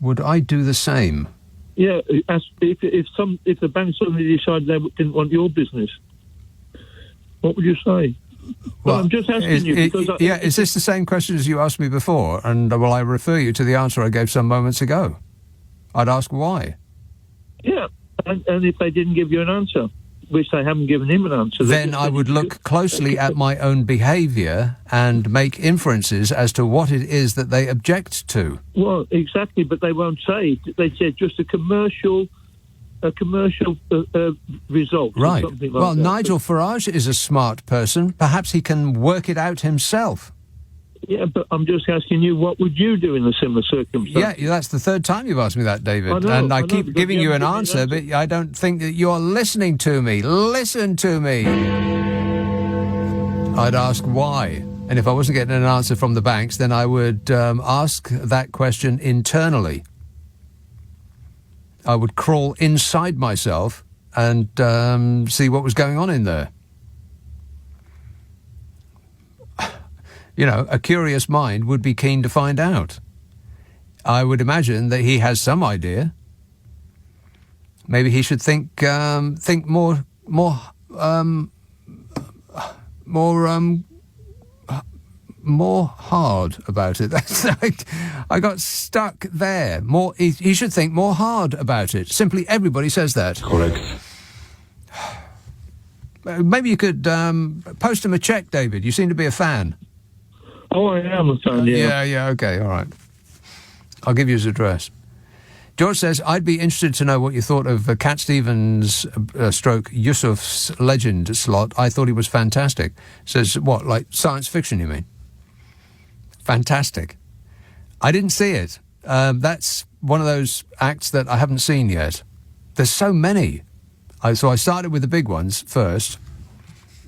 Would I do the same? Yeah, if the bank suddenly decided they didn't want your business, what would you say? Well, I'm just asking you because is this the same question as you asked me before? And will I refer you to the answer I gave some moments ago? I'd ask why. Yeah, and if they didn't give you an answer, which they haven't given him an answer, then I would look closely at my own behaviour and make inferences as to what it is that they object to. Well, exactly, but they won't say. They said just a commercial result. Right. Or something like well, that. Nigel Farage is a smart person. Perhaps he can work it out himself. Yeah, but I'm just asking you, what would you do in a similar circumstance? Yeah, that's the third time you've asked me that, David. I keep giving you an answer, but I don't think that you're listening to me. Listen to me. I'd ask why. And if I wasn't getting an answer from the banks, then I would ask that question internally. I would crawl inside myself and see what was going on in there. You know, a curious mind would be keen to find out. I would imagine that he has some idea. Maybe he should think more hard about it. That's like, I got stuck there. He should think more hard about it. Simply, everybody says that. Correct. Maybe you could post him a check, David. You seem to be a fan. Oh, I am a fan, yeah. Yeah, okay, all right. I'll give you his address. George says, I'd be interested to know what you thought of Cat Stevens stroke Yusuf's legend slot. I thought he was fantastic. Says, what, like science fiction, you mean? Fantastic. I didn't see it. That's one of those acts that I haven't seen yet. There's so many. So I started with the big ones first,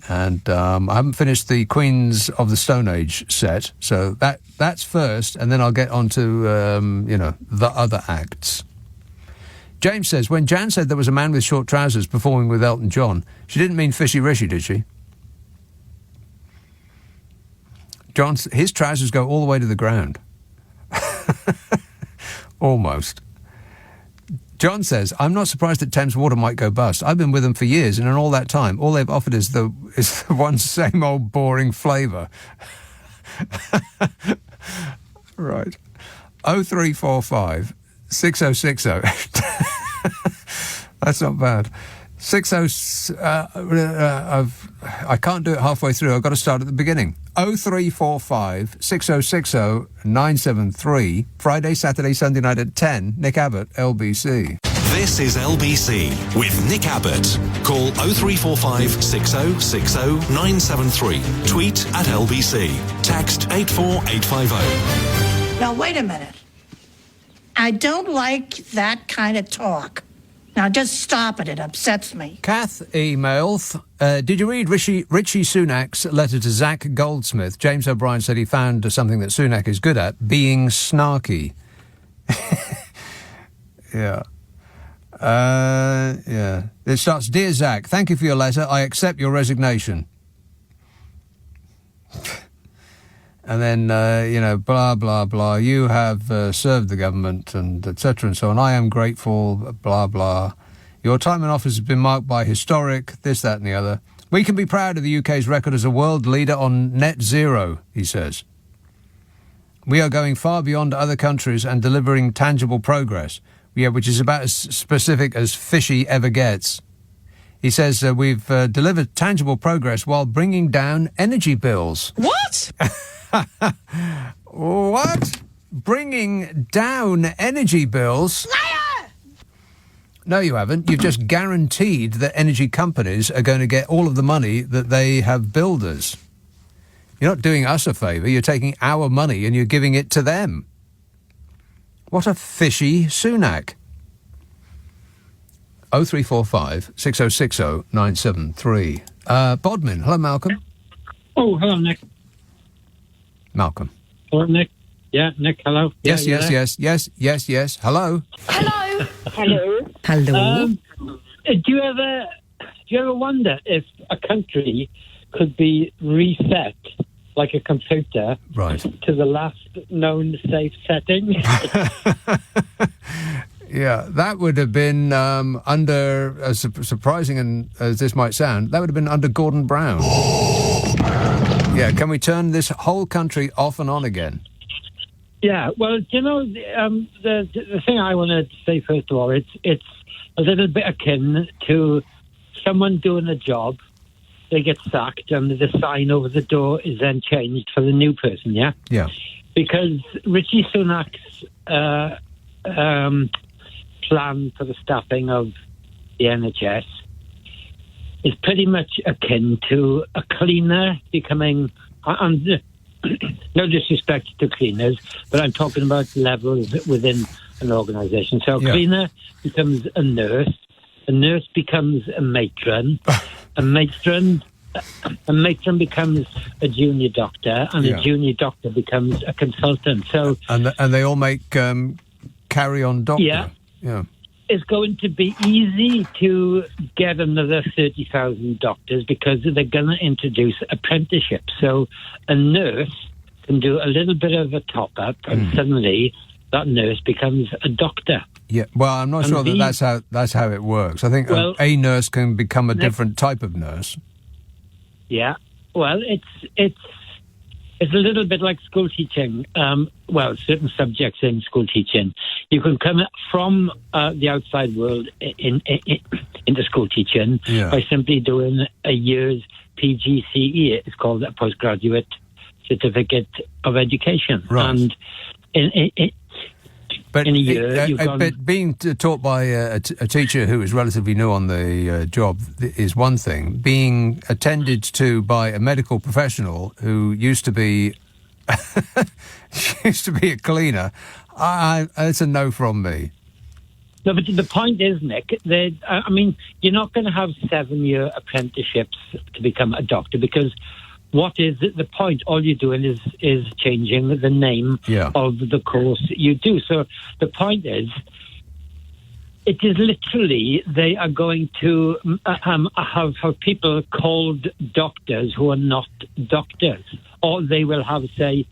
and I haven't finished the Queens of the Stone Age set, so that's first, and then I'll get on to, the other acts. James says, when Jan said there was a man with short trousers performing with Elton John, she didn't mean Fishy Rishi, did she? His trousers go all the way to the ground. Almost. John says, I'm not surprised that Thames Water might go bust. I've been with them for years, and in all that time, all they've offered is the one same old boring flavour. Right. 0345 6060. That's not bad. 60. I can't do it halfway through. I've got to start at the beginning. 0345 6060 973. Friday, Saturday, Sunday night at 10. Nick Abbot, LBC. This is LBC with Nick Abbott. Call 0345 6060 973. Tweet at LBC. Text 84850. Now, wait a minute. I don't like that kind of talk. Now, just stop it. It upsets me. Kath emails, did you read Rishi Sunak's letter to Zach Goldsmith? James O'Brien said he found something that Sunak is good at, being snarky. Yeah. Yeah. It starts, Dear Zach, thank you for your letter. I accept your resignation. And then, blah, blah, blah. You have served the government and et cetera and so on. I am grateful, blah, blah. Your time in office has been marked by historic, this, that and the other. We can be proud of the UK's record as a world leader on net zero, he says. We are going far beyond other countries and delivering tangible progress, which is about as specific as fishy ever gets. He says we've delivered tangible progress while bringing down energy bills. What? What? Bringing down energy bills? Liar! No, you haven't. You've just guaranteed that energy companies are going to get all of the money that they have billed us. You're not doing us a favour. You're taking our money and you're giving it to them. What a fishy Sunak. 0345 6060 973. Bodmin. Hello, Malcolm. Oh, hello, Nick. Malcolm. Hello, Nick. Yeah, Nick, hello. Yes. Hello. Hello. Do you ever wonder if a country could be reset like a computer, right, to the last known safe setting? Yeah, that would have been under, as surprising and as this might sound, that would have been under Gordon Brown. Yeah, can we turn this whole country off and on again? Yeah, well, the thing I want to say first of all, it's a little bit akin to someone doing a job, they get sacked, and the sign over the door is then changed for the new person, yeah? Yeah. Because Rishi Sunak's plan for the staffing of the NHS is pretty much akin to a cleaner becoming, no disrespect to cleaners, but I'm talking about levels within an organisation. So a cleaner becomes a nurse becomes a matron, a matron becomes a junior doctor, and a junior doctor becomes a consultant. So and they all make carry-on doctor. Yeah. Yeah. It's going to be easy to get another 30,000 doctors because they're going to introduce apprenticeship. So a nurse can do a little bit of a top-up, and suddenly that nurse becomes a doctor. Yeah, well, I'm not sure that that's how it works. I think a nurse can become a different type of nurse. Yeah, well, it's It's a little bit like school teaching. Certain subjects in school teaching. You can come from the outside world into school teaching by simply doing a year's PGCE. It's called a postgraduate certificate of education. Right. And in a year, but being taught by a teacher who is relatively new on the job is one thing. Being attended to by a medical professional who used to be a cleaner, it's a no from me. No, but the point is, Nick, you're not going to have 7-year apprenticeships to become a doctor, because what is the point? All you're doing is changing the name of the course you do. So the point is, it is literally they are going to have people called doctors who are not doctors, or they will have, say,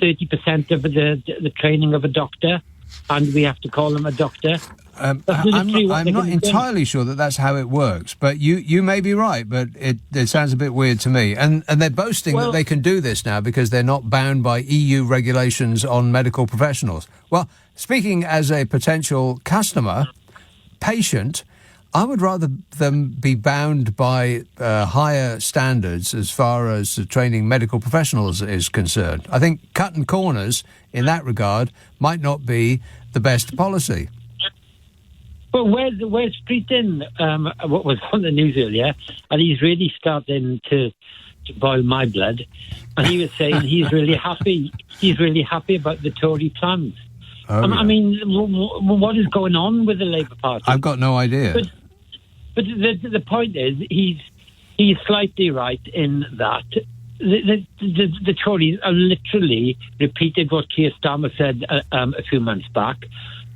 30% of the training of a doctor, and we have to call them a doctor. I'm not entirely sure that that's how it works, but you may be right, but it sounds a bit weird to me. And they're boasting that they can do this now because they're not bound by EU regulations on medical professionals. Well, speaking as a potential customer, patient, I would rather them be bound by higher standards as far as training medical professionals is concerned. I think cutting corners in that regard might not be the best policy. Well, where's Streeton, what was on the news earlier, and he's really starting to boil my blood, and he was saying he's really happy about the Tory plans. I mean, what is going on with the Labour Party? I've got no idea. But the point is, he's slightly right in that the Tories are literally repeated what Keir Starmer said a few months back,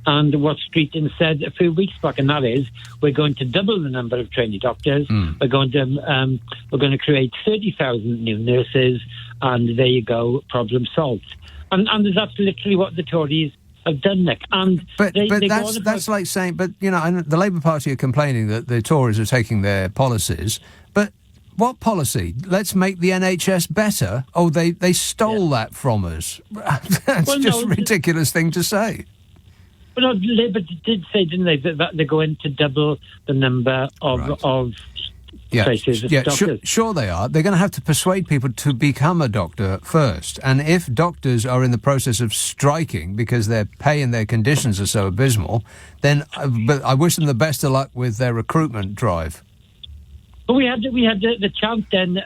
and what Streeton said a few weeks back, and that is, we're going to double the number of trainee doctors. We're going to create 30,000 new nurses, and there you go, problem solved. And that's literally what the Tories have done, Nick. But that's like saying, but you know, and the Labour Party are complaining that the Tories are taking their policies, but what policy? Let's make the NHS better. Oh, they stole that from us. That's a ridiculous thing to say. Well, no, Labour did say, didn't they, that they're going to double the number of places of doctors. Sure they are. They're going to have to persuade people to become a doctor first. And if doctors are in the process of striking because their pay and their conditions are so abysmal, then but I wish them the best of luck with their recruitment drive. But we had the chant then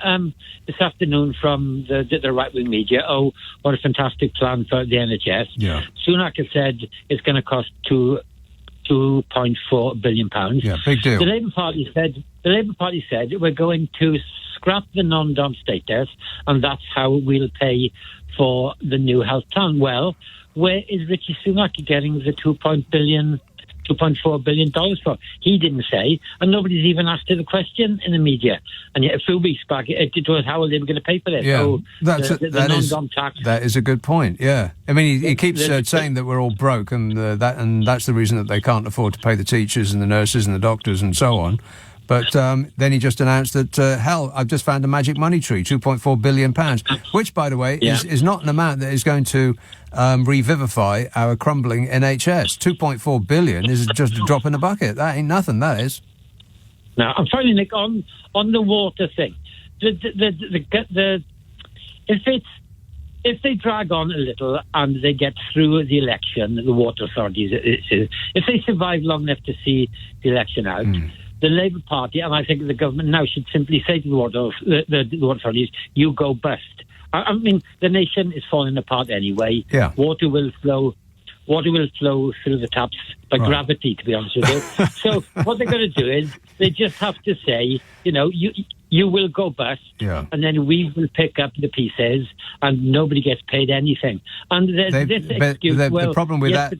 this afternoon from the right-wing media. Oh, what a fantastic plan for the NHS. Yeah. Sunak has said it's going to cost £2.4 billion. Yeah, big deal. The Labour Party said we're going to scrap the non-dom status, and that's how we'll pay for the new health plan. Well, where is Richie Sunak getting the $2.4 billion for? He didn't say, and nobody's even asked her the question in the media. And yet a few weeks back, it was how are they going to pay for this? Yeah, so the non-dom tax. That is a good point. Yeah, I mean, he keeps saying that we're all broke, and that's the reason that they can't afford to pay the teachers and the nurses and the doctors and so on. But then he just announced that, I've just found a magic money tree, £2.4 billion, which, by the way, is not an amount that is going to revivify our crumbling NHS. £2.4 billion is just a drop in the bucket. That ain't nothing, that is. Now, I'm finally, Nick, on the water thing. If they drag on a little and they get through the election, the water authorities, if they survive long enough to see the election out, the Labour Party, and I think the government now, should simply say to the water authorities, you go bust. I mean, the nation is falling apart anyway. Yeah. Water will flow through the taps by gravity, to be honest with you. So what they're going to do is they just have to say, you know, you will go bust, and then we will pick up the pieces, and nobody gets paid anything. And there's this excuse. The problem with let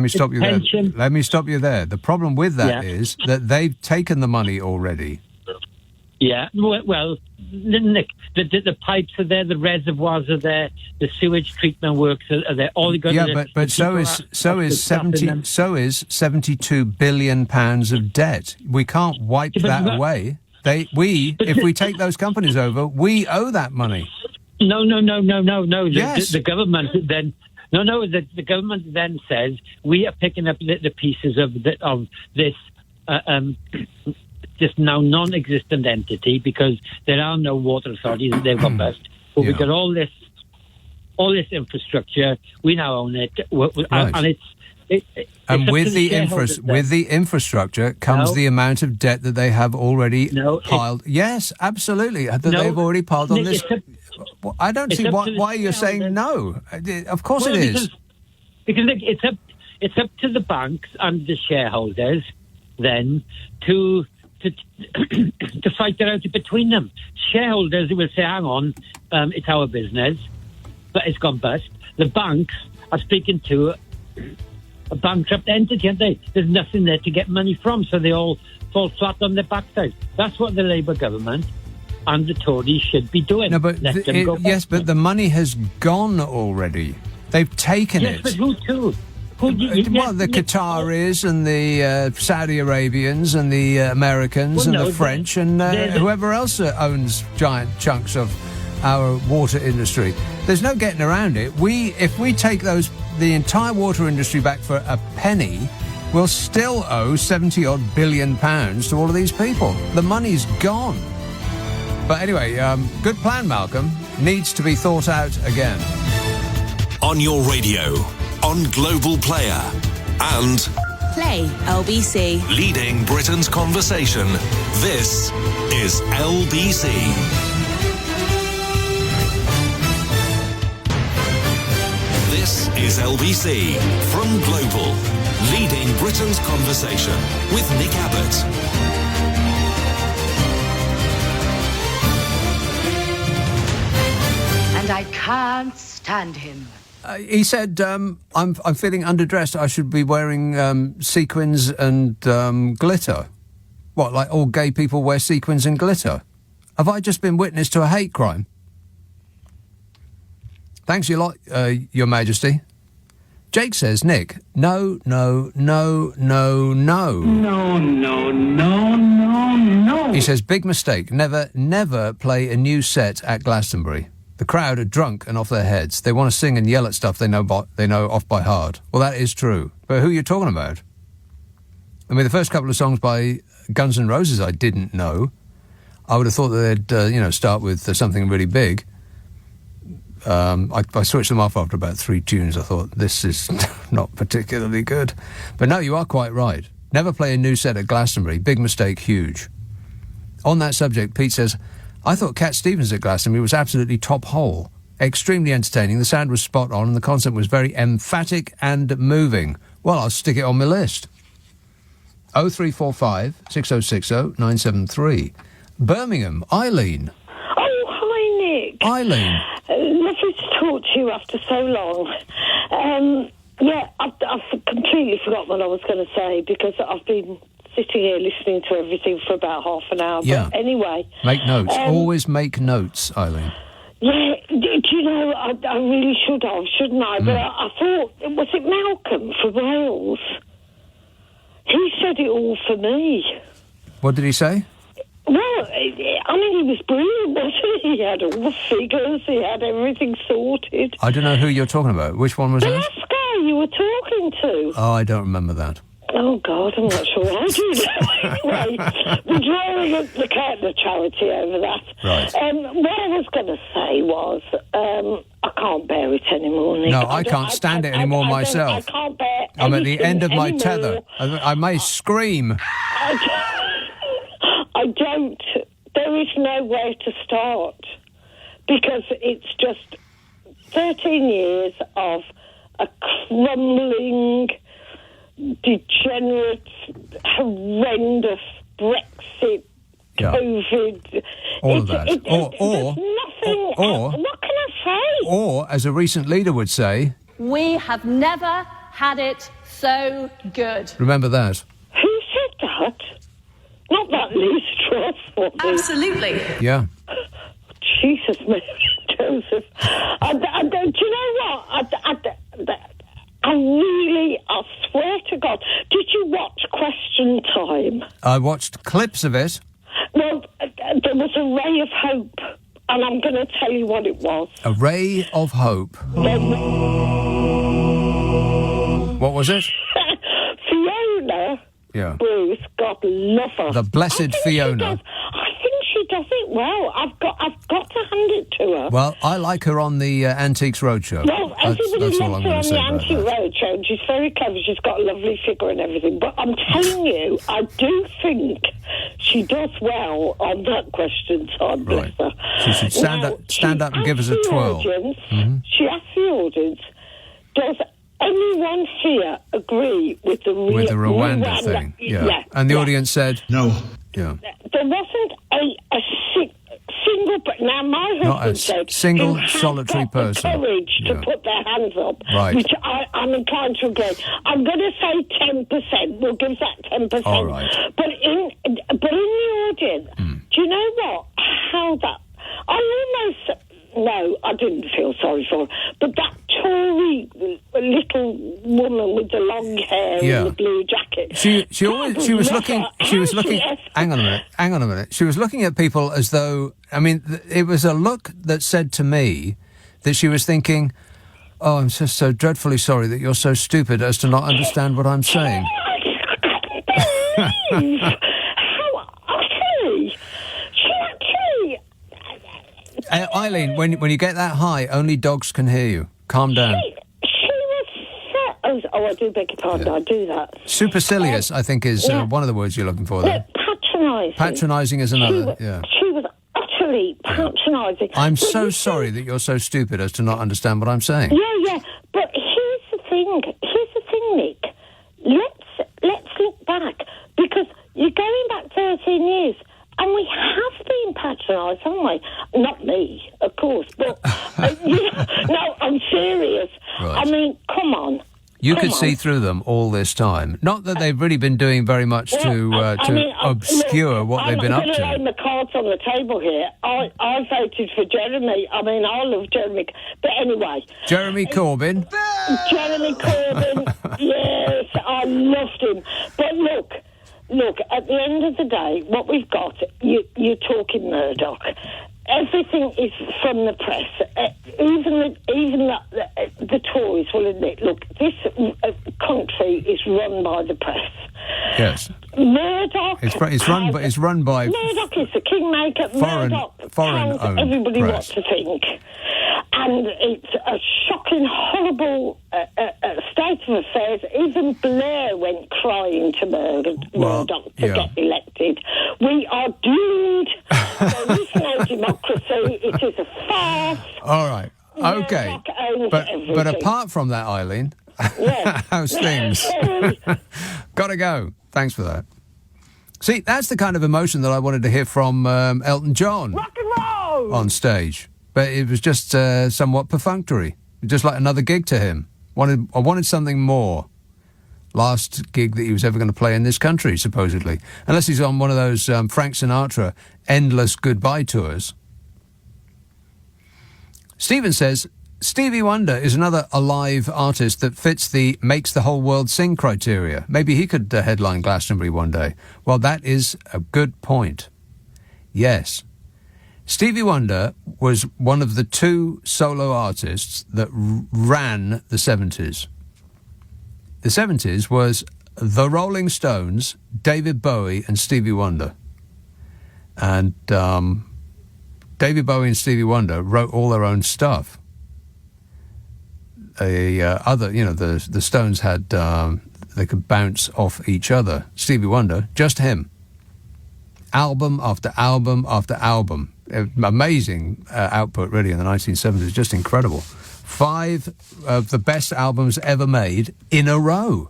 me stop you there. Let me stop you there. The problem with that is that they've taken the money already. Yeah, well, Nick, the pipes are there, the reservoirs are there, the sewage treatment works are there. All you got but so is £72 billion of debt. We can't wipe that away. If we take those companies over, we owe that money. No. Yes. The government then. No. The government then says we are picking up the pieces of this this now non-existent entity because there are no water authorities. They've gone bust. But we've got all this infrastructure. We now own it, and and with the infrastructure comes the amount of debt that they have already piled. Yes, absolutely. They've already piled on Nick, this. I don't see why you're saying no. Of course it is. Because Nick, it's up to the banks and the shareholders then to fight it out between them. Shareholders will say, hang on, it's our business, but it's gone bust. The banks are speaking to a bankrupt entity, aren't they? There's nothing there to get money from, so they all fall flat on their backside. That's what the Labour government and the Tories should be doing. No, but yes, but the money has gone already. They've taken it. Yes, but who to? The Qataris and the Saudi Arabians and the Americans and the French and whoever else owns giant chunks of our water industry. There's no getting around it. If we take the entire water industry back for a penny, we'll still owe 70-odd billion pounds to all of these people. The money's gone. But anyway, good plan, Malcolm. Needs to be thought out again. On your radio, on Global Player, and Play LBC. Leading Britain's conversation. This is LBC. This is LBC from Global, leading Britain's conversation with Nick Abbot. And I can't stand him. He said, I'm feeling underdressed. I should be wearing sequins and glitter. What, like all gay people wear sequins and glitter? Have I just been witness to a hate crime? Thanks a lot, Your Majesty. Jake says, Nick, no. No. He says, big mistake. Never play a new set at Glastonbury. The crowd are drunk and off their heads. They want to sing and yell at stuff they know off by heart. Well, that is true. But who are you talking about? I mean, the first couple of songs by Guns N' Roses I didn't know. I would have thought that they'd, start with something really big. I switched them off after about 3 tunes. I thought, this is not particularly good. But no, you are quite right. Never play a new set at Glastonbury. Big mistake, huge. On that subject, Pete says, I thought Cat Stevens at Glastonbury was absolutely top hole. Extremely entertaining, the sound was spot on, and the concept was very emphatic and moving. Well, I'll stick it on my list. 0345 6060 973. Birmingham, Eileen. Oh, hi, Nick. Eileen. Lovely to talk to you after so long. I've completely forgot what I was going to say because I've been sitting here listening to everything for about half an hour. Yeah. But anyway. Make notes. Always make notes, Eileen. Yeah, do you know, I really should have, shouldn't I? But I thought, was it Malcolm from Wales? He said it all for me. What did he say? Well, I mean, he was brilliant, wasn't he? He had all the figures, he had everything sorted. I don't know who you're talking about. Which one was that? The last guy you were talking to. Oh, I don't remember that. Oh, God, I'm not sure. I do know. Anyway, we're drawing the curtain of charity over that. Right. What I was going to say was, I can't bear it anymore, Nick. No, I can't stand it anymore myself. I can't bear I'm at the end of my anymore. tether. I may scream. I don't. There is nowhere to start because it's just 13 years of a crumbling, degenerate, horrendous Brexit, COVID. All of that. There's nothing. What can I say? Or, as a recent leader would say, we have never had it so good. Remember that. Who said that? Not that Liz Truss, was it? Absolutely. Yeah. Jesus, Mary Joseph. Do you know what? I swear to God. Did you watch Question Time? I watched clips of it. Well, there was a ray of hope and I'm going to tell you what it was. A ray of hope. What was it? Fiona. Yeah. Bruce, God love her. The blessed Fiona. I think she does it well. I've got to hand it to her. Well, I like her on the Antiques Roadshow. Well, everybody that's all loves I'm her going on to the say about Antique that. Roadshow, and she's very clever. She's got a lovely figure and everything. But I'm telling you, I do think she does well on that question time, bless her. She should stand up and give us a twirl. She asked the audience, does anyone here agree with the Rwanda thing? Yeah. And the audience said no. Yeah. There wasn't a single. Now my Not husband a said single who has solitary got person. The courage to put their hands up, Right. which I'm inclined to agree. I'm going to say 10%. We'll give that 10%. All right. But in the audience, do you know what? How that I almost. No, I didn't feel sorry for her. But that Tory little woman with the long hair and the blue jacket. She was looking. Hang on a minute. She was looking at people as though. I mean, it was a look that said to me that she was thinking, "Oh, I'm just so dreadfully sorry that you're so stupid as to not understand what I'm saying." How utterly! She actually. Eileen, when you get that high, only dogs can hear you. Calm down. She was so... Oh, I do beg your pardon. I do that. Supercilious, I think, is one of the words you're looking for there. Patronising. Patronising is another, She was utterly patronising. I'm so sorry that you're so stupid as to not understand what I'm saying. Yeah. But here's the thing, Nick. Let's look back, because you're going back 13 years... And we have been patronised, haven't we? Not me, of course, but no, I'm serious. Right. I mean, come on. You could see through them all this time. Not that they've really been doing very much to obscure what they've been up I'm going to lay to. my cards on the table here. I voted for Jeremy. I mean, I love Jeremy. But anyway. Jeremy Corbyn. Jeremy Corbyn, yes, I loved him. But Look, at the end of the day, what we've got, you're talking Murdoch. Everything is from the press. Even the Tories will admit, look, this country is run by the press. Yes. Murdoch... It's run by... Murdoch is the kingmaker. Murdoch tells everybody what to think. And it's a shocking, horrible state of affairs. Even Blair went crying to Murdoch to get elected. We are doomed. There is no democracy. It is a farce. All right. Okay. But apart from that, Eileen, how's things? Gotta go. Thanks for that. See, that's the kind of emotion that I wanted to hear from Elton John. Rock and roll! On stage. But it was just somewhat perfunctory. Just like another gig to him. I wanted something more. Last gig that he was ever going to play in this country, supposedly. Unless he's on one of those Frank Sinatra endless goodbye tours. Stephen says, Stevie Wonder is another alive artist that fits the makes the whole world sing criteria. Maybe he could headline Glastonbury one day. Well, that is a good point. Yes. Stevie Wonder was one of the two solo artists that ran the 70s. The 70s was the Rolling Stones, David Bowie and Stevie Wonder. And David Bowie and Stevie Wonder wrote all their own stuff. The Stones had, they could bounce off each other. Stevie Wonder, just him. Album after album after album. Amazing output, really, in the 1970s. Just incredible. 5 of the best albums ever made in a row.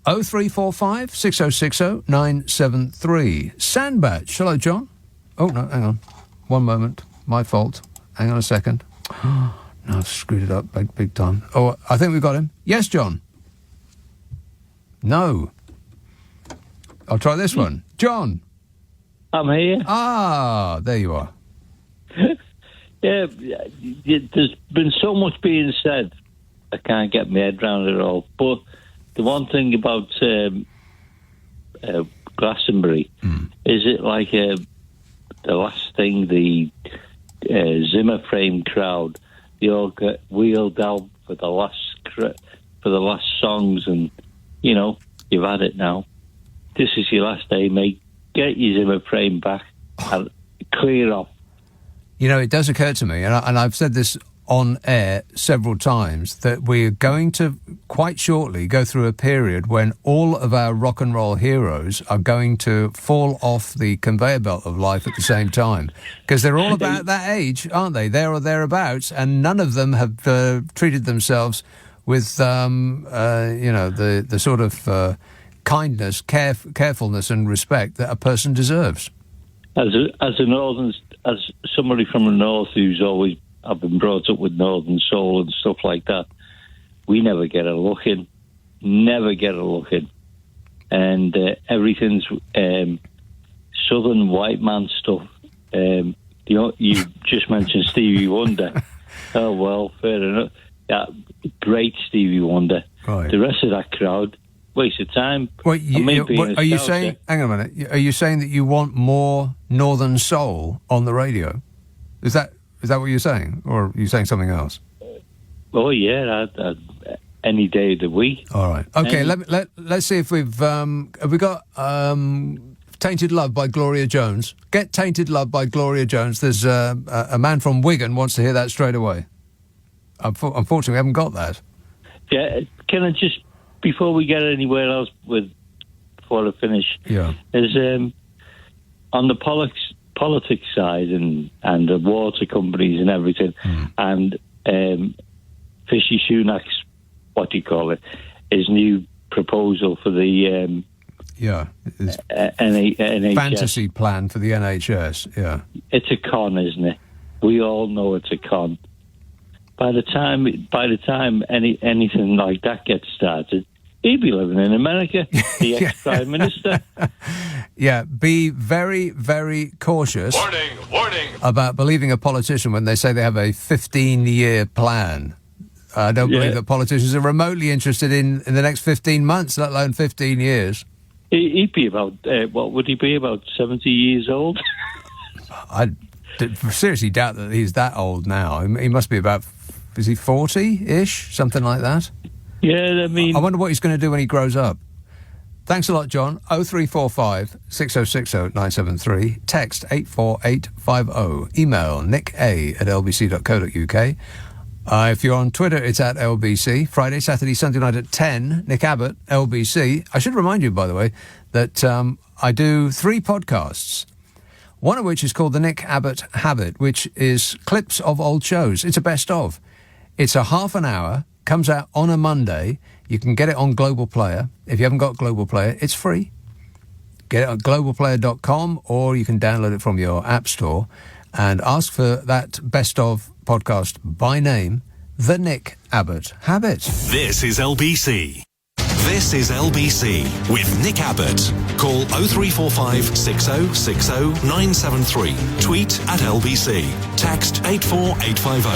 0345 6060 973. Sandbatch. Hello, John. Oh, no, hang on. One moment. My fault. Hang on a second. No, I've screwed it up big time. Oh, I think we've got him. Yes, John. No. I'll try this one. John. I'm here. Ah, there you are. Yeah, there's been so much being said, I can't get my head around it all. But the one thing about Glastonbury, is it like the last thing, the Zimmer frame crowd, they all got wheeled out for the last songs, and you've had it now. This is your last day, mate. Get your Zimmer frame back and clear off. It does occur to me, and I've said this on air several times, that we're going to quite shortly go through a period when all of our rock and roll heroes are going to fall off the conveyor belt of life at the same time, because they're all about that age, aren't they? There or thereabouts, and none of them have treated themselves with the sort of kindness, carefulness and respect that a person deserves. As somebody from the north who's always, I've been brought up with Northern Soul and stuff like that, we never get a look in. And everything's southern white man stuff. You just mentioned Stevie Wonder. Oh, well, fair enough. Yeah, great Stevie Wonder. Right. The rest of that crowd, waste of time. Are you saying, hang on a minute, are you saying that you want more Northern Soul on the radio? Is that what you're saying, or are you saying something else? Oh yeah, any day of the week. All right. Okay. Let's see if have we got "Tainted Love" by Gloria Jones. Get "Tainted Love" by Gloria Jones. There's a man from Wigan wants to hear that straight away. Unfortunately, we haven't got that. Yeah. Can I just, before we get anywhere else before I finish? Yeah. Is on the politics side and the water companies and everything, and Fishy Sunak's, what do you call it, his new proposal for the NHS. Fantasy plan for the NHS, yeah. It's a con, isn't it? We all know it's a con. By the time anything like that gets started, he'd be living in America, the ex-Prime Minister. Yeah, be very, very cautious warning, about believing a politician when they say they have a 15-year plan. I don't believe that politicians are remotely interested in the next 15 months, let alone 15 years. He'd be about, what would he be, about 70 years old? I seriously doubt that he's that old now. He must be about, is he 40-ish, something like that? Yeah, I mean... I wonder what he's going to do when he grows up. Thanks a lot, John. 0345 6060 973. Text 84850. Email nicka@lbc.co.uk. If you're on Twitter, it's at LBC. Friday, Saturday, Sunday night at 10, Nick Abbott, LBC. I should remind you, by the way, that I do 3 podcasts, one of which is called The Nick Abbott Habit, which is clips of old shows. It's a best of. It's a half an hour, comes out on a Monday. You can get it on Global Player. If you haven't got Global Player, it's free. Get it on globalplayer.com, or you can download it from your app store and ask for that best of podcast by name, The Nick Abbott Habit. This is LBC. This is LBC with Nick Abbott. Call 0345 6060 973. Tweet at LBC. Text 84850.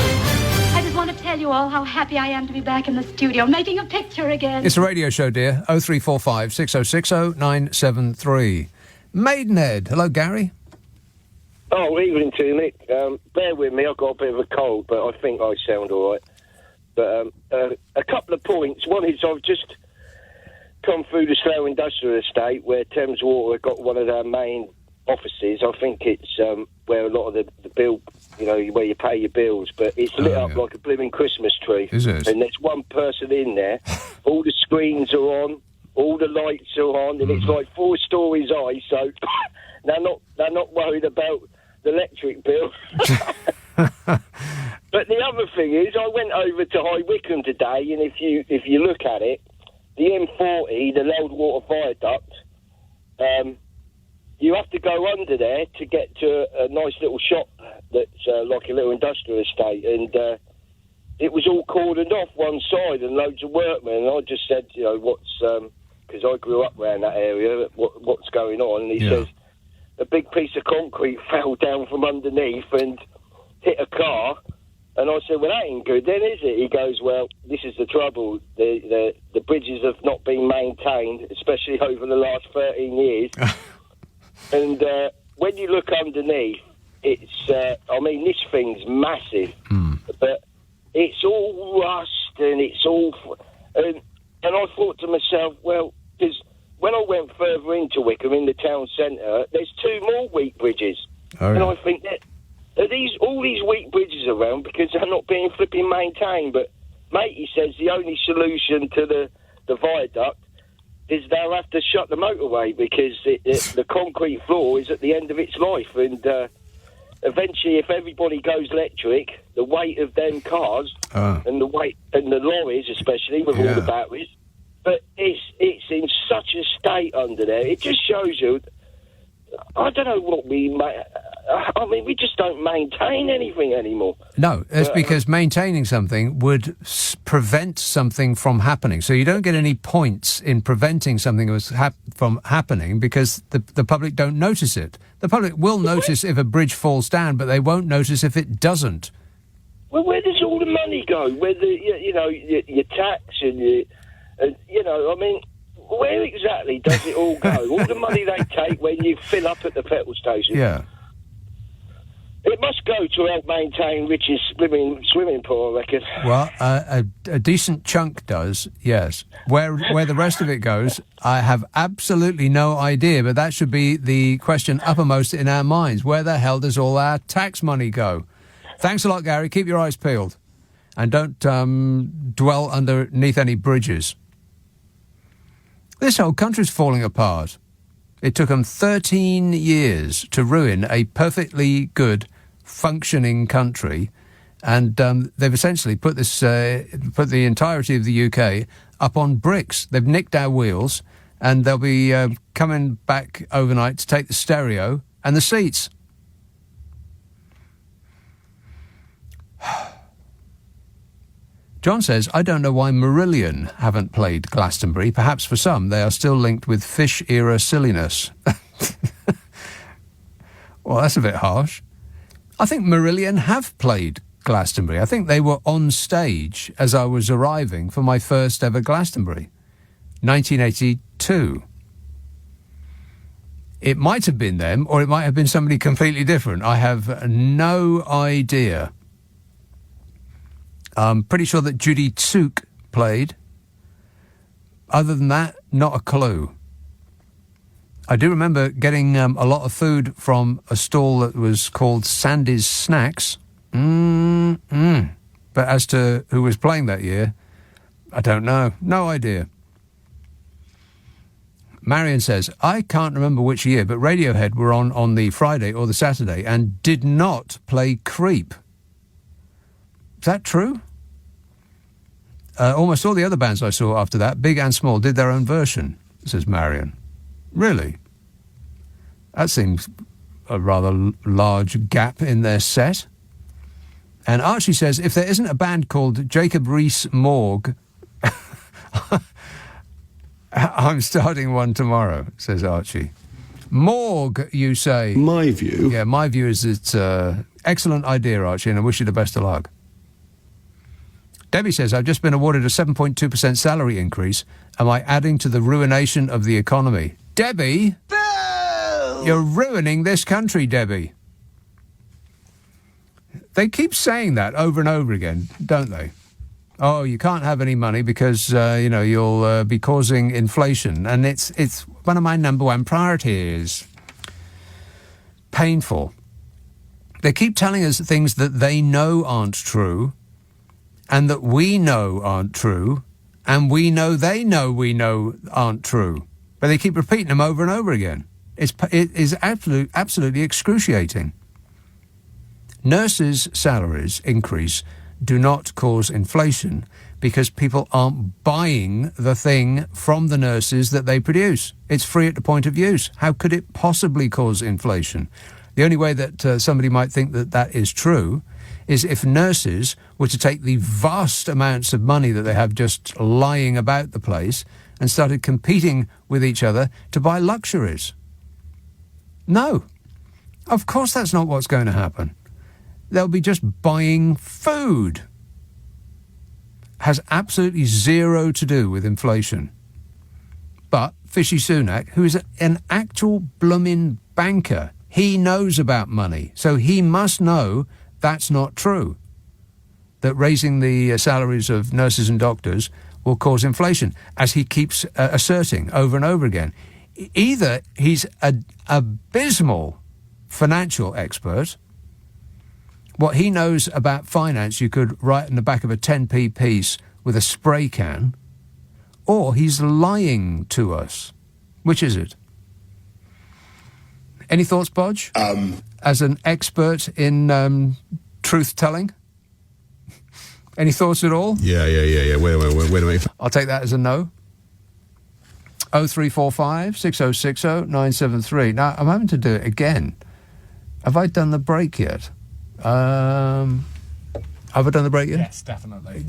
I just want to tell you all how happy I am to be back in the studio, making a picture again. It's a radio show, dear. 0345 6060 973. Maidenhead. Hello, Gary. Oh, evening to you, Nick. Bear with me, I've got a bit of a cold, but I think I sound all right. But a couple of points. One is I've just come through the Slough Industrial Estate where Thames Water got one of their main offices. I think it's where a lot of the bill, where you pay your bills, but it's lit up like a blooming Christmas tree. Is it? And there's one person in there. All the screens are on, all the lights are on, and it's like 4 stories high, so they're not worried about the electric bill. But the other thing is, I went over to High Wycombe today, and if you look at it, the M40, the Loudwater Viaduct, you have to go under there to get to a nice little shop that's like a little industrial estate, and it was all cordoned off one side and loads of workmen, and I just said, what's, because I grew up around that area, what's going on, and he says, a big piece of concrete fell down from underneath and hit a car. And I said, well, that ain't good then, is it? He goes, well, this is the trouble. The bridges have not been maintained, especially over the last 13 years. And when you look underneath, it's, I mean, this thing's massive, but it's all rust and it's all... And I thought to myself, well, because when I went further into Wickham, in the town centre, there's 2 more weak bridges. Oh, yeah. And I think that all these weak bridges around because they're not being flipping maintained. But matey says the only solution to the viaduct is they'll have to shut the motorway because the concrete floor is at the end of its life. And eventually, if everybody goes electric, the weight of them cars and the weight and the lorries, especially with all the batteries, but it's in such a state under there. It just shows you. I don't know what I mean, we just don't maintain anything anymore. No, it's because maintaining something would prevent something from happening. So you don't get any points in preventing something from happening because the public don't notice it. The public will notice if a bridge falls down, but they won't notice if it doesn't. Well, where does all the money go? Where your tax and I mean, where exactly does it all go? All the money they take when you fill up at the petrol station. Yeah. It must go to help maintain Rich's swimming pool, I reckon. Well, a decent chunk does, yes. Where the rest of it goes, I have absolutely no idea, but that should be the question uppermost in our minds. Where the hell does all our tax money go? Thanks a lot, Gary. Keep your eyes peeled. And don't dwell underneath any bridges. This whole country's falling apart. It took them 13 years to ruin a perfectly good, functioning country, and they've essentially put the entirety of the UK up on bricks. They've nicked our wheels, and they'll be coming back overnight to take the stereo and the seats. John says, I don't know why Marillion haven't played Glastonbury. Perhaps for some, they are still linked with fish-era silliness. Well, that's a bit harsh. I think Marillion have played Glastonbury. I think they were on stage as I was arriving for my first ever Glastonbury, 1982. It might have been them, or it might have been somebody completely different. I have no idea. I'm pretty sure that Judy Tsuk played. Other than that, not a clue. I do remember getting a lot of food from a stall that was called Sandy's Snacks. But as to who was playing that year, I don't know. No idea. Marion says, I can't remember which year, but Radiohead were on the Friday or the Saturday and did not play Creep. Is that true? Almost all the other bands I saw after that, big and small, did their own version, says Marion. Really? That seems a rather large gap in their set. And Archie says, if there isn't a band called Jacob Rees-Mogg, I'm starting one tomorrow, says Archie. Morgue, you say? My view? Yeah, my view is it's an excellent idea, Archie, and I wish you the best of luck. Debbie says, I've just been awarded a 7.2% salary increase. Am I adding to the ruination of the economy? Debbie? Boo! You're ruining this country, Debbie. They keep saying that over and over again, don't they? Oh, you can't have any money because, you'll be causing inflation. And it's one of my number one priorities. Painful. They keep telling us things that they know aren't true, and that we know aren't true, and we know they know we know aren't true. But they keep repeating them over and over again. It is absolutely excruciating. Nurses' salaries increase do not cause inflation because people aren't buying the thing from the nurses that they produce. It's free at the point of use. How could it possibly cause inflation? The only way that somebody might think that that is true is if nurses were to take the vast amounts of money that they have just lying about the place and started competing with each other to buy luxuries. No. Of course that's not what's going to happen. They'll be just buying food. Has absolutely zero to do with inflation. But Fishy Sunak, who is an actual bloomin' banker, He knows about money, so he must know that's not true, that raising the salaries of nurses and doctors will cause inflation, as he keeps asserting over and over again. Either he's an abysmal financial expert. What he knows about finance you could write in the back of a 10p piece with a spray can, or he's lying to us. Which is it? Any thoughts, Bodge? As an expert in truth-telling? Any thoughts at all? Yeah. Wait a minute. I'll take that as a no. 0345 6060 973. Now, I'm having to do it again. Have I done the break yet? Have I done the break yet? Yes, definitely.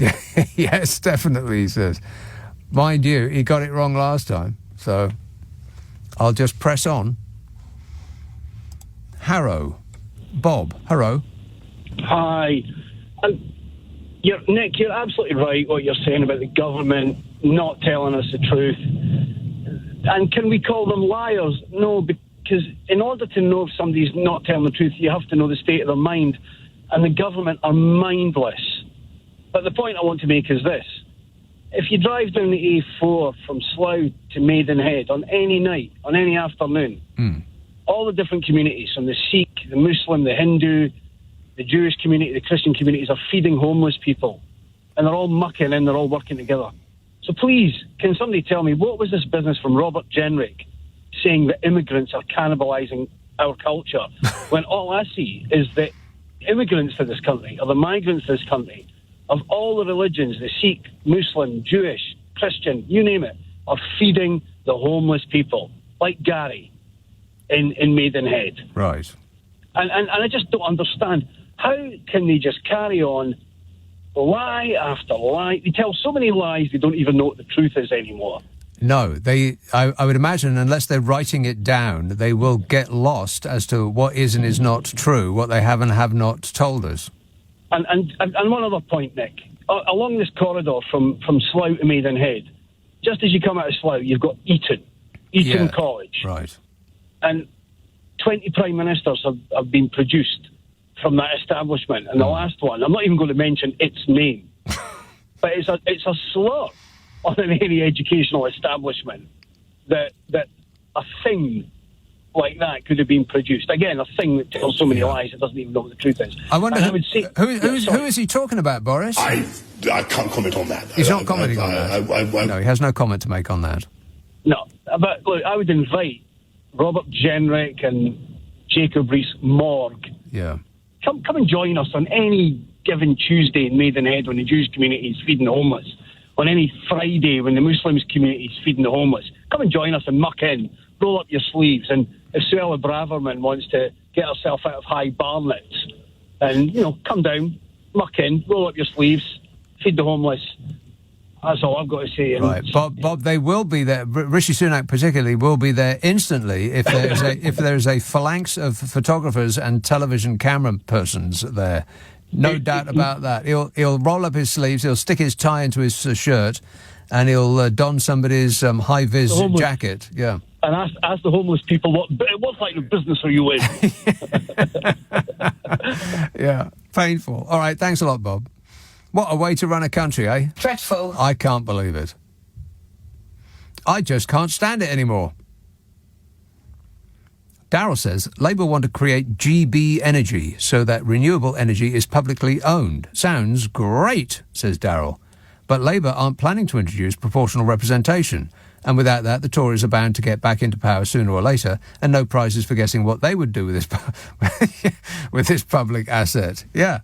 Yes, definitely, he says. Mind you, he got it wrong last time, so I'll just press on. Harrow. Bob. Harrow. Hi. Nick, you're absolutely right what you're saying about the government not telling us the truth. And can we call them liars? No, because in order to know if somebody's not telling the truth, you have to know the state of their mind. And the government are mindless. But the point I want to make is this. If you drive down the A4 from Slough to Maidenhead on any night, on any afternoon, all the different communities, from the Sikh, the Muslim, the Hindu, the Jewish community, the Christian communities, are feeding homeless people. And they're all mucking in, they're all working together. So please, can somebody tell me, what was this business from Robert Jenrick saying that immigrants are cannibalising our culture, when all I see is that immigrants to this country, or the migrants to this country, of all the religions, the Sikh, Muslim, Jewish, Christian, you name it, are feeding the homeless people, like Gary in Maidenhead. Right. And I just don't understand. How can they just carry on lie after lie? They tell so many lies they don't even know what the truth is anymore. No, I would imagine, unless they're writing it down, they will get lost as to what is and is not true, what they have and have not told us. And one other point, Nick. Along this corridor from Slough to Maidenhead, just as you come out of Slough, you've got Eton College. Right. And 20 Prime Ministers have been produced from that establishment. And the last one, I'm not even going to mention its name, but it's a slur on any educational establishment that a thing like that could have been produced. Again, a thing that tells so many lies it doesn't even know what the truth is. I wonder who is he talking about, Boris? I can't comment on that. He's not commenting on that. No, he has no comment to make on that. No, but look, I would invite Robert Jenrick and Jacob Rees-Mogg. Yeah. Come and join us on any given Tuesday in Maidenhead when the Jewish community is feeding the homeless, on any Friday when the Muslims community is feeding the homeless. Come and join us and muck in, roll up your sleeves, and if Suella Braverman wants to get herself out of high barnets, and, come down, muck in, roll up your sleeves, feed the homeless. That's all I've got to say. Right, Bob, they will be there. Rishi Sunak particularly will be there instantly if there is a phalanx of photographers and television camera persons there. No doubt about that. He'll roll up his sleeves, he'll stick his tie into his shirt, and he'll don somebody's high-vis jacket. Yeah. And ask the homeless people, what type of business are you in? Yeah, painful. All right, thanks a lot, Bob. What a way to run a country, eh? Dreadful. I can't believe it. I just can't stand it anymore. Darryl says, Labour want to create GB Energy so that renewable energy is publicly owned. Sounds great, says Darryl. But Labour aren't planning to introduce proportional representation. And without that, the Tories are bound to get back into power sooner or later, and no prizes for guessing what they would do with this, with this public asset. Yeah.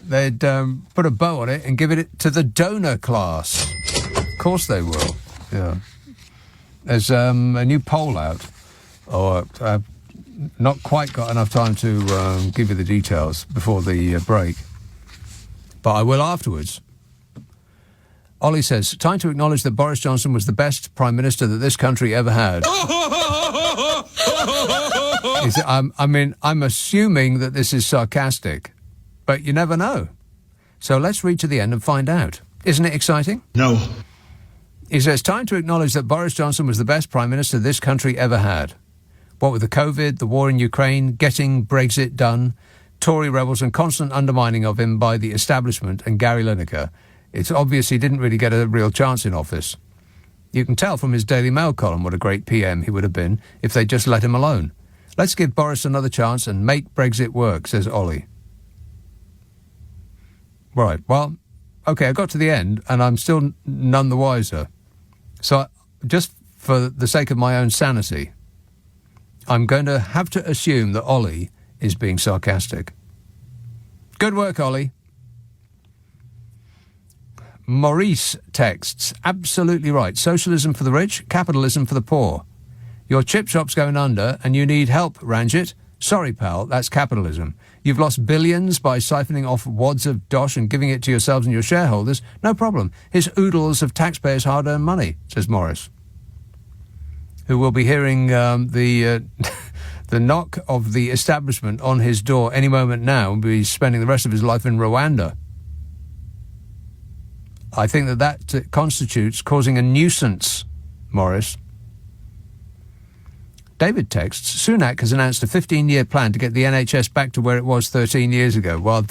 They'd put a bow on it and give it to the donor class. Of course they will. Yeah. There's a new poll out. I've not quite got enough time to give you the details before the break. But I will afterwards. Ollie says, time to acknowledge that Boris Johnson was the best Prime Minister that this country ever had. I'm assuming that this is sarcastic. But you never know. So let's read to the end and find out. Isn't it exciting? No. He says, time to acknowledge that Boris Johnson was the best Prime Minister this country ever had. What with the COVID, the war in Ukraine, getting Brexit done, Tory rebels and constant undermining of him by the establishment and Gary Lineker, it's obvious he didn't really get a real chance in office. You can tell from his Daily Mail column what a great PM he would have been if they just let him alone. Let's give Boris another chance and make Brexit work, says Ollie. Right, well, OK, I got to the end and I'm still none the wiser. So just for the sake of my own sanity, I'm going to have to assume that Ollie is being sarcastic. Good work, Ollie. Maurice texts, absolutely right. Socialism for the rich, capitalism for the poor. Your chip shop's going under and you need help, Ranjit. Sorry, pal, that's capitalism. You've lost billions by siphoning off wads of dosh and giving it to yourselves and your shareholders. No problem. Here's oodles of taxpayers' hard-earned money, says Morris, who will be hearing the knock of the establishment on his door any moment now and be spending the rest of his life in Rwanda. I think that constitutes causing a nuisance, Morris. David texts, Sunak has announced a 15-year plan to get the NHS back to where it was 13 years ago. Well,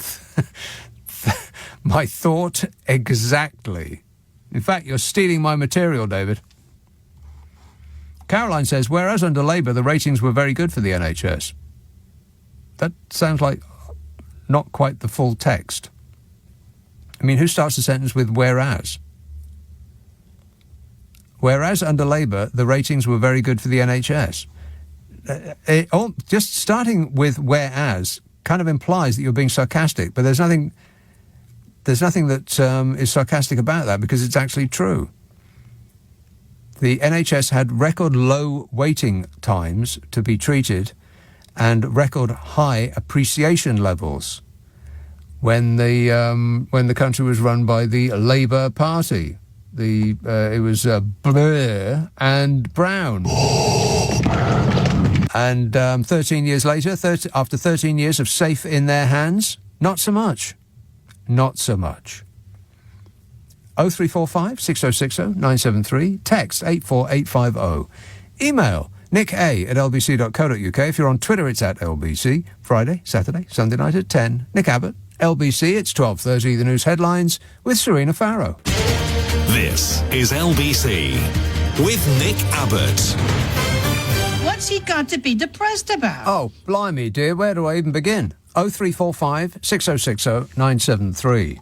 my thought exactly. In fact, you're stealing my material, David. Caroline says, whereas under Labour the ratings were very good for the NHS. That sounds like not quite the full text. I mean, who starts a sentence with whereas? Whereas under Labour the ratings were very good for the NHS. Just starting with whereas kind of implies that you're being sarcastic, but there's nothing that is sarcastic about that because it's actually true. The NHS had record low waiting times to be treated and record high appreciation levels when the country was run by the Labour Party. It was Blair and Brown. And 13 years later, after 13 years of safe in their hands, not so much. Not so much. 0345 6060 973. Text 84850. Email nick@lbc.co.uk. If you're on Twitter, it's @LBC. Friday, Saturday, Sunday night at 10. Nick Abbott, LBC. It's 12:30. The news headlines with Serena Farrow. This is LBC with Nick Abbott. What's he got to be depressed about? Oh, blimey, dear. Where do I even begin? 0345 6060 973.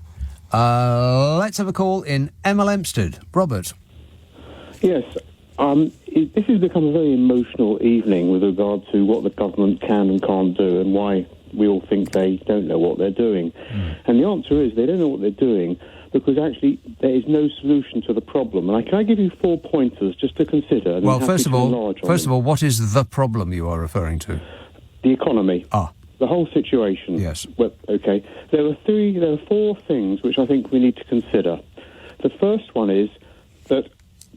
Let's have a call in Emma Lempstead. Robert. Yes, this has become a very emotional evening with regard to what the government can and can't do and why we all think they don't know what they're doing. And the answer is they don't know what they're doing because actually there is no solution to the problem. And can I give you 4 pointers just to consider? Well, first of all, what is the problem you are referring to? The economy. The whole situation. Yes. Well, okay. There are 4 things which I think we need to consider. The first one is that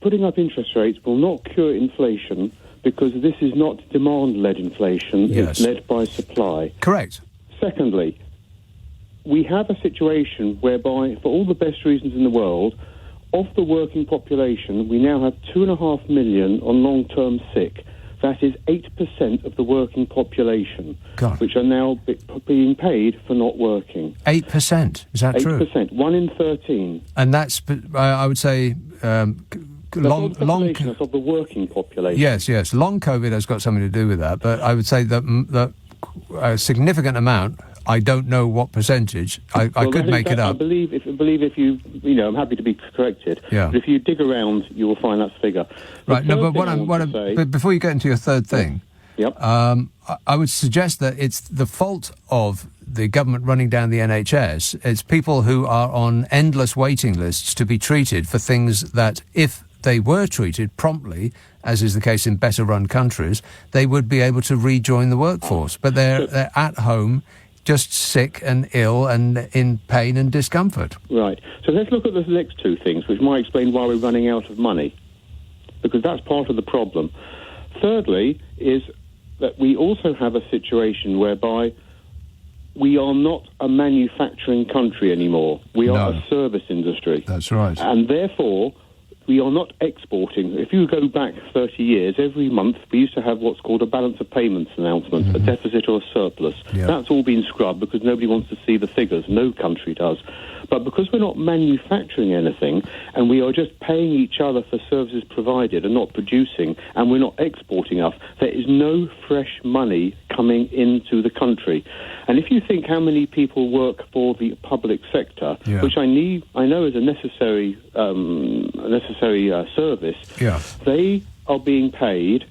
putting up interest rates will not cure inflation because this is not demand-led inflation. Yes. It's led by supply. Correct. Secondly, we have a situation whereby, for all the best reasons in the world, of the working population, we now have 2.5 million on long-term sick. That is 8% of the working population, which are now being paid for not working. 8%? Is that true? 8%. 1 in 13. And that's, I would say, long of the working population. Yes. Long COVID has got something to do with that, but I would say that a significant amount. I don't know what percentage. I could make it up. I believe if you I'm happy to be corrected. Yeah. But if you dig around, you will find that figure. Right. No, but before you get into your third thing, yep. I would suggest that it's the fault of the government running down the NHS. It's people who are on endless waiting lists to be treated for things that, if they were treated promptly, as is the case in better-run countries, they would be able to rejoin the workforce. But they're at home, just sick and ill and in pain and discomfort. Right. So let's look at the next 2 things, which might explain why we're running out of money, because that's part of the problem. Thirdly is that we also have a situation whereby we are not a manufacturing country anymore. We are a service industry. That's right. And therefore, we are not exporting. If you go back 30 years, every month we used to have what's called a balance of payments announcement, a deficit or a surplus. Yeah. That's all been scrubbed because nobody wants to see the figures. No country does. But because we're not manufacturing anything and we are just paying each other for services provided and not producing, and we're not exporting enough, there is no fresh money coming into the country. And if you think how many people work for the public sector, which I know is a necessary service, they are being paid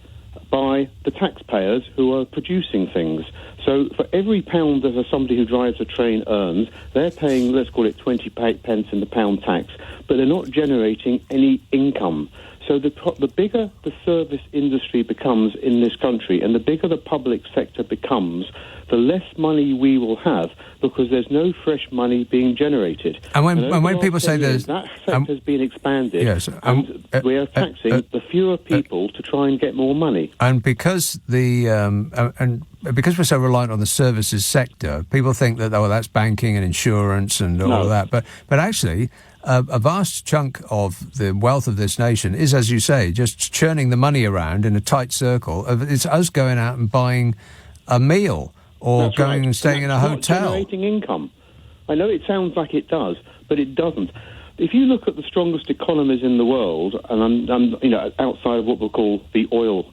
by the taxpayers who are producing things. So for every pound that somebody who drives a train earns, they're paying, let's call it 20 pence in the pound tax, but they're not generating any income. So the bigger the service industry becomes in this country and the bigger the public sector becomes, the less money we will have because there's no fresh money being generated. And when people say there's... That sector has been expanded, and we are taxing the fewer people to try and get more money. And because because we're so reliant on the services sector, people think that, that's banking and insurance and all of that. But actually... a vast chunk of the wealth of this nation is, as you say, just churning the money around in a tight circle. It's us going out and buying a meal or going and staying in a hotel. Generating income. I know it sounds like it does, but it doesn't. If you look at the strongest economies in the world, and I'm outside of what we'll call the oil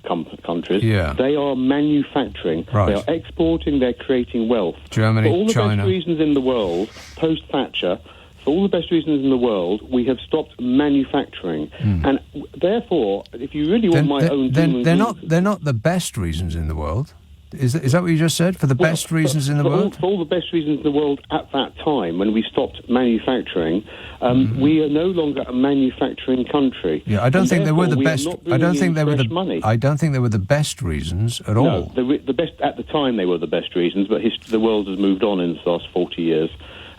countries, they are manufacturing. Right. They are exporting. They're creating wealth. Germany, for all the China. best reasons in the world, post-Thatcher. For all the best reasons in the world, we have stopped manufacturing, and therefore, if you really want my own, they're not the best reasons in the world. Is that what you just said? For the best reasons in the world? For all the best reasons in the world at that time, when we stopped manufacturing, we are no longer a manufacturing country. Yeah, I don't think they were the best. I don't think they were the. Money. I don't think they were the best reasons at all. No, the best at the time they were the best reasons, but the world has moved on in the last 40 years.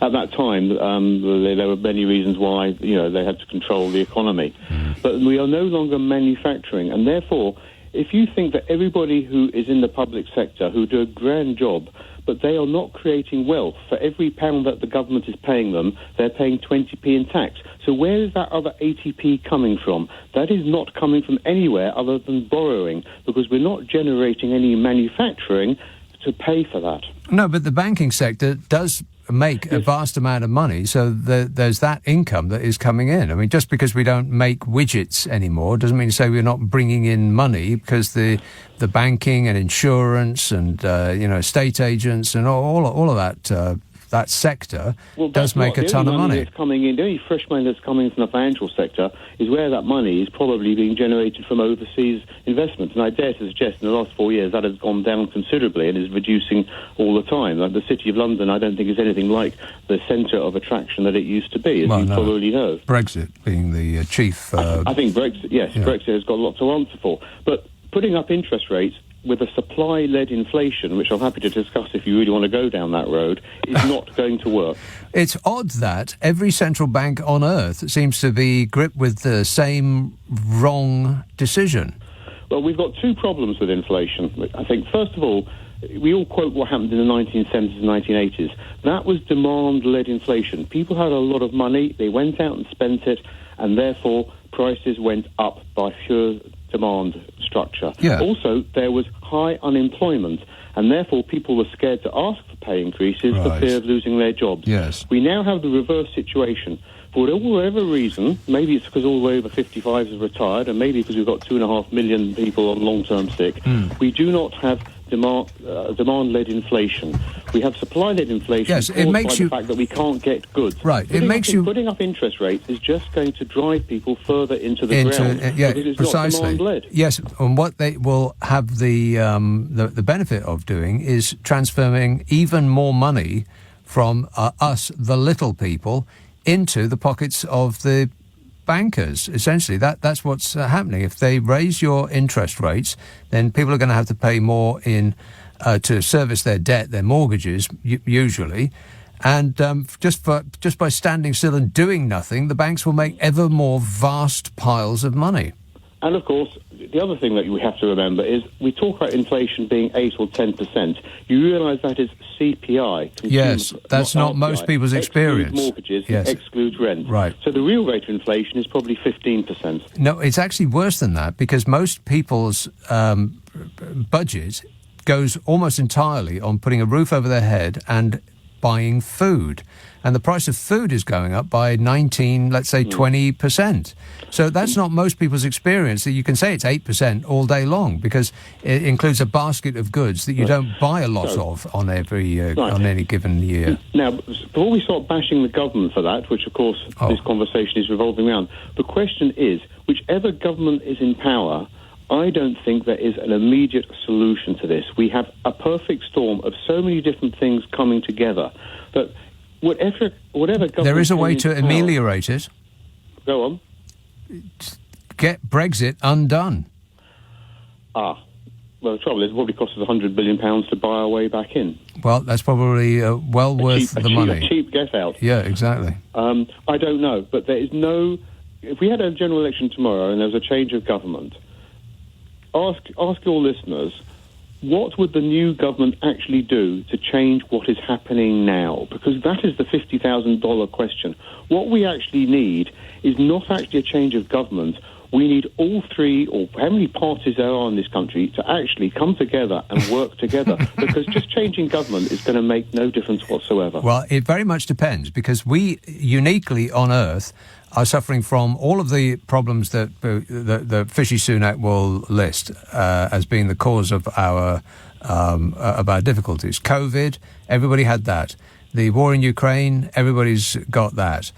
At that time, there were many reasons why they had to control the economy. But we are no longer manufacturing, and therefore, if you think that everybody who is in the public sector, who do a grand job, but they are not creating wealth, for every pound that the government is paying them, they're paying 20p in tax. So where is that other 80p coming from? That is not coming from anywhere other than borrowing, because we're not generating any manufacturing to pay for that. No, but the banking sector does make a vast amount of money, so there's that income that is coming in. I mean, just because we don't make widgets anymore doesn't mean to say we're not bringing in money, because the banking and insurance and estate agents and all of that sector does make a ton of money. That's coming in. The only fresh money that's coming from the financial sector is where that money is probably being generated from overseas investments. And I dare to suggest in the last 4 years that has gone down considerably and is reducing all the time. Like the City of London, I don't think is anything like the centre of attraction that it used to be, as you probably know. Brexit being the chief... I think Brexit, Brexit has got a lot to answer for. But putting up interest rates with a supply-led inflation, which I'm happy to discuss if you really want to go down that road, is not going to work. It's odd that every central bank on earth seems to be gripped with the same wrong decision. Well, we've got two problems with inflation. I think, first of all, we all quote what happened in the 1970s and 1980s. That was demand-led inflation. People had a lot of money, they went out and spent it, and therefore prices went up by pure demand structure. Yeah. Also, there was high unemployment, and therefore people were scared to ask for pay increases for fear of losing their jobs. Yes. We now have the reverse situation. For whatever reason, maybe it's because all the way over 55s have retired, and maybe because we've got 2.5 million people on long-term sick, we do not have demand-led inflation. We have supply-led inflation caused by the fact that we can't get goods. Right. Putting up interest rates is just going to drive people further into the ground because it's precisely. not demand-led. Yes, and what they will have the benefit of doing is transferring even more money from us, the little people, into the pockets of the bankers. Essentially, that's what's happening. If they raise your interest rates, then people are going to have to pay more in to service their debt, their mortgages, usually. And just by standing still and doing nothing, the banks will make ever more vast piles of money. And of course, the other thing that we have to remember is we talk about inflation being 8 or 10%. You realise that is CPI. Yes, that's not most people's experience. Excludes mortgages, yes. Excludes rent. Right. So the real rate of inflation is probably 15%. No, it's actually worse than that, because most people's budget goes almost entirely on putting a roof over their head and buying food. And the price of food is going up by 19, let's say 20%. So that's not most people's experience. You can say it's 8% all day long, because it includes a basket of goods that you don't buy a lot of on on any given year. Now, before we start bashing the government for that, which of course this conversation is revolving around, the question is, whichever government is in power, I don't think there is an immediate solution to this. We have a perfect storm of so many different things coming together that whatever government... There is a way to ameliorate it. Go on. Get Brexit undone. Well, the trouble is it probably costs us £100 billion to buy our way back in. Well, that's probably well worth the money. A cheap get out. Yeah, exactly. I don't know, but there is no... If we had a general election tomorrow and there was a change of government, ask your listeners, what would the new government actually do to change what is happening now? Because that is the $50,000 question. What we actually need is not actually a change of government. We need all three, or how many parties there are in this country, to actually come together and work together, because just changing government is going to make no difference whatsoever. Well, it very much depends, because we uniquely on Earth are suffering from all of the problems that the Fishy Sunak will list as being the cause of our difficulties. COVID, everybody had that. The war in Ukraine, everybody's got that.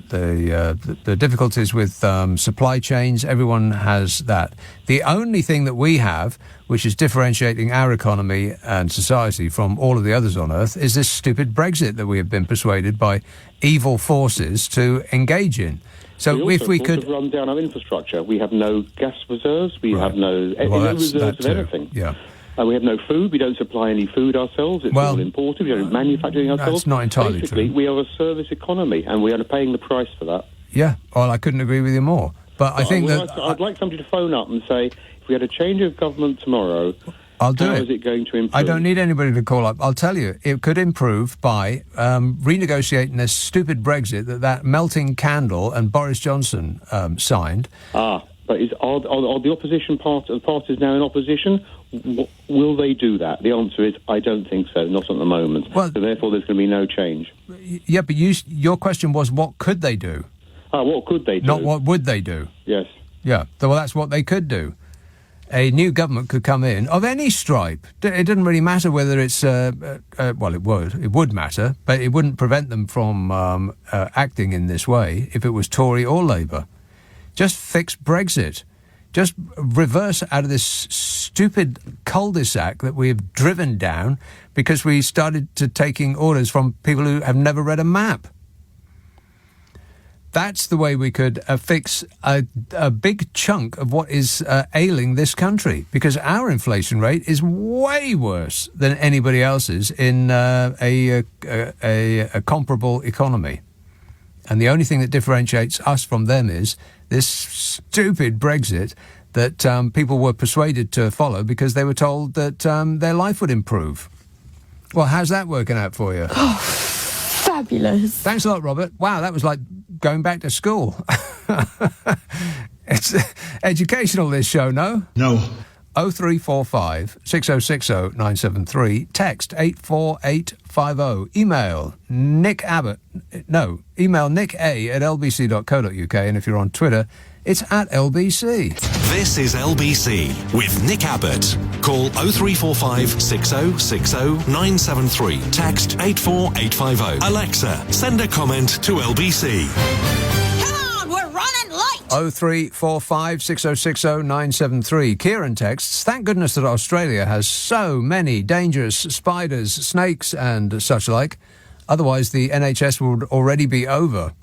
The difficulties with supply chains, everyone has that. The only thing that we have, which is differentiating our economy and society from all of the others on Earth, is this stupid Brexit that we have been persuaded by evil forces to engage in. So if we could run down our infrastructure, we have no gas reserves, we have no reserves of anything. Yeah. We have no food. We don't supply any food ourselves. It's all imported. We don't manufacture it ourselves. That's not entirely Basically, true. we are a service economy, and we are paying the price for that. Yeah, well, I couldn't agree with you more. But I think I'd like somebody to phone up and say, if we had a change of government tomorrow, I'll do how it. is it going to improve? I don't need anybody to call up. I'll tell you, it could improve by renegotiating this stupid Brexit that melting candle and Boris Johnson signed. But are the opposition parties now in opposition? Will they do that? The answer is, I don't think so, not at the moment. So therefore, there's going to be no change. Yeah, but your question was, what could they do? What could they do? Not what would they do? Yes. Yeah, well, that's what they could do. A new government could come in of any stripe. It doesn't really matter whether it's... well, it would matter, but it wouldn't prevent them from acting in this way if it was Tory or Labour. Just fix Brexit. Just reverse out of this stupid cul-de-sac that we have driven down because we started taking orders from people who have never read a map. That's the way we could fix a big chunk of what is ailing this country, because our inflation rate is way worse than anybody else's in a comparable economy. And the only thing that differentiates us from them is this stupid Brexit that people were persuaded to follow because they were told that their life would improve. Well, how's that working out for you? Oh, fabulous. Thanks a lot, Robert. Wow, that was like going back to school. It's educational, this show, no? No. 0345 6060 973. Text 84850. Email Nick Abbott. No, email nicka@lbc.co.uk. And if you're on Twitter, it's @LBC. This is LBC with Nick Abbott. Call 0345 6060 973. Text 84850. Alexa, send a comment to LBC. 0345 6060 973. Kieran texts, thank goodness that Australia has so many dangerous spiders, snakes and such like. Otherwise the NHS would already be over.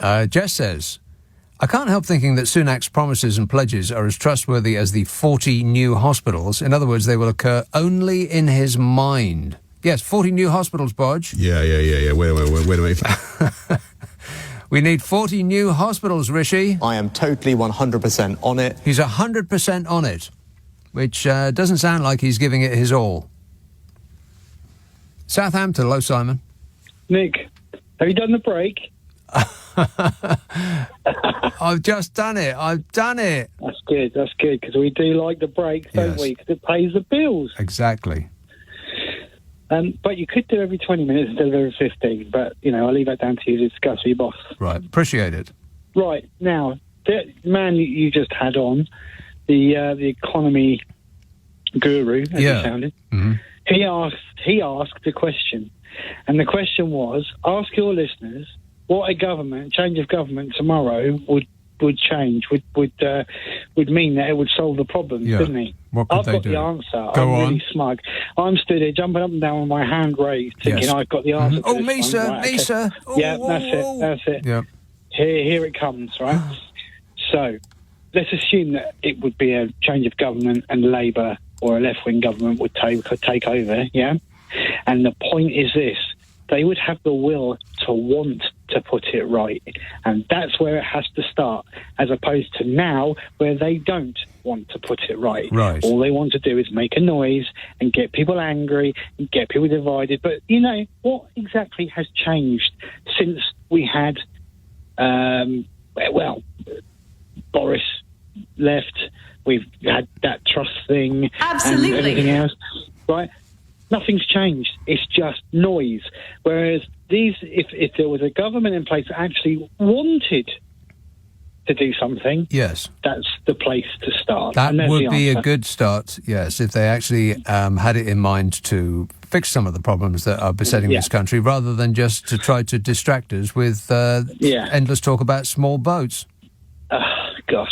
Jess says, I can't help thinking that Sunak's promises and pledges are as trustworthy as the 40 new hospitals. In other words, they will occur only in his mind. Yes, 40 new hospitals, Bodge. Yeah. Wait a minute. We need 40 new hospitals, Rishi. I am totally 100% on it. He's 100% on it, which doesn't sound like he's giving it his all. Southampton, hello, Simon. Nick, have you done the break? I've just done it. I've done it. That's good, because we do like the break, don't we? Because it pays the bills. Exactly. But you could do every 20 minutes instead of every 15. But, I'll leave that down to you to discuss with your boss. Right. Appreciate it. Right. Now, the man you just had on, the economy guru, as he sounded, he asked a question. And the question was, ask your listeners what a change of government tomorrow would change, would mean that it would solve the problems, didn't he? What could I've got the answer. I'm really smug. I'm stood here jumping up and down with my hand raised, thinking I've got the answer. Oh, me, sir, me, sir. Yeah, that's it. Yeah. Here it comes, right? So, let's assume that it would be a change of government and Labour or a left-wing government could take over, yeah? And the point is this. They would have the will to want to put it right. And that's where it has to start, as opposed to now where they don't want to put it right. All they want to do is make a noise and get people angry and get people divided. But, what exactly has changed since we had, Boris left, we've had that trust thing and everything else, right? Nothing's changed. It's just noise. Whereas if there was a government in place that actually wanted to do something, that's the place to start. That would be a good start, yes, if they actually had it in mind to fix some of the problems that are besetting this country, rather than just to try to distract us with endless talk about small boats. Gosh.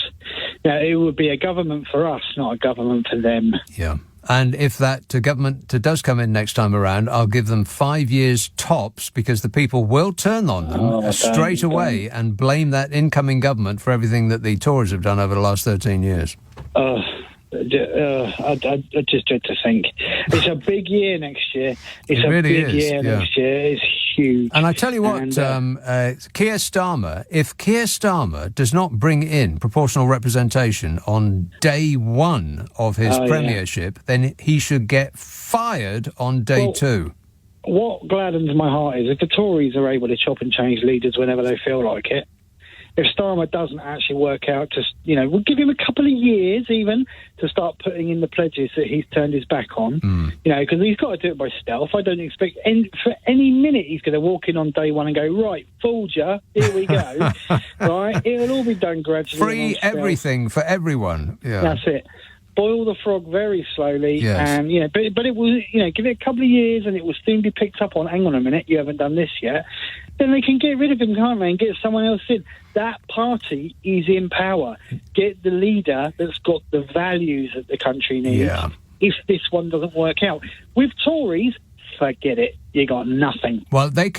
Now, it would be a government for us, not a government for them. Yeah. And if that government does come in next time around, I'll give them 5 years tops, because the people will turn on them straight away and blame that incoming government for everything that the Tories have done over the last 13 years. I just dread to think. It's a big year next year. It's really a big year next year. It's huge. And I tell you what, Keir Starmer, if Keir Starmer does not bring in proportional representation on day one of his premiership, then he should get fired on day two. What gladdens my heart is if the Tories are able to chop and change leaders whenever they feel like it. If Starmer doesn't actually work out, we'll give him a couple of years even to start putting in the pledges that he's turned his back on, because he's got to do it by stealth. I don't expect for any minute he's going to walk in on day one and go, right, fooled ya, here we go. Right, it'll all be done gradually. Free everything for everyone. Yeah. That's it. Boil the frog very slowly, and but it will, give it a couple of years, and it will soon be picked up on. Hang on a minute, you haven't done this yet. Then they can get rid of him, can't they, and get someone else in. That party is in power. Get the leader that's got the values that the country needs. Yeah. If this one doesn't work out, with Tories, forget it. You got nothing. Well, the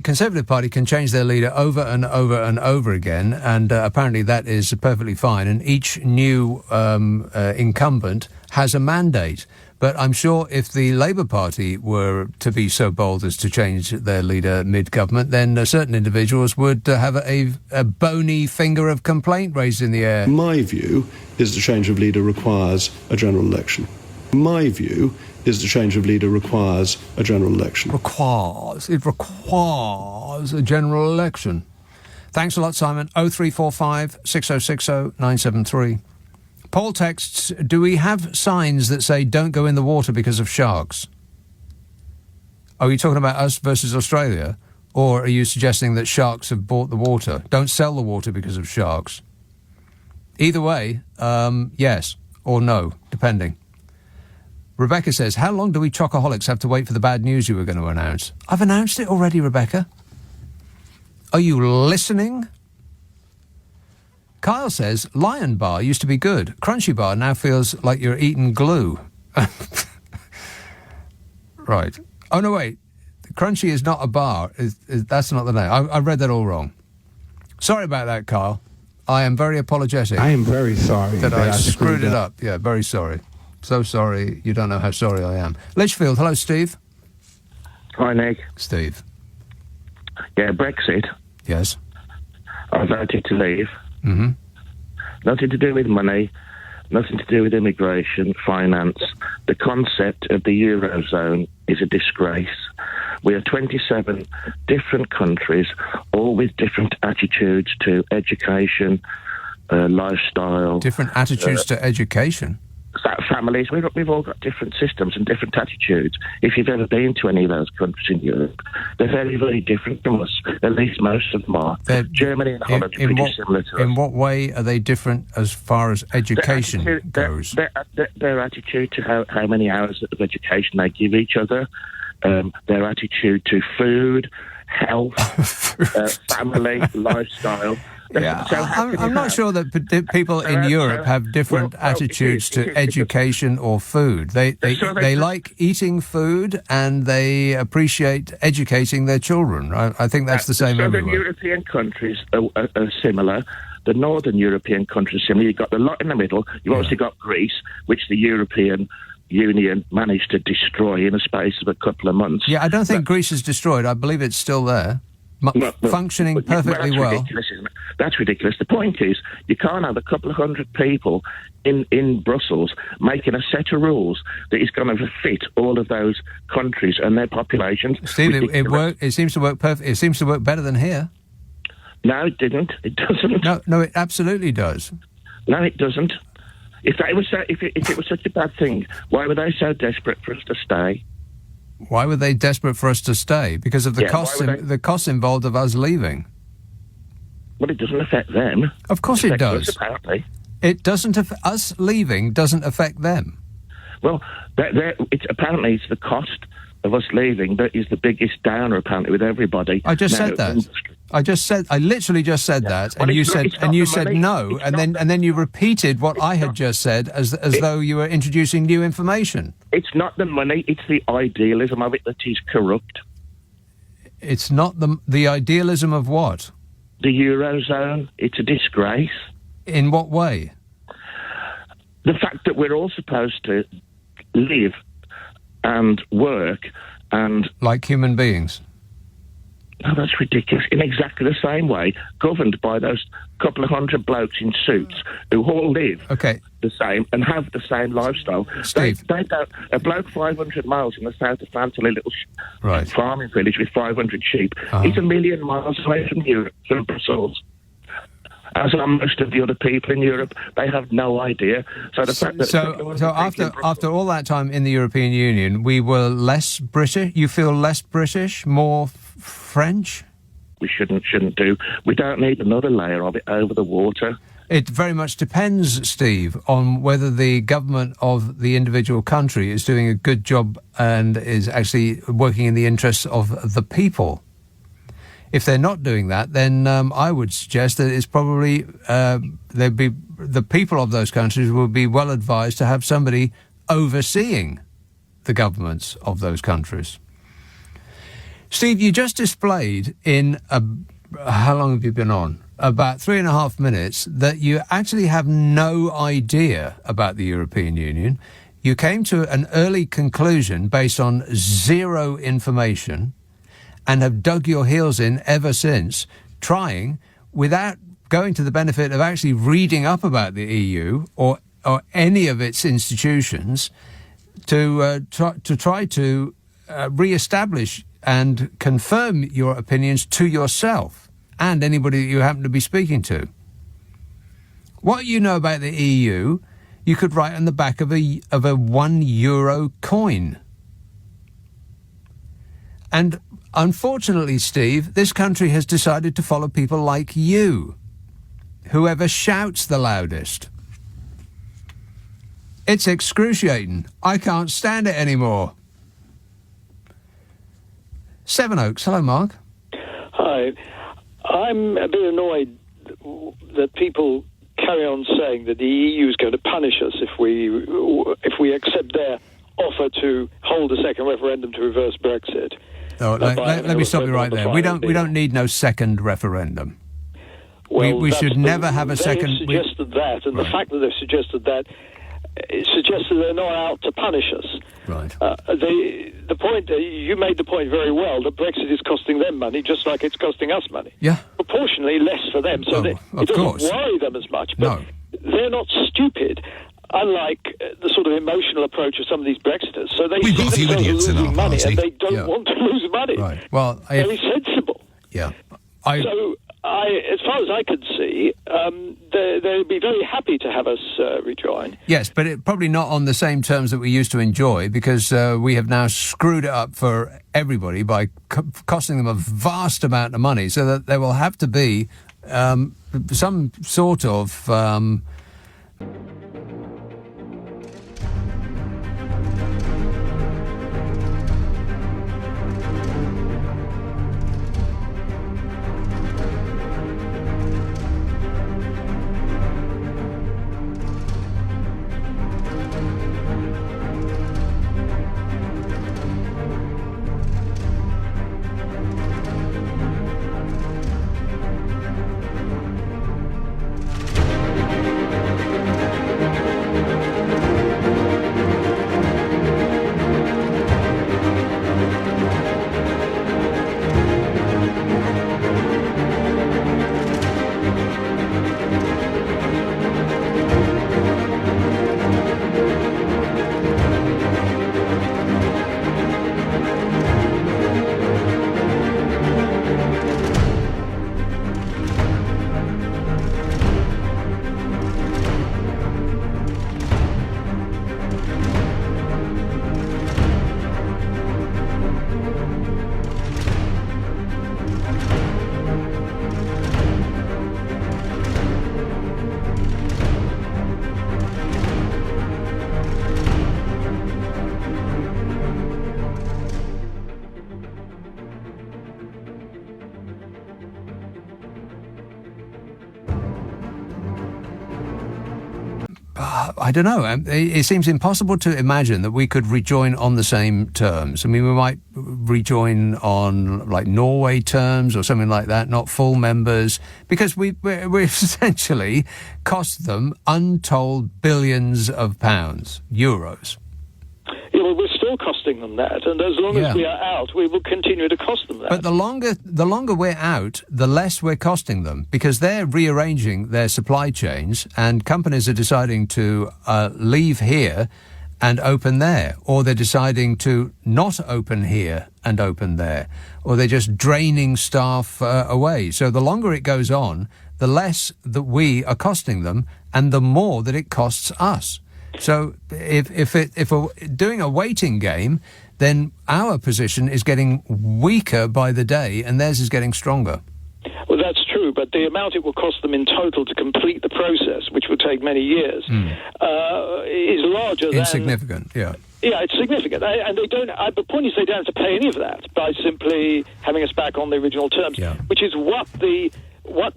Conservative Party can change their leader over and over and over again, and apparently that is perfectly fine. And each new incumbent has a mandate. But I'm sure if the Labour Party were to be so bold as to change their leader mid-government, then certain individuals would have a bony finger of complaint raised in the air. My view is the change of leader requires a general election. My view is the change of leader requires a general election. It requires a general election. Thanks a lot, Simon. 0345 6060 973. Paul texts, do we have signs that say don't go in the water because of sharks? Are you talking about us versus Australia? Or are you suggesting that sharks have bought the water? Don't sell the water because of sharks. Either way, yes or no, depending. Rebecca says, how long do we chocoholics have to wait for the bad news you were going to announce? I've announced it already, Rebecca. Are you listening? Kyle says, Lion Bar used to be good. Crunchy Bar now feels like you're eating glue. Right. Oh, no, wait. Crunchy is not a bar. That's not the name. I read that all wrong. Sorry about that, Kyle. I am very apologetic. I am very sorry that I screwed it up. Yeah, very sorry. So sorry. You don't know how sorry I am. Lichfield, hello, Steve. Hi, Nick. Steve. Yeah, Brexit. Yes. I voted to leave. Mm-hmm. Nothing to do with money, nothing to do with immigration, finance. The concept of the Eurozone is a disgrace. We are 27 different countries, all with different attitudes to education, lifestyle. Different attitudes to education? Families. We've all got different systems and different attitudes. If you've ever been to any of those countries in Europe, they're very, very different from us. At least most of them are. Germany and Holland are pretty similar to us. In what way are they different as far as education goes? Their attitude to how many hours of education they give each other, their attitude to food, health, family, lifestyle. Yeah, I'm not sure that people in Europe have different attitudes to education or food. They like eating food and they appreciate educating their children. I think that's the same everywhere. Southern European countries are similar. The Northern European countries are similar. You've got the lot in the middle. You've also got Greece, which the European Union managed to destroy in a space of a couple of months. Yeah, I don't think Greece is destroyed. I believe it's still there. Functioning perfectly well. Ridiculous, isn't it? That's ridiculous. The point is, you can't have a couple of hundred people in Brussels making a set of rules that is going to fit all of those countries and their populations. Steve, it seems to work perfect. It seems to work better than here. No, it didn't. It doesn't. No, it absolutely does. No, it doesn't. If it was such a bad thing, why were they so desperate for us to stay? Why were they desperate for us to stay? Because of the costs involved of us leaving. Well, it doesn't affect them. Of course it does. Us, apparently. It doesn't. Us leaving doesn't affect them. Well, apparently it's the cost of us leaving that is the biggest downer, apparently, with everybody. I just said that. I literally just said that, and you said no, and then you repeated what I had just said as though you were introducing new information. It's not the money; it's the idealism of it that is corrupt. It's not the idealism of what? The Eurozone. It's a disgrace. In what way? The fact that we're all supposed to live and work and like human beings. Oh, that's ridiculous. In exactly the same way, governed by those couple of hundred blokes in suits who all live the same and have the same lifestyle. Steve. They don't. A bloke 500 miles in the south of France, in a little farming village with 500 sheep, he's a million miles away from Europe, from Brussels. As are most of the other people in Europe, they have no idea. So the fact that after all that time in the European Union, we were less British. You feel less British, more French? We shouldn't do. We don't need another layer of it over the water. It very much depends, Steve, on whether the government of the individual country is doing a good job and is actually working in the interests of the people. If they're not doing that, then I would suggest that it's probably the people of those countries will be well advised to have somebody overseeing the governments of those countries. Steve, you just displayed in how long have you been on? About 3.5 minutes that you actually have no idea about the European Union. You came to an early conclusion based on zero information and have dug your heels in ever since, trying, without going to the benefit of actually reading up about the EU or any of its institutions, to try to re-establish and confirm your opinions to yourself and anybody that you happen to be speaking to. What you know about the EU, you could write on the back of a €1 coin. And unfortunately, Steve, this country has decided to follow people like you, whoever shouts the loudest. It's excruciating. I can't stand it anymore. Sevenoaks, hello, Mark. Hi. I'm a bit annoyed that people carry on saying that the EU is going to punish us if we accept their offer to hold a second referendum to reverse Brexit. No, let me stop you right there. We don't need no second referendum. Well, we should never have a second. They've suggested that, and the fact that they've suggested that it suggests that they're not out to punish us. Right. The point, you made the point very well, that Brexit is costing them money just like it's costing us money. Yeah. Proportionally less for them, so it doesn't worry them as much. But they're not stupid, unlike the sort of emotional approach of some of these Brexiters. So they see themselves losing money, and they don't want to lose money. Right. Well, very sensible. Yeah. So, as far as I could see, they'd be very happy to have us rejoin. Yes, but probably not on the same terms that we used to enjoy, because we have now screwed it up for everybody by costing them a vast amount of money, so that there will have to be some sort of... I don't know. It seems impossible to imagine that we could rejoin on the same terms. I mean, we might rejoin on, like, Norway terms or something like that, not full members, because we essentially cost them untold billions of pounds, euros. Yeah, well, we're still costing them that, and as long as we are out, we will continue to cost them that. But the longer we're out, the less we're costing them, because they're rearranging their supply chains, and companies are deciding to leave here and open there, or they're deciding to not open here and open there, or they're just draining staff away. So the longer it goes on, the less that we are costing them, and the more that it costs us. So if we're doing a waiting game, then our position is getting weaker by the day, and theirs is getting stronger. Well, that's true, but the amount it will cost them in total to complete the process, which will take many years, is larger than... Insignificant, yeah. Yeah, it's significant. And they don't... the point is they don't have to pay any of that by simply having us back on the original terms, which is what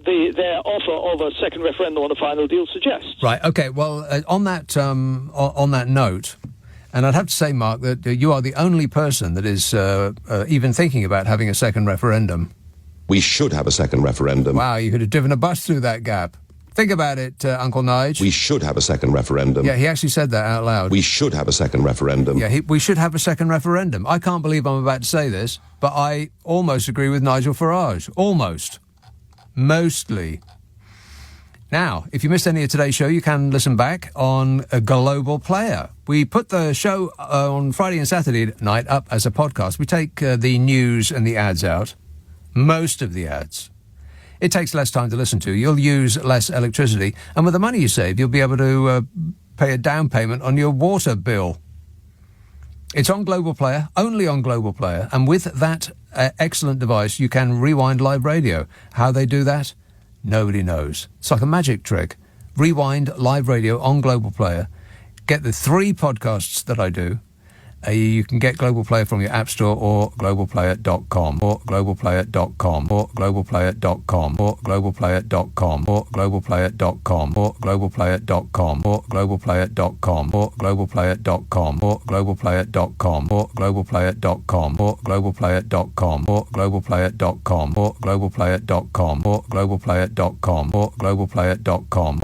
their offer of a second referendum on a final deal suggests. Right. Okay. Well, on that note, and I'd have to say, Mark, that you are the only person that is even thinking about having a second referendum. We should have a second referendum. Wow, you could have driven a bus through that gap. Think about it, Uncle Nige. We should have a second referendum. Yeah, he actually said that out loud. We should have a second referendum. Yeah, we should have a second referendum. I can't believe I'm about to say this, but I almost agree with Nigel Farage. Almost. Mostly. Now, if you missed any of today's show, you can listen back on a Global Player. We put the show on Friday and Saturday night up as a podcast. We take the news and the ads out. Most of the ads. It takes less time to listen to. You'll use less electricity. And with the money you save, you'll be able to pay a down payment on your water bill. It's on Global Player, only on Global Player. And with that excellent device, you can rewind live radio. How they do that? Nobody knows. It's like a magic trick. Rewind live radio on Global Player. Get the 3 podcasts that I do. You can get Global Player from your App Store or globalplayer.com or globalplayer.com or globalplayer.com or globalplayer.com or globalplayer.com or globalplayer.com or globalplayer.com or globalplayer.com or globalplayer.com or globalplayer.com or globalplayer.com or globalplayer.com or globalplayer.com or globalplayer.com or globalplayer.com